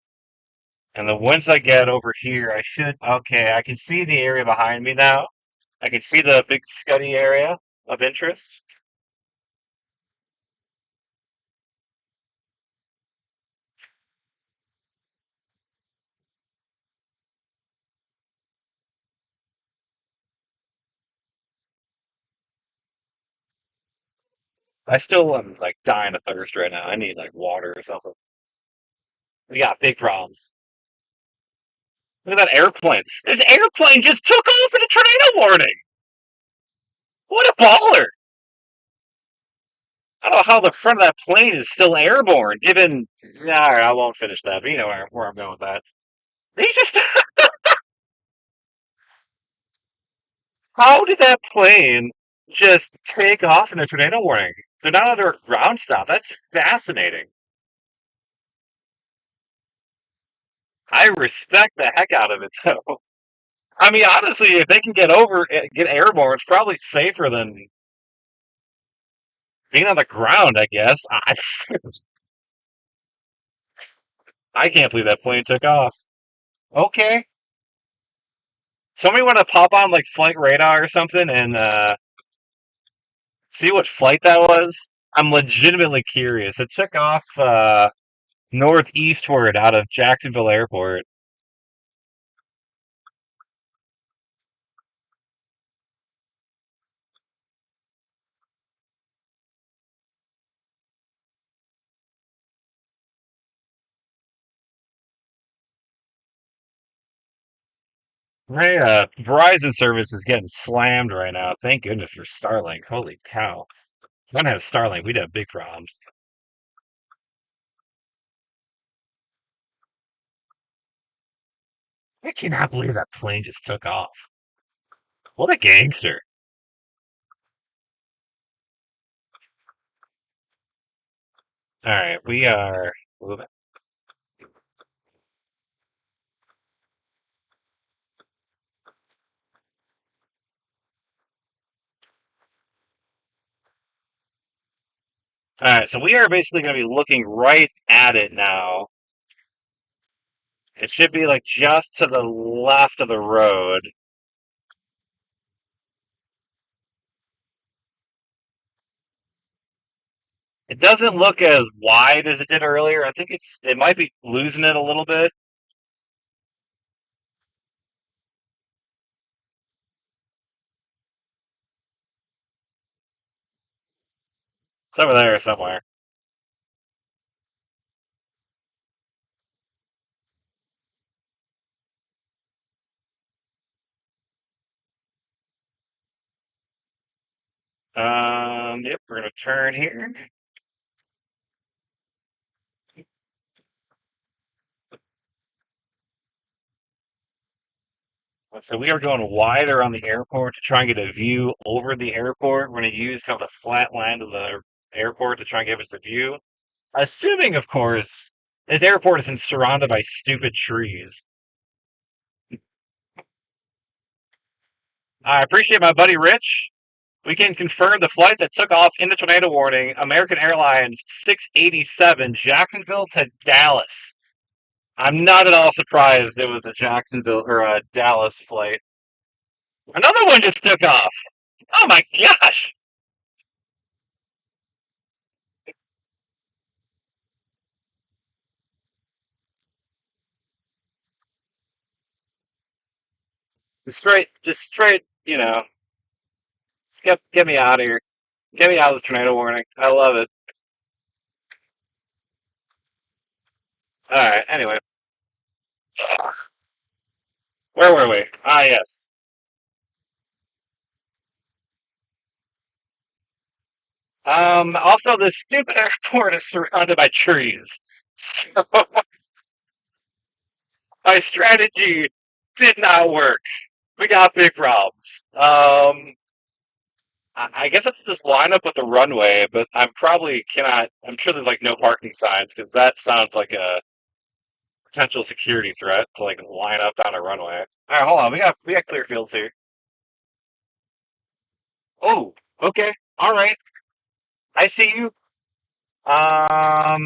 Speaker 1: and then once I get over here, I should. Okay, I can see the area behind me now. I can see the big Scuddy area of interest. I still am like dying of thirst right now. I need like water or something. We got big problems. Look at that airplane. This airplane just took off in a tornado warning. What a baller! I don't know how the front of that plane is still airborne, given. Nah, all right, I won't finish that, but you know where I'm going with that. They just. How did that plane just take off in a tornado warning? They're not under a ground stop. That's fascinating. I respect the heck out of it, though. I mean, honestly, if they can get airborne, it's probably safer than being on the ground, I guess. I can't believe that plane took off. Okay. Somebody want to pop on like flight radar or something and see what flight that was? I'm legitimately curious. It took off northeastward out of Jacksonville Airport. Hey, Verizon service is getting slammed right now. Thank goodness for Starlink. Holy cow. If I didn't have Starlink, we'd have big problems. I cannot believe that plane just took off. What a gangster. All right, we are moving. All right, so we are basically going to be looking right at it now. It should be like just to the left of the road. It doesn't look as wide as it did earlier. I think it might be losing it a little bit. It's over there somewhere. Yep, we're gonna turn here. So we are going wide around the airport to try and get a view over the airport. We're going to use kind of the flat land of the airport to try and give us a view. Assuming, of course, this airport isn't surrounded by stupid trees. I appreciate my buddy Rich. We can confirm the flight that took off in the tornado warning, American Airlines 687, Jacksonville to Dallas. I'm not at all surprised it was a Jacksonville or a Dallas flight. Another one just took off. Oh my gosh! Just straight, get me out of here. Get me out of this tornado warning. I love it. All right. Anyway, where were we? Ah, yes. Also, this stupid airport is surrounded by trees. So my strategy did not work. We got big problems. I guess it's just line up with the runway, but I'm probably cannot. I'm sure there's like no parking signs because that sounds like a potential security threat to like line up down a runway. All right, hold on. We got clear fields here. Oh, okay. All right. I see you. All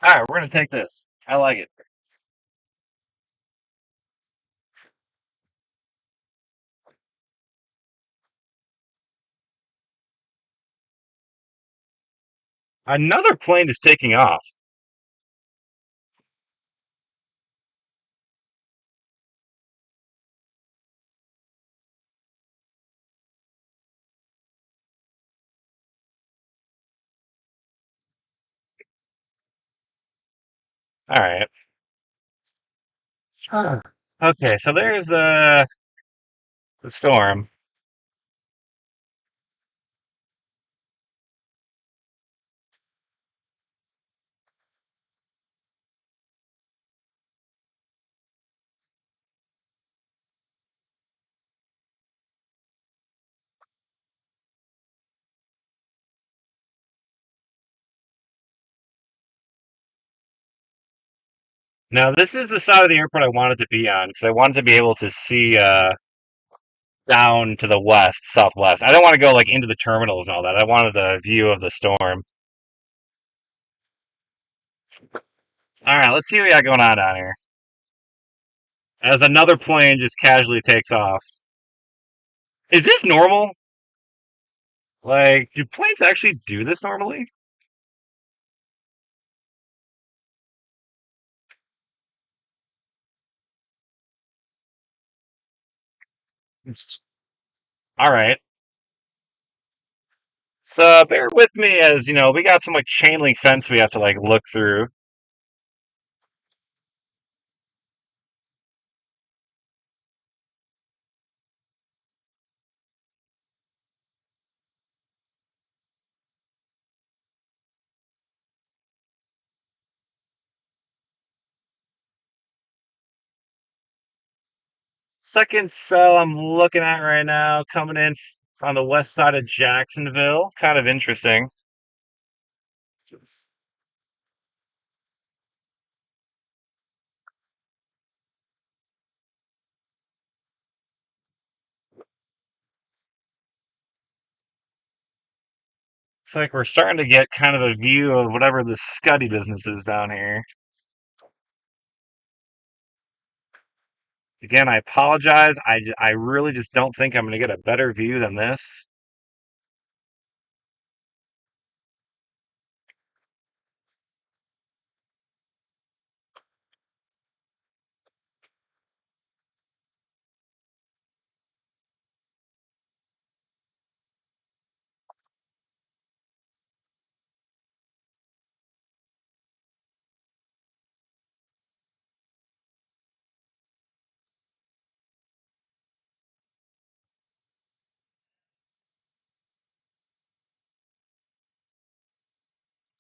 Speaker 1: right, we're gonna take this. I like it. Another plane is taking off. All right. Huh. Okay, so there's the storm. Now this is the side of the airport I wanted to be on because I wanted to be able to see down to the west, southwest. I don't want to go like into the terminals and all that. I wanted a view of the storm. All right, let's see what we got going on down here. As another plane just casually takes off. Is this normal? Like, do planes actually do this normally? All right. So bear with me as, we got some like chain link fence we have to like look through. Second cell I'm looking at right now, coming in on the west side of Jacksonville. Kind of interesting. It's like we're starting to get kind of a view of whatever the Scuddy business is down here. Again, I apologize. I really just don't think I'm going to get a better view than this.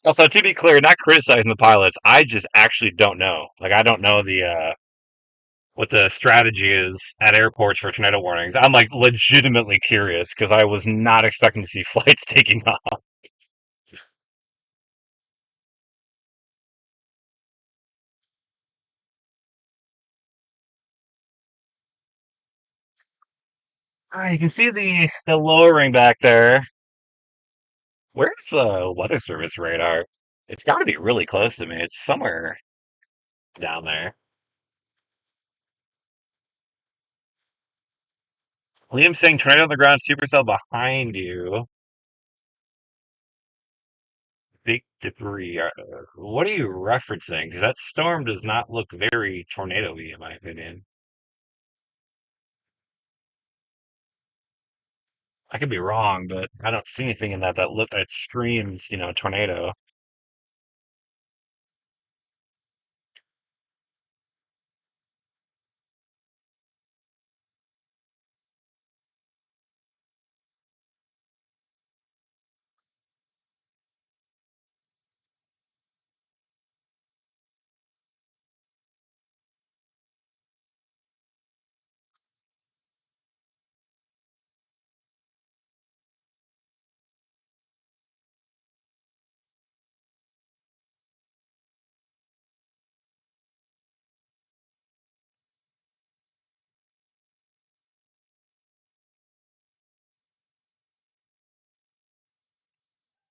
Speaker 1: Also, to be clear, not criticizing the pilots, I just actually don't know. Like, I don't know the what the strategy is at airports for tornado warnings. I'm like legitimately curious because I was not expecting to see flights taking off. Ah, you can see the lowering back there. Where's the weather service radar? It's got to be really close to me. It's somewhere down there. Liam saying tornado on the ground, supercell behind you. Big debris. What are you referencing? Because that storm does not look very tornado-y, in my opinion. I could be wrong, but I don't see anything in that screams, tornado.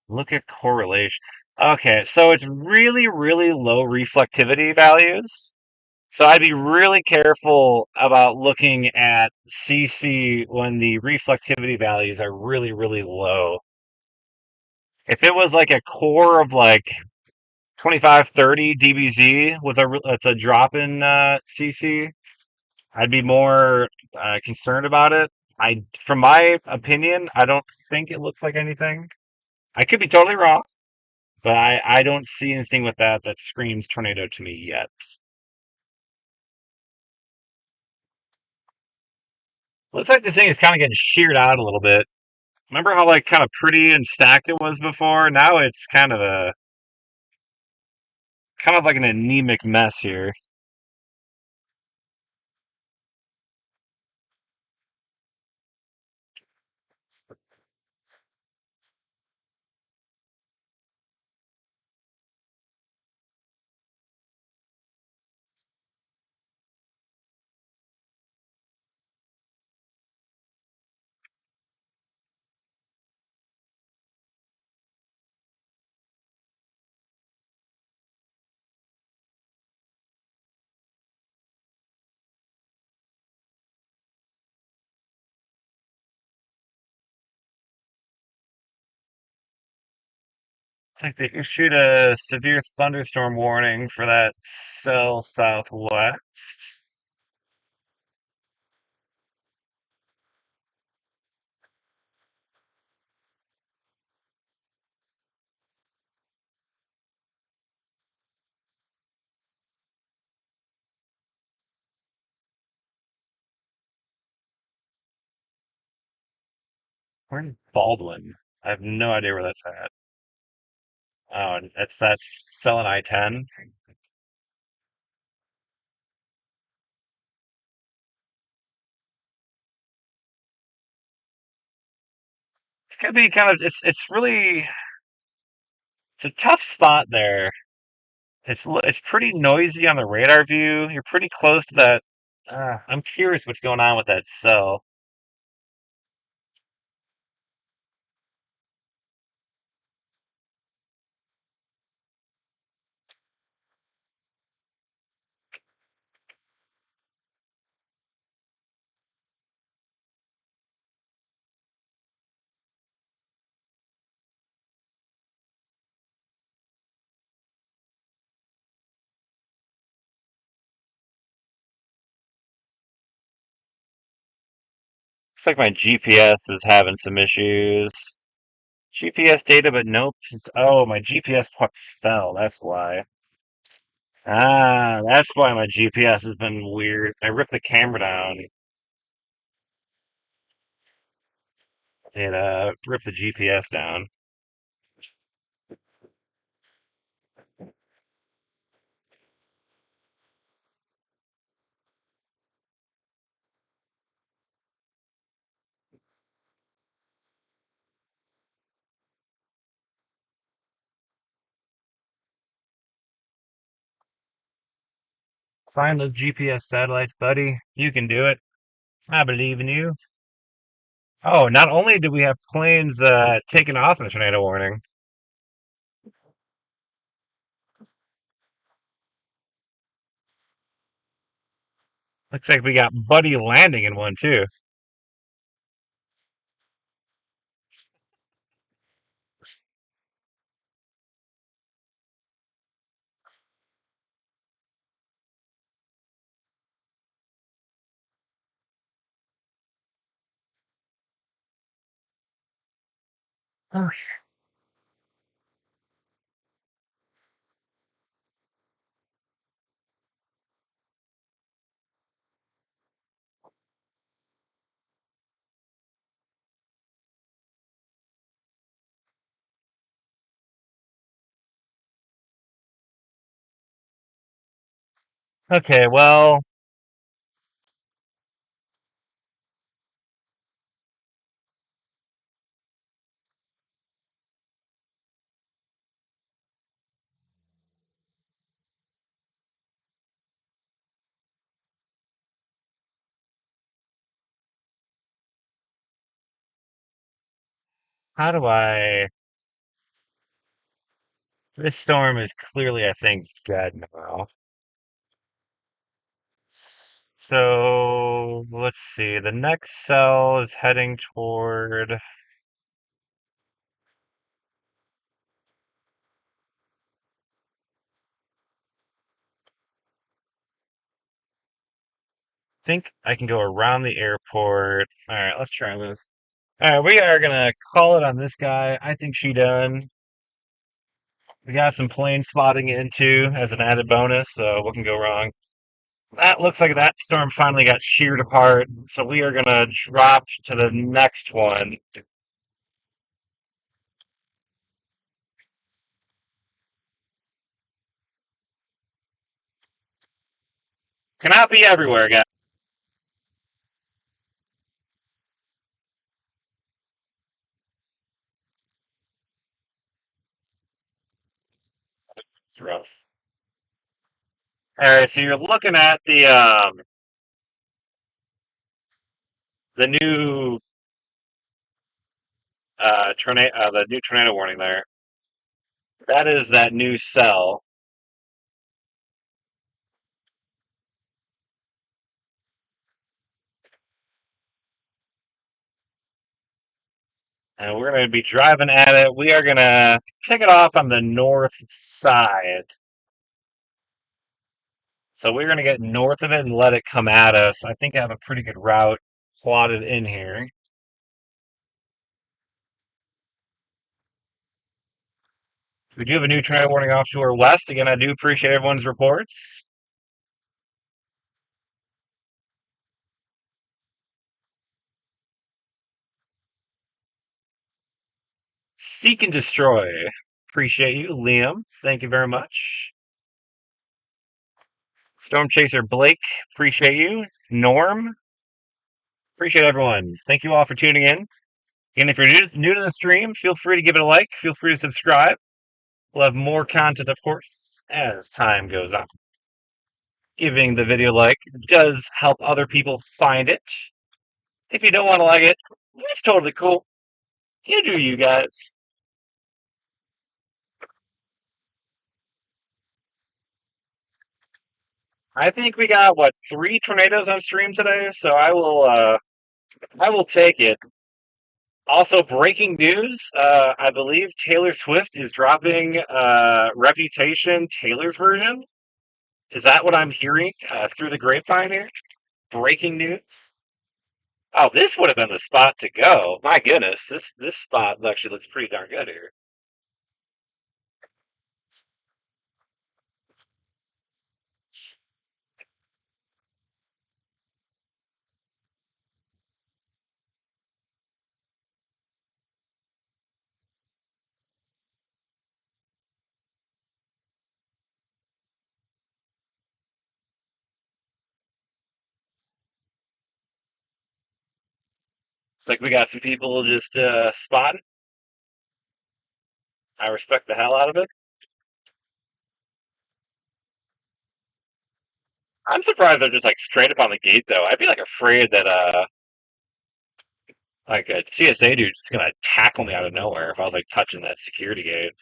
Speaker 1: Look at correlation. Okay, so it's really, really low reflectivity values. So I'd be really careful about looking at CC when the reflectivity values are really, really low. If it was like a core of like 25, 30 dBz with a drop in CC, I'd be more concerned about it. From my opinion, I don't think it looks like anything. I could be totally wrong, but I don't see anything with that screams tornado to me yet. Looks like this thing is kind of getting sheared out a little bit. Remember how like kind of pretty and stacked it was before? Now it's kind of like an anemic mess here. It's like they issued a severe thunderstorm warning for that cell southwest. Where's Baldwin? I have no idea where that's at. Oh, that's selling I-10. It's gonna be kind of it's a tough spot there. It's pretty noisy on the radar view. You're pretty close to that. I'm curious what's going on with that cell. Looks like my GPS is having some issues. GPS data, but nope. Oh, my GPS part fell. That's why. That's why my GPS has been weird. I ripped the camera down. It ripped the GPS down. Find those GPS satellites, buddy. You can do it. I believe in you. Oh, not only do we have planes taking off in a tornado warning, looks like we got Buddy landing in one too. Okay, well, how do I? This storm is clearly, I think, dead now. So let's see. The next cell is heading toward. Think I can go around the airport. All right, let's try this. All right, we are gonna call it on this guy. I think she done. We got some plane spotting into as an added bonus, so what can go wrong? That looks like that storm finally got sheared apart, so we are gonna drop to the next one. Cannot be everywhere, guys. It's rough. All right, so you're looking at the new the new tornado warning there. That is that new cell. And we're going to be driving at it. We are going to kick it off on the north side. So we're going to get north of it and let it come at us. I think I have a pretty good route plotted in here. We do have a new tornado warning offshore west. Again, I do appreciate everyone's reports. Seek and destroy. Appreciate you, Liam. Thank you very much. Storm Chaser Blake. Appreciate you. Norm. Appreciate everyone. Thank you all for tuning in. And if you're new to the stream, feel free to give it a like. Feel free to subscribe. We'll have more content, of course, as time goes on. Giving the video a like does help other people find it. If you don't want to like it, that's totally cool. You do you guys. I think we got what 3 tornadoes on stream today, so I will take it. Also, breaking news: I believe Taylor Swift is dropping "Reputation" Taylor's version. Is that what I'm hearing through the grapevine here? Breaking news. Oh, this would have been the spot to go. My goodness, this spot actually looks pretty darn good here. It's like we got some people just spotting. I respect the hell out of it. I'm surprised they're just like straight up on the gate though. I'd be like afraid that like a TSA dude's just gonna tackle me out of nowhere if I was like touching that security gate.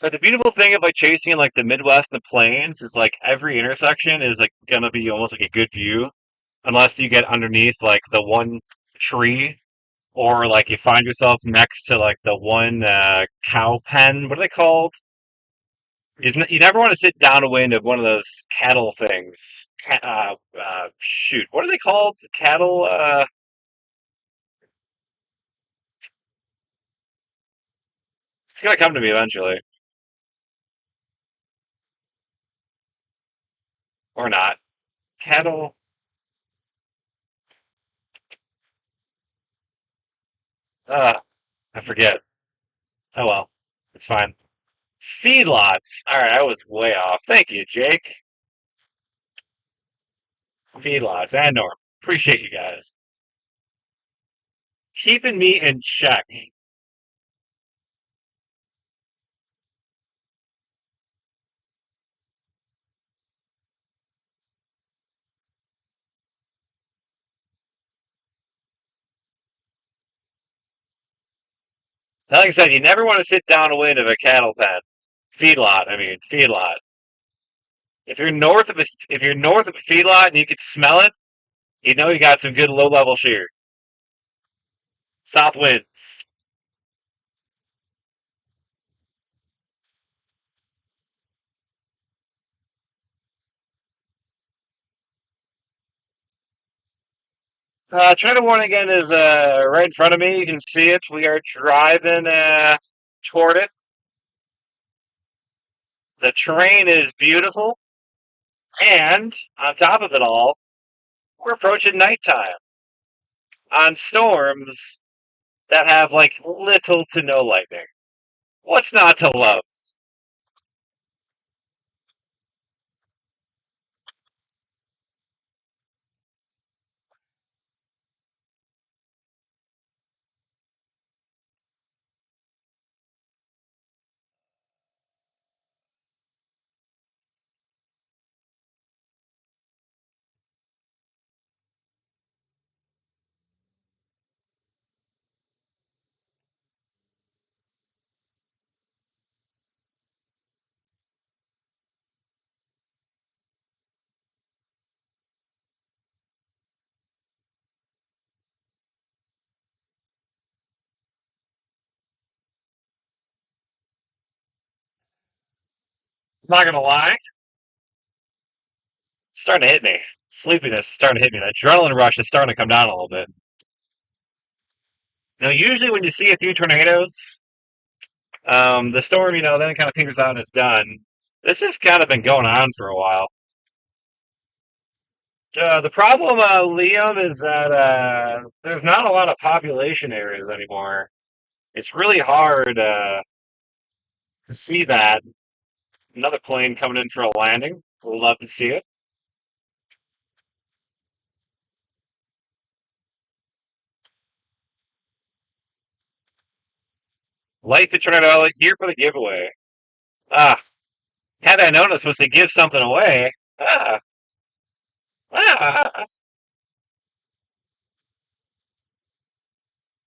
Speaker 1: So the beautiful thing of like chasing in like the Midwest and the plains is like every intersection is like gonna be almost like a good view, unless you get underneath like the one tree or like you find yourself next to like the one cow pen. What are they called? You never want to sit downwind of one of those cattle things. Shoot, what are they called? Cattle. It's gonna come to me eventually, or not. Cattle. I forget. Oh well, it's fine. Feedlots. All right, I was way off. Thank you, Jake. Feedlots and Norm. Appreciate you guys keeping me in check. Like I said, you never want to sit downwind of a cattle pen. Feedlot. I mean, feedlot. If you're north of a feedlot and you can smell it, you know you got some good low level shear. South winds. Trigger warning again is right in front of me. You can see it. We are driving toward it. The terrain is beautiful, and on top of it all, we're approaching nighttime on storms that have like little to no lightning. What's not to love? Not gonna lie, it's starting to hit me. Sleepiness is starting to hit me. The adrenaline rush is starting to come down a little bit. Now, usually when you see a few tornadoes, the storm, then it kind of peters out and it's done. This has kind of been going on for a while. The problem, Liam, is that there's not a lot of population areas anymore. It's really hard to see that. Another plane coming in for a landing. We'll love to see it. Light the tornado here for the giveaway. Ah, had I known I was supposed to give something away. Ah, ah.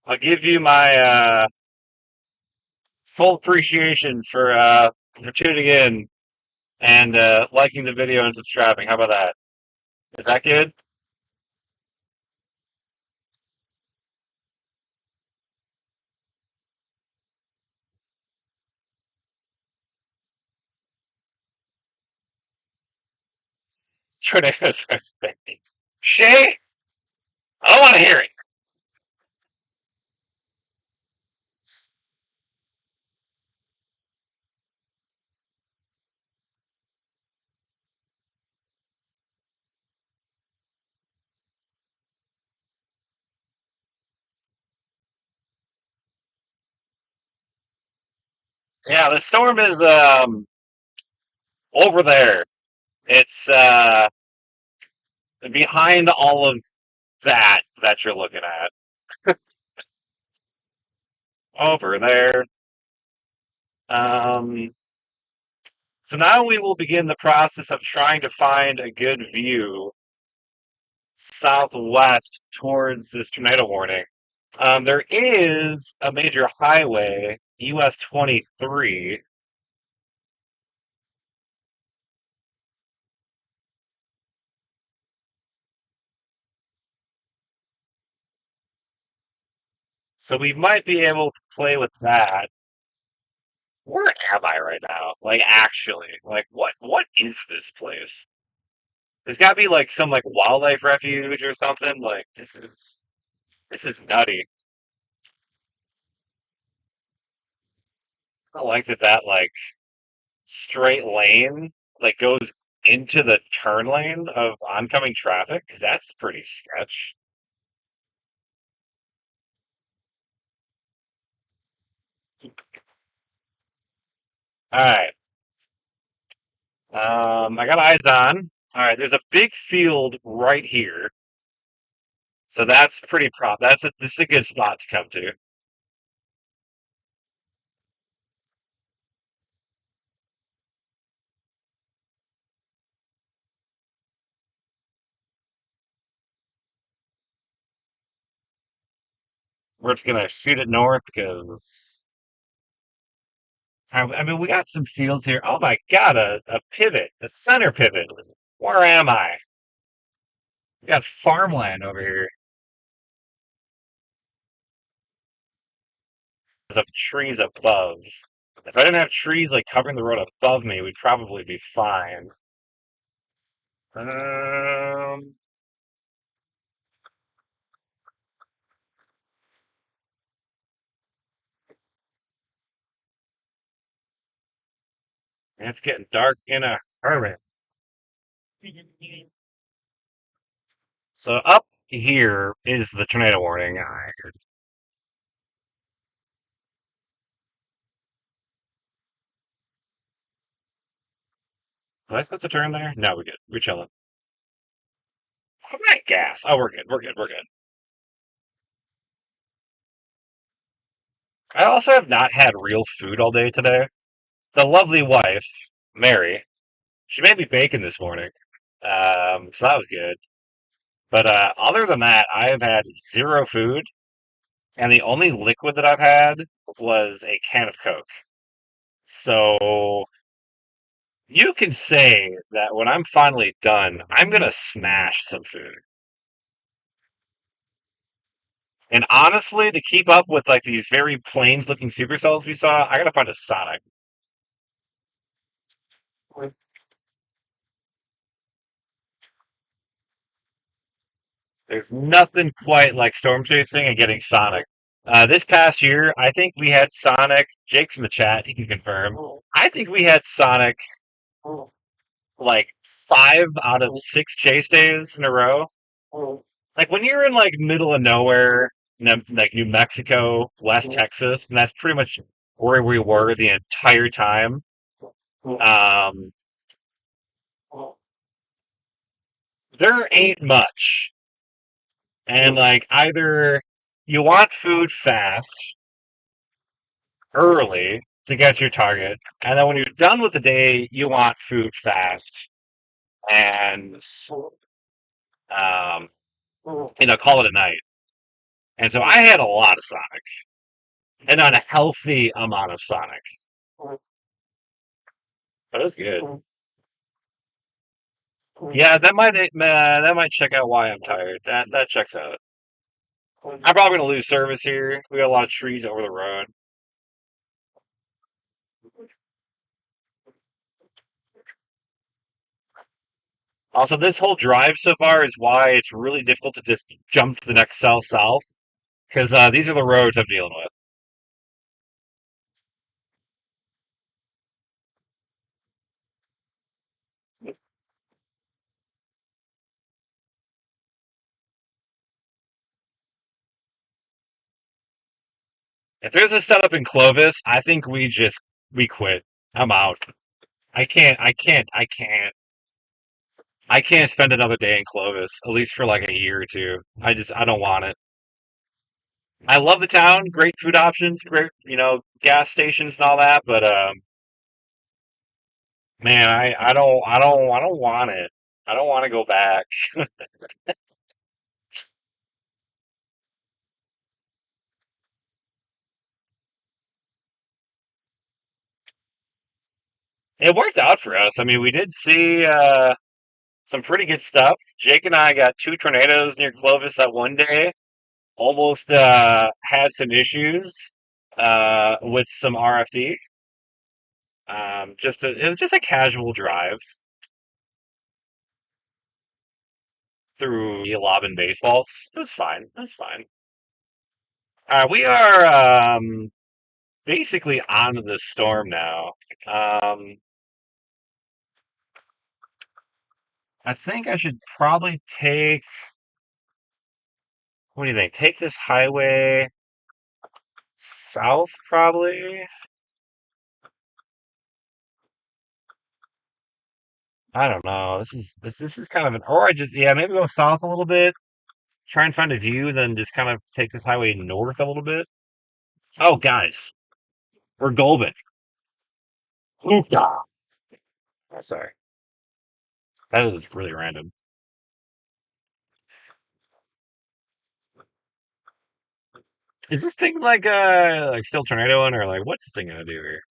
Speaker 1: I'll give you my full appreciation for tuning in and liking the video and subscribing. How about that? Is that good? Tornadoes are fake. Shay, I want to hear it. Yeah, the storm is over there. It's behind all of that you're looking at. over there. Um, so now we will begin the process of trying to find a good view southwest towards this tornado warning. There is a major highway, US 23. So we might be able to play with that. Where am I right now? Like actually, like what is this place? There's gotta be like some like wildlife refuge or something. Like this is nutty. I like that like straight lane like goes into the turn lane of oncoming traffic. That's pretty sketch. All right. I got eyes on. All right, there's a big field right here. So that's pretty prop. This is a good spot to come to. We're just gonna shoot it north because I mean we got some fields here. Oh my god, a pivot, a center pivot. Where am I? We got farmland over here. There's some trees above. If I didn't have trees like covering the road above me, we'd probably be fine. Um, it's getting dark in a hurry. So up here is the tornado warning. Am I supposed to turn there? No, we're good. We're chilling. Oh my gas. Oh, we're good. We're good. We're good. I also have not had real food all day today. The lovely wife, Mary, she made me bacon this morning. So that was good. But other than that, I have had zero food, and the only liquid that I've had was a can of Coke. So you can say that when I'm finally done, I'm gonna smash some food. And honestly, to keep up with like these very plains looking supercells we saw, I gotta find a Sonic. There's nothing quite like storm chasing and getting Sonic. This past year, I think we had Sonic. Jake's in the chat; he can confirm. I think we had Sonic like 5 out of 6 chase days in a row. Like when you're in like middle of nowhere, like New Mexico, West Texas, and that's pretty much where we were the entire time. Um, there ain't much, and like either you want food fast early to get your target, and then when you're done with the day, you want food fast and um, call it a night. And so I had a lot of Sonic, and not a healthy amount of Sonic, but it was good. Yeah, that might check out why I'm tired. That checks out. I'm probably gonna lose service here. We got a lot of trees over the road. Also, this whole drive so far is why it's really difficult to just jump to the next cell south because these are the roads I'm dealing with. If there's a setup in Clovis, I think we quit. I'm out. I can't spend another day in Clovis, at least for like a year or two. I don't want it. I love the town, great food options, great, gas stations and all that, but man, I don't want it. I don't want to go back. It worked out for us. I mean, we did see some pretty good stuff. Jake and I got two tornadoes near Clovis that one day. Almost had some issues with some RFD. It was just a casual drive through Yellow baseballs. It was fine. It was fine. We are basically on the storm now. Um, I think I should probably take. What do you think? Take this highway south, probably. I don't know. This is kind of an. Or I just maybe go south a little bit. Try and find a view, then just kind of take this highway north a little bit. Oh, guys, we're golden. Hookah. Oh, sorry, that is really random. Is this thing like still tornadoing or like what's this thing gonna do here?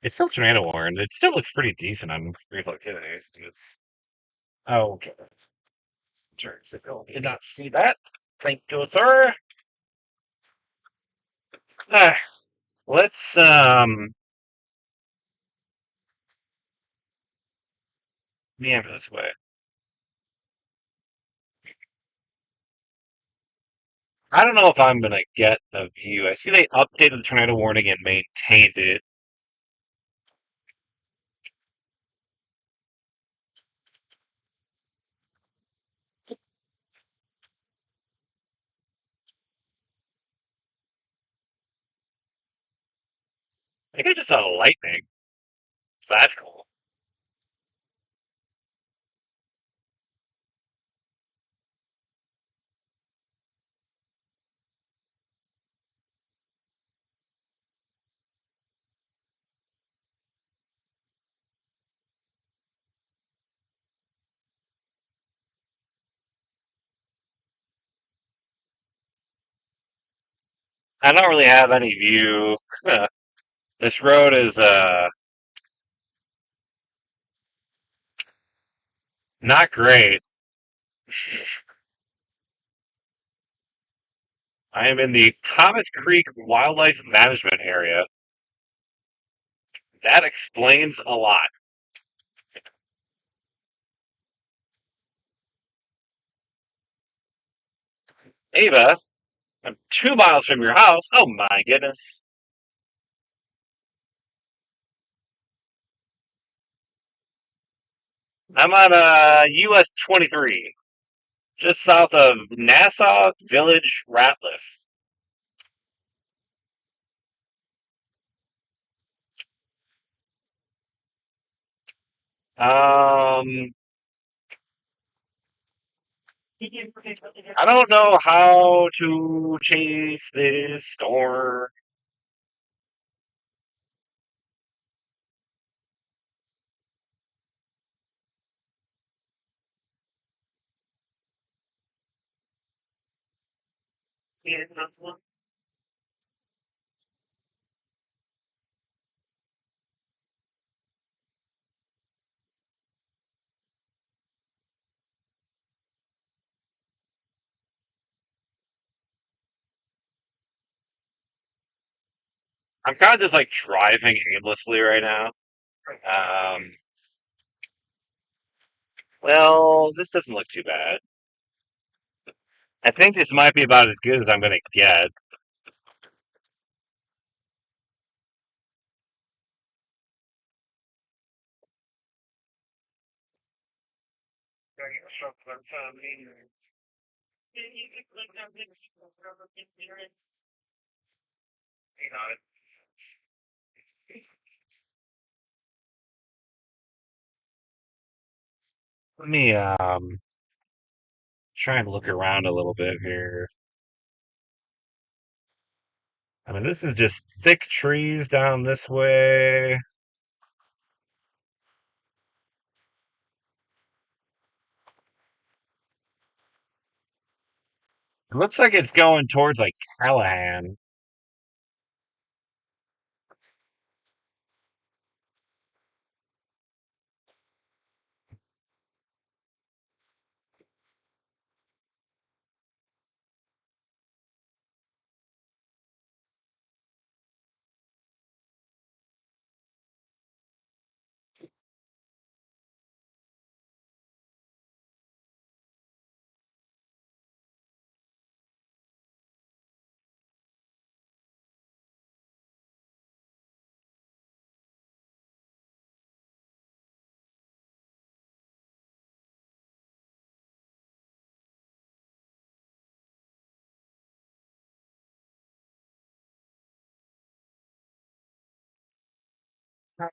Speaker 1: It's still tornado warned. It still looks pretty decent on reflectivity. It's okay. Turn signal. Did not see that. Thank you, sir. Ah, let's meander this way. I don't know if I'm gonna get a view. I see they updated the tornado warning and maintained it. I think I just saw lightning. So that's cool. I don't really have any view. This road is not great. I am in the Thomas Creek Wildlife Management Area. That explains a lot. Ava, I'm 2 miles from your house. Oh my goodness. I'm on US 23, just south of Nassau Village, Ratliff. Um, I don't know how to chase this storm. I'm kind of just like driving aimlessly right now. Um, well, this doesn't look too bad. I think this might be about as good as I'm gonna get. Let me try and look around a little bit here. I mean, this is just thick trees down this way. It looks like it's going towards like Callahan.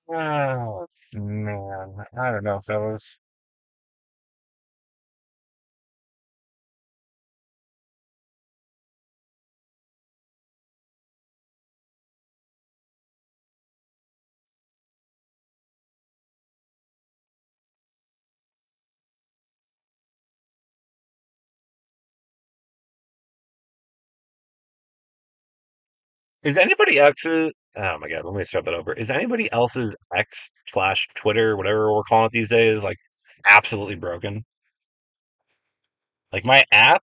Speaker 1: Oh, man. I don't know, fellas. Is anybody else's, oh my God, let me start that over. Is anybody else's X slash Twitter, whatever we're calling it these days, like absolutely broken? Like my app,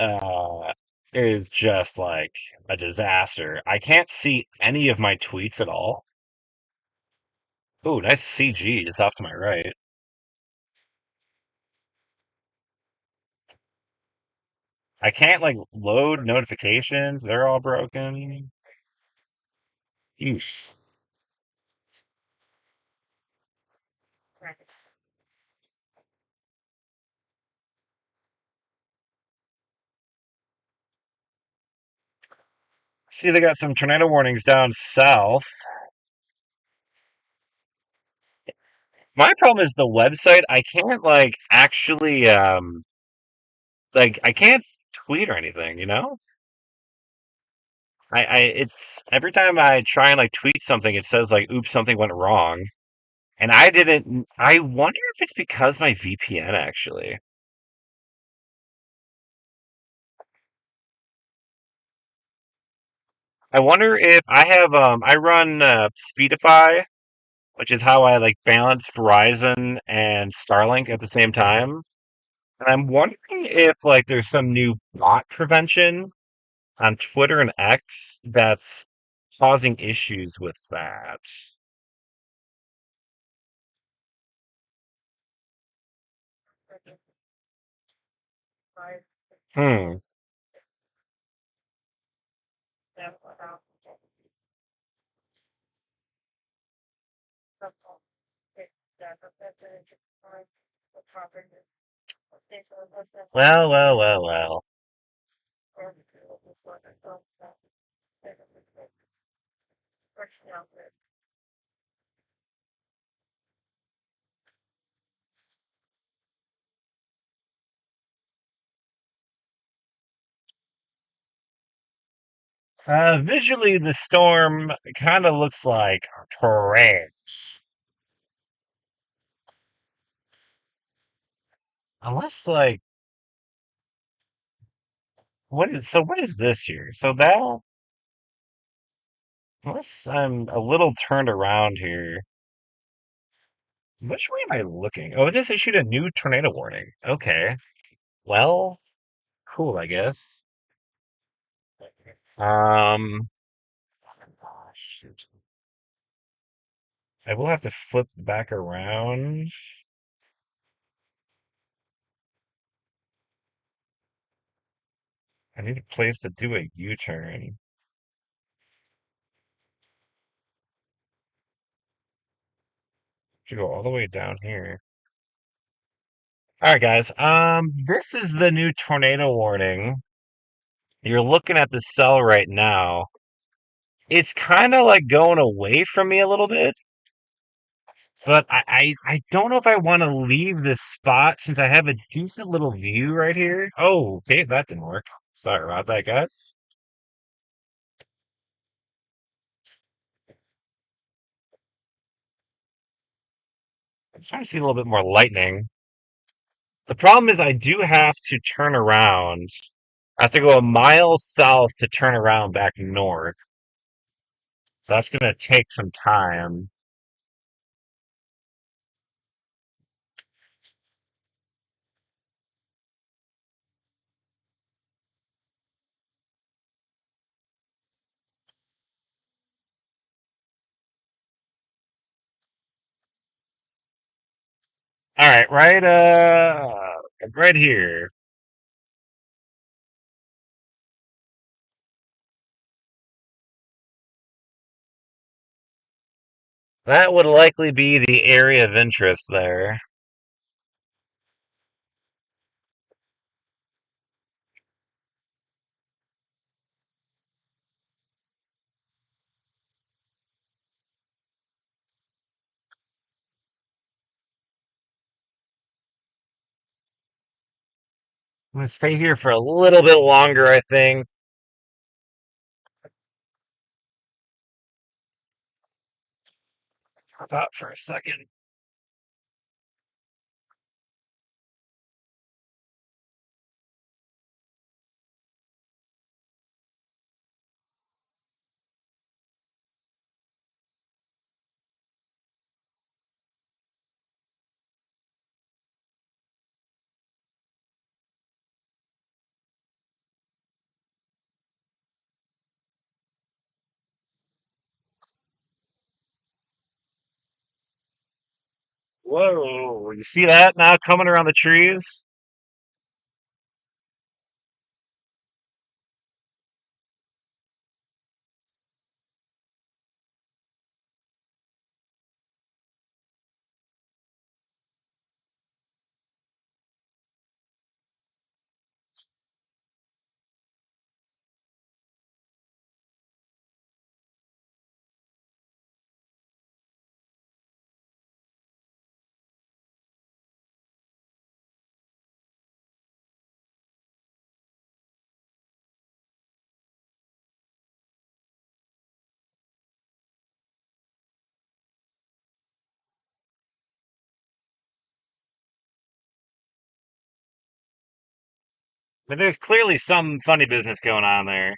Speaker 1: uh, is just like a disaster. I can't see any of my tweets at all. Ooh, nice CG just off to my right. I can't like load notifications. They're all broken. Yeesh. See, they got some tornado warnings down south. My problem is the website. I can't like actually like I can't tweet or anything, you know? I it's every time I try and like tweet something, it says like oops, something went wrong. And I didn't I wonder if it's because my VPN actually. I wonder if I have I run Speedify, which is how I like balance Verizon and Starlink at the same time. And I'm wondering if like there's some new bot prevention on Twitter and X that's causing issues with that. Hmm. Well, well, well, well. Visually, the storm kind of looks like trash. Unless, like, what is this here? So that, unless I'm a little turned around here, which way am I looking? Oh, it just issued a new tornado warning. Okay. Well, cool, I guess. Um, shoot. I will have to flip back around. I need a place to do a U-turn. To go all the way down here. All right, guys. This is the new tornado warning. You're looking at the cell right now. It's kind of like going away from me a little bit, but I don't know if I want to leave this spot since I have a decent little view right here. Oh, okay, that didn't work. Sorry about that, guys. I'm trying to see a little bit more lightning. The problem is I do have to turn around. I have to go a mile south to turn around back north. So that's going to take some time. All right, right here. That would likely be the area of interest there. I'm gonna stay here for a little bit longer, I think. Hop out for a second. Whoa, you see that now coming around the trees? But there's clearly some funny business going on there.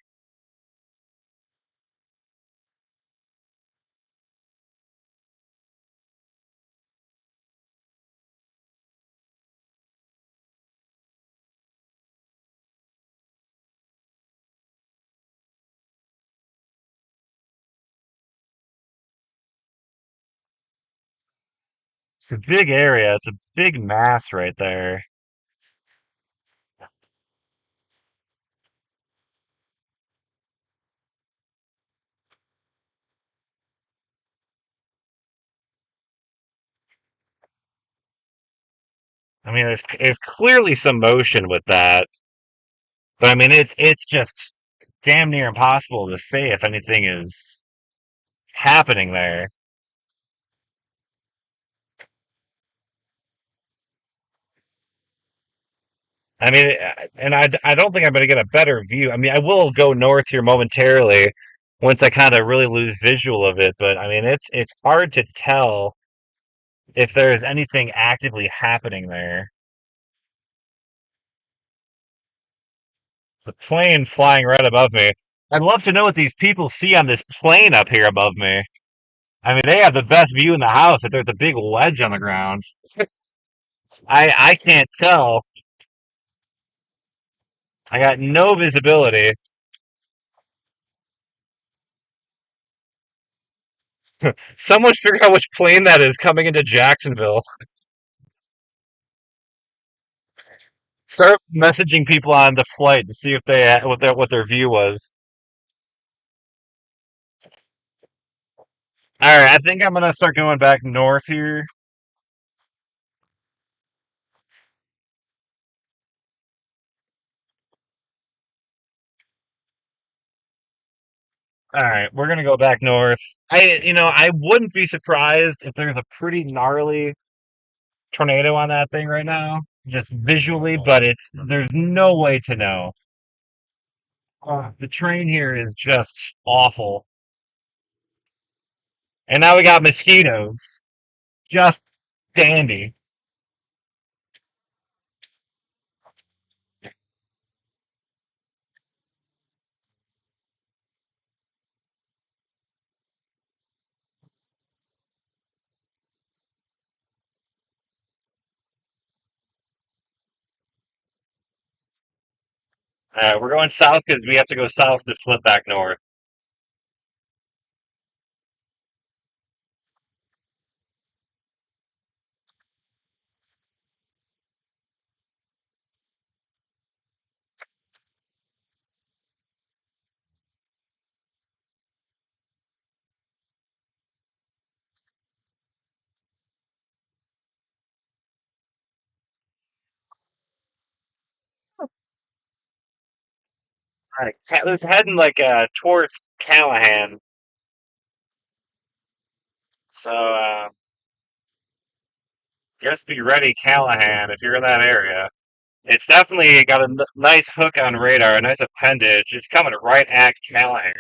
Speaker 1: It's a big area. It's a big mass right there. I mean, there's clearly some motion with that, but I mean, it's just damn near impossible to say if anything is happening there. I mean, and I don't think I'm going to get a better view. I mean, I will go north here momentarily once I kind of really lose visual of it, but I mean, it's hard to tell if there's anything actively happening there. It's a plane flying right above me. I'd love to know what these people see on this plane up here above me. I mean, they have the best view in the house if there's a big ledge on the ground. I can't tell. I got no visibility. Someone figure out which plane that is coming into Jacksonville. Start messaging people on the flight to see if they what their view was. All right, I think I'm gonna start going back north here. All right, we're gonna go back north. I wouldn't be surprised if there's a pretty gnarly tornado on that thing right now, just visually, but there's no way to know. The train here is just awful, and now we got mosquitoes. Just Dandy. We're going south because we have to go south to flip back north. It's heading like towards Callahan. So just be ready, Callahan, if you're in that area. It's definitely got a nice hook on radar, a nice appendage. It's coming right at Callahan.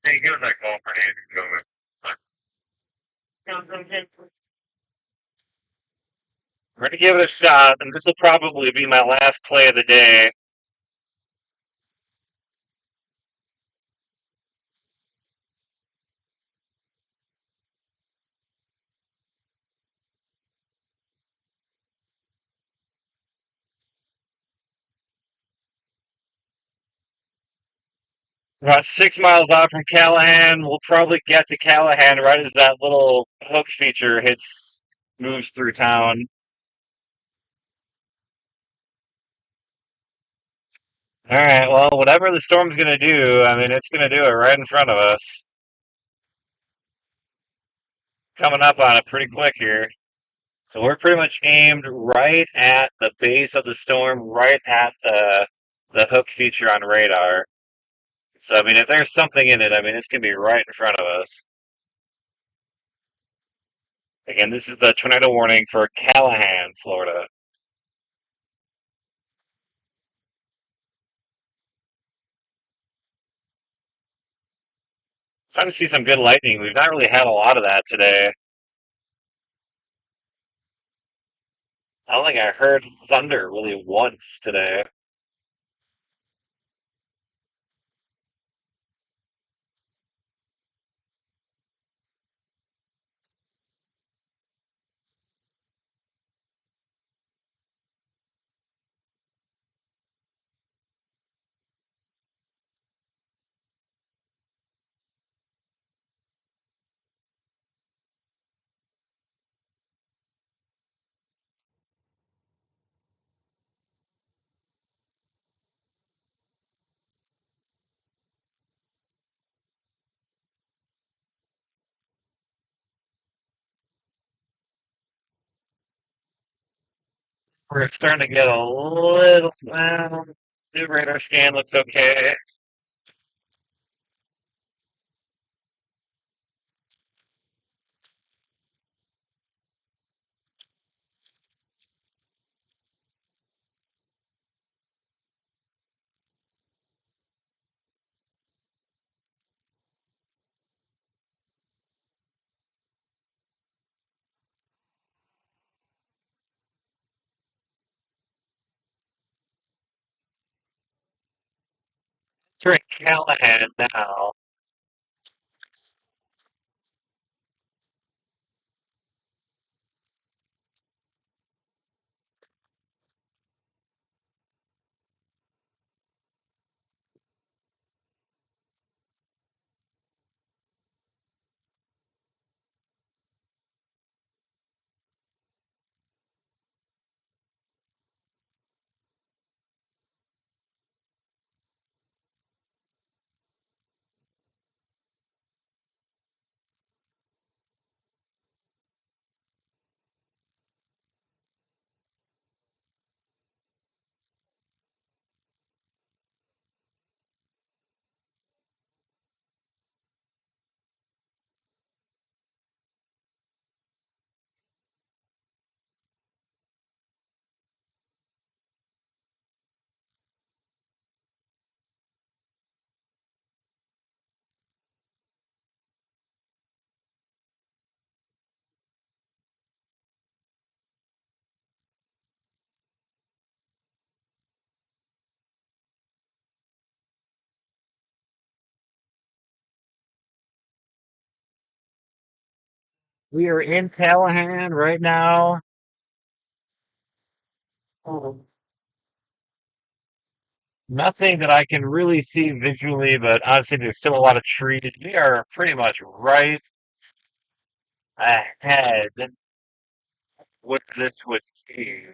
Speaker 1: Hey, give it that call for Andy. We're gonna give it a shot, and this will probably be my last play of the day. About 6 miles out from Callahan, we'll probably get to Callahan right as that little hook feature moves through town. All right, well, whatever the storm's gonna do, I mean, it's gonna do it right in front of us. Coming up on it pretty quick here. So we're pretty much aimed right at the base of the storm, right at the hook feature on radar. So I mean, if there's something in it, I mean, it's gonna be right in front of us. Again, this is the tornado warning for Callahan, Florida. Trying to see some good lightning. We've not really had a lot of that today. I don't think I heard thunder really once today. We're starting to get a little. Well, new radar scan looks okay. We're in Callahan now. We are in Callahan right now. Nothing that I can really see visually, but honestly, there's still a lot of trees. We are pretty much right ahead what this would be.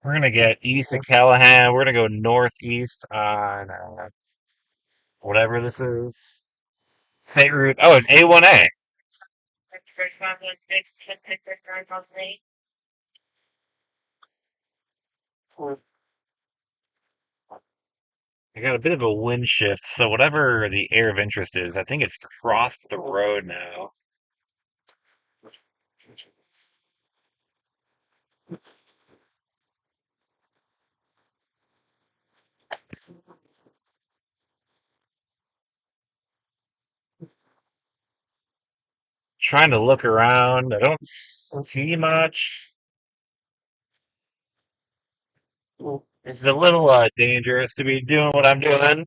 Speaker 1: We're gonna get east of Callahan. We're gonna go northeast on whatever this is. State route. Oh, it's A1A.
Speaker 2: First 516, 10,
Speaker 1: I got a bit of a wind shift, so whatever the air of interest is, I think it's crossed the road now. Trying to look around. I don't see much. It's a little dangerous to be doing what I'm doing.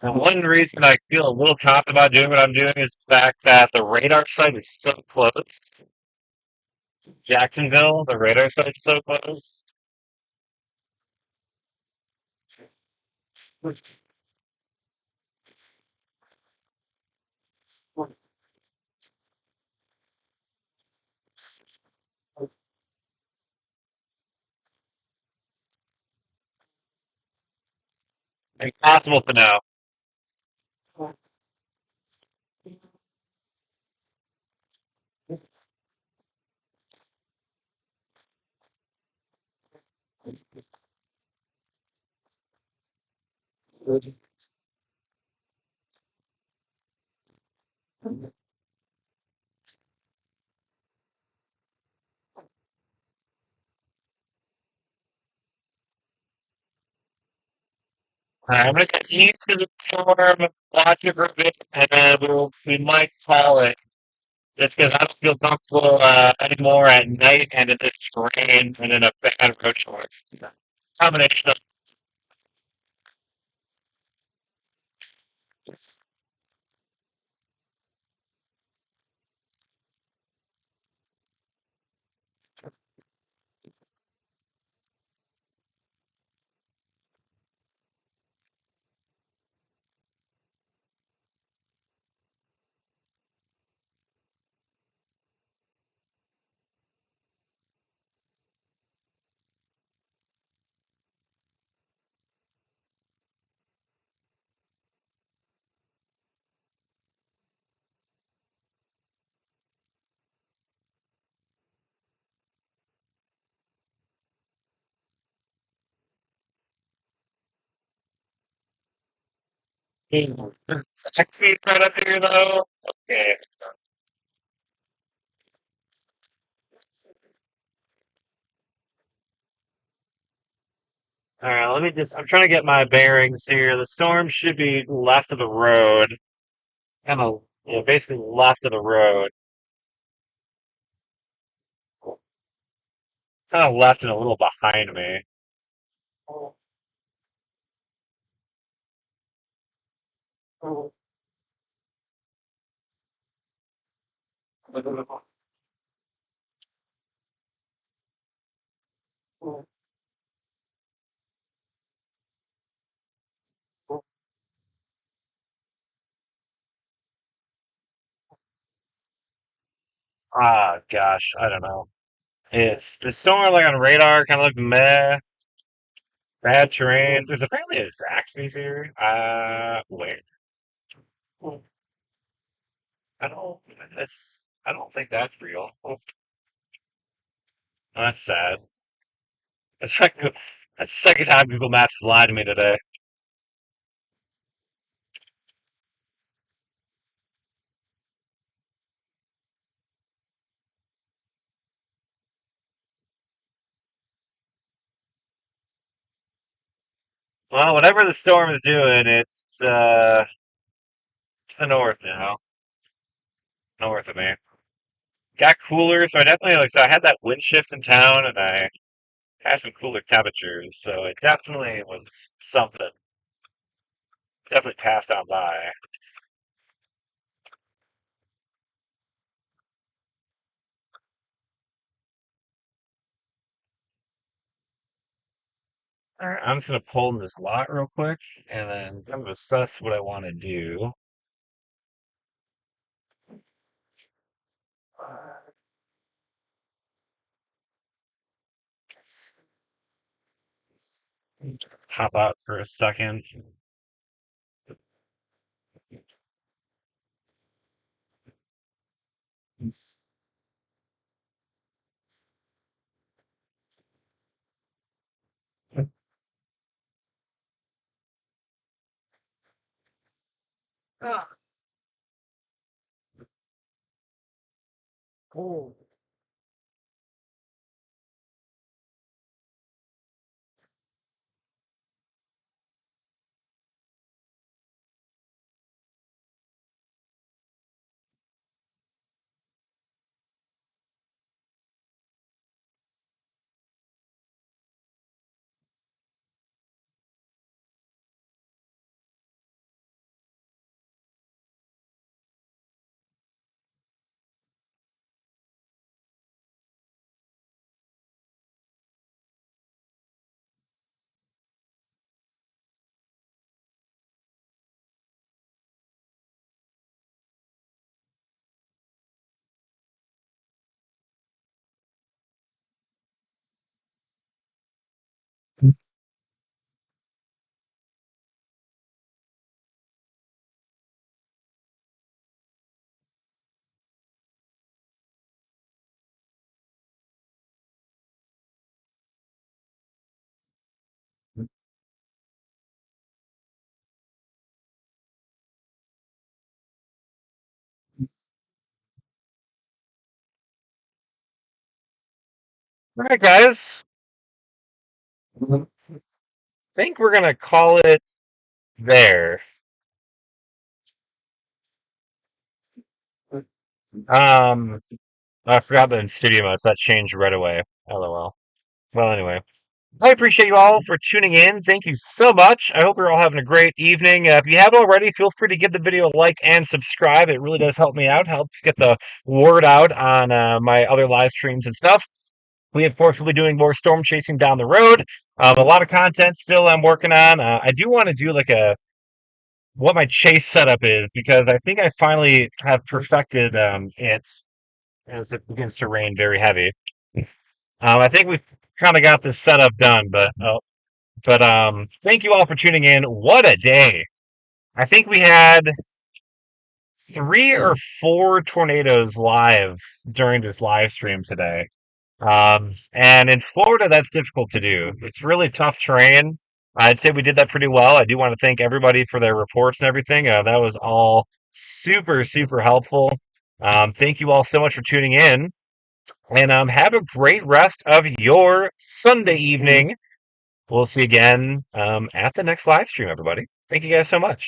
Speaker 1: And one reason I feel a little confident about doing what I'm doing is the fact that the radar site is so close. Jacksonville, the radar site is so close. Impossible to know. Alright, I'm gonna get east of the storm, watch it for a bit, and then we might call it. Just because I don't feel comfortable anymore at night and in this terrain and in a bad road choice. Combination of this X speed right up here though. Okay. All right, let me just. I'm trying to get my bearings here. The storm should be left of the road, kind of, basically left of the road, kind of left and a little behind me. Ah, gosh, I don't know. It's the storm like on radar, kind of look meh, bad terrain. There's apparently a Zaxby's here. Wait. Well, I don't. I don't think that's real. Oh, that's sad. That's like, that's the second time Google Maps has lied to me today. Well, whatever the storm is doing, it's to the north now, north of me. Got cooler, so I definitely like. So I had that wind shift in town, and I had some cooler temperatures, so it definitely was something. Definitely passed on by. All right, I'm just gonna pull in this lot real quick, and then I'm gonna assess what I want to do. Hop out for a second. Ah, cool. All right, guys. I think we're gonna call it there. Um, I forgot that in studio mode, so that changed right away. LOL. Well, anyway. I appreciate you all for tuning in. Thank you so much. I hope you're all having a great evening. If you haven't already, feel free to give the video a like and subscribe. It really does help me out, helps get the word out on my other live streams and stuff. We, of course, will be doing more storm chasing down the road. A lot of content still I'm working on. I do want to do like a what my chase setup is because I think I finally have perfected it as it begins to rain very heavy. I think we've kind of got this setup done, but thank you all for tuning in. What a day! I think we had three or four tornadoes live during this live stream today. And in Florida, that's difficult to do. It's really tough terrain. I'd say we did that pretty well. I do want to thank everybody for their reports and everything. That was all super, super helpful. Thank you all so much for tuning in. And have a great rest of your Sunday evening. We'll see you again at the next live stream, everybody. Thank you guys so much.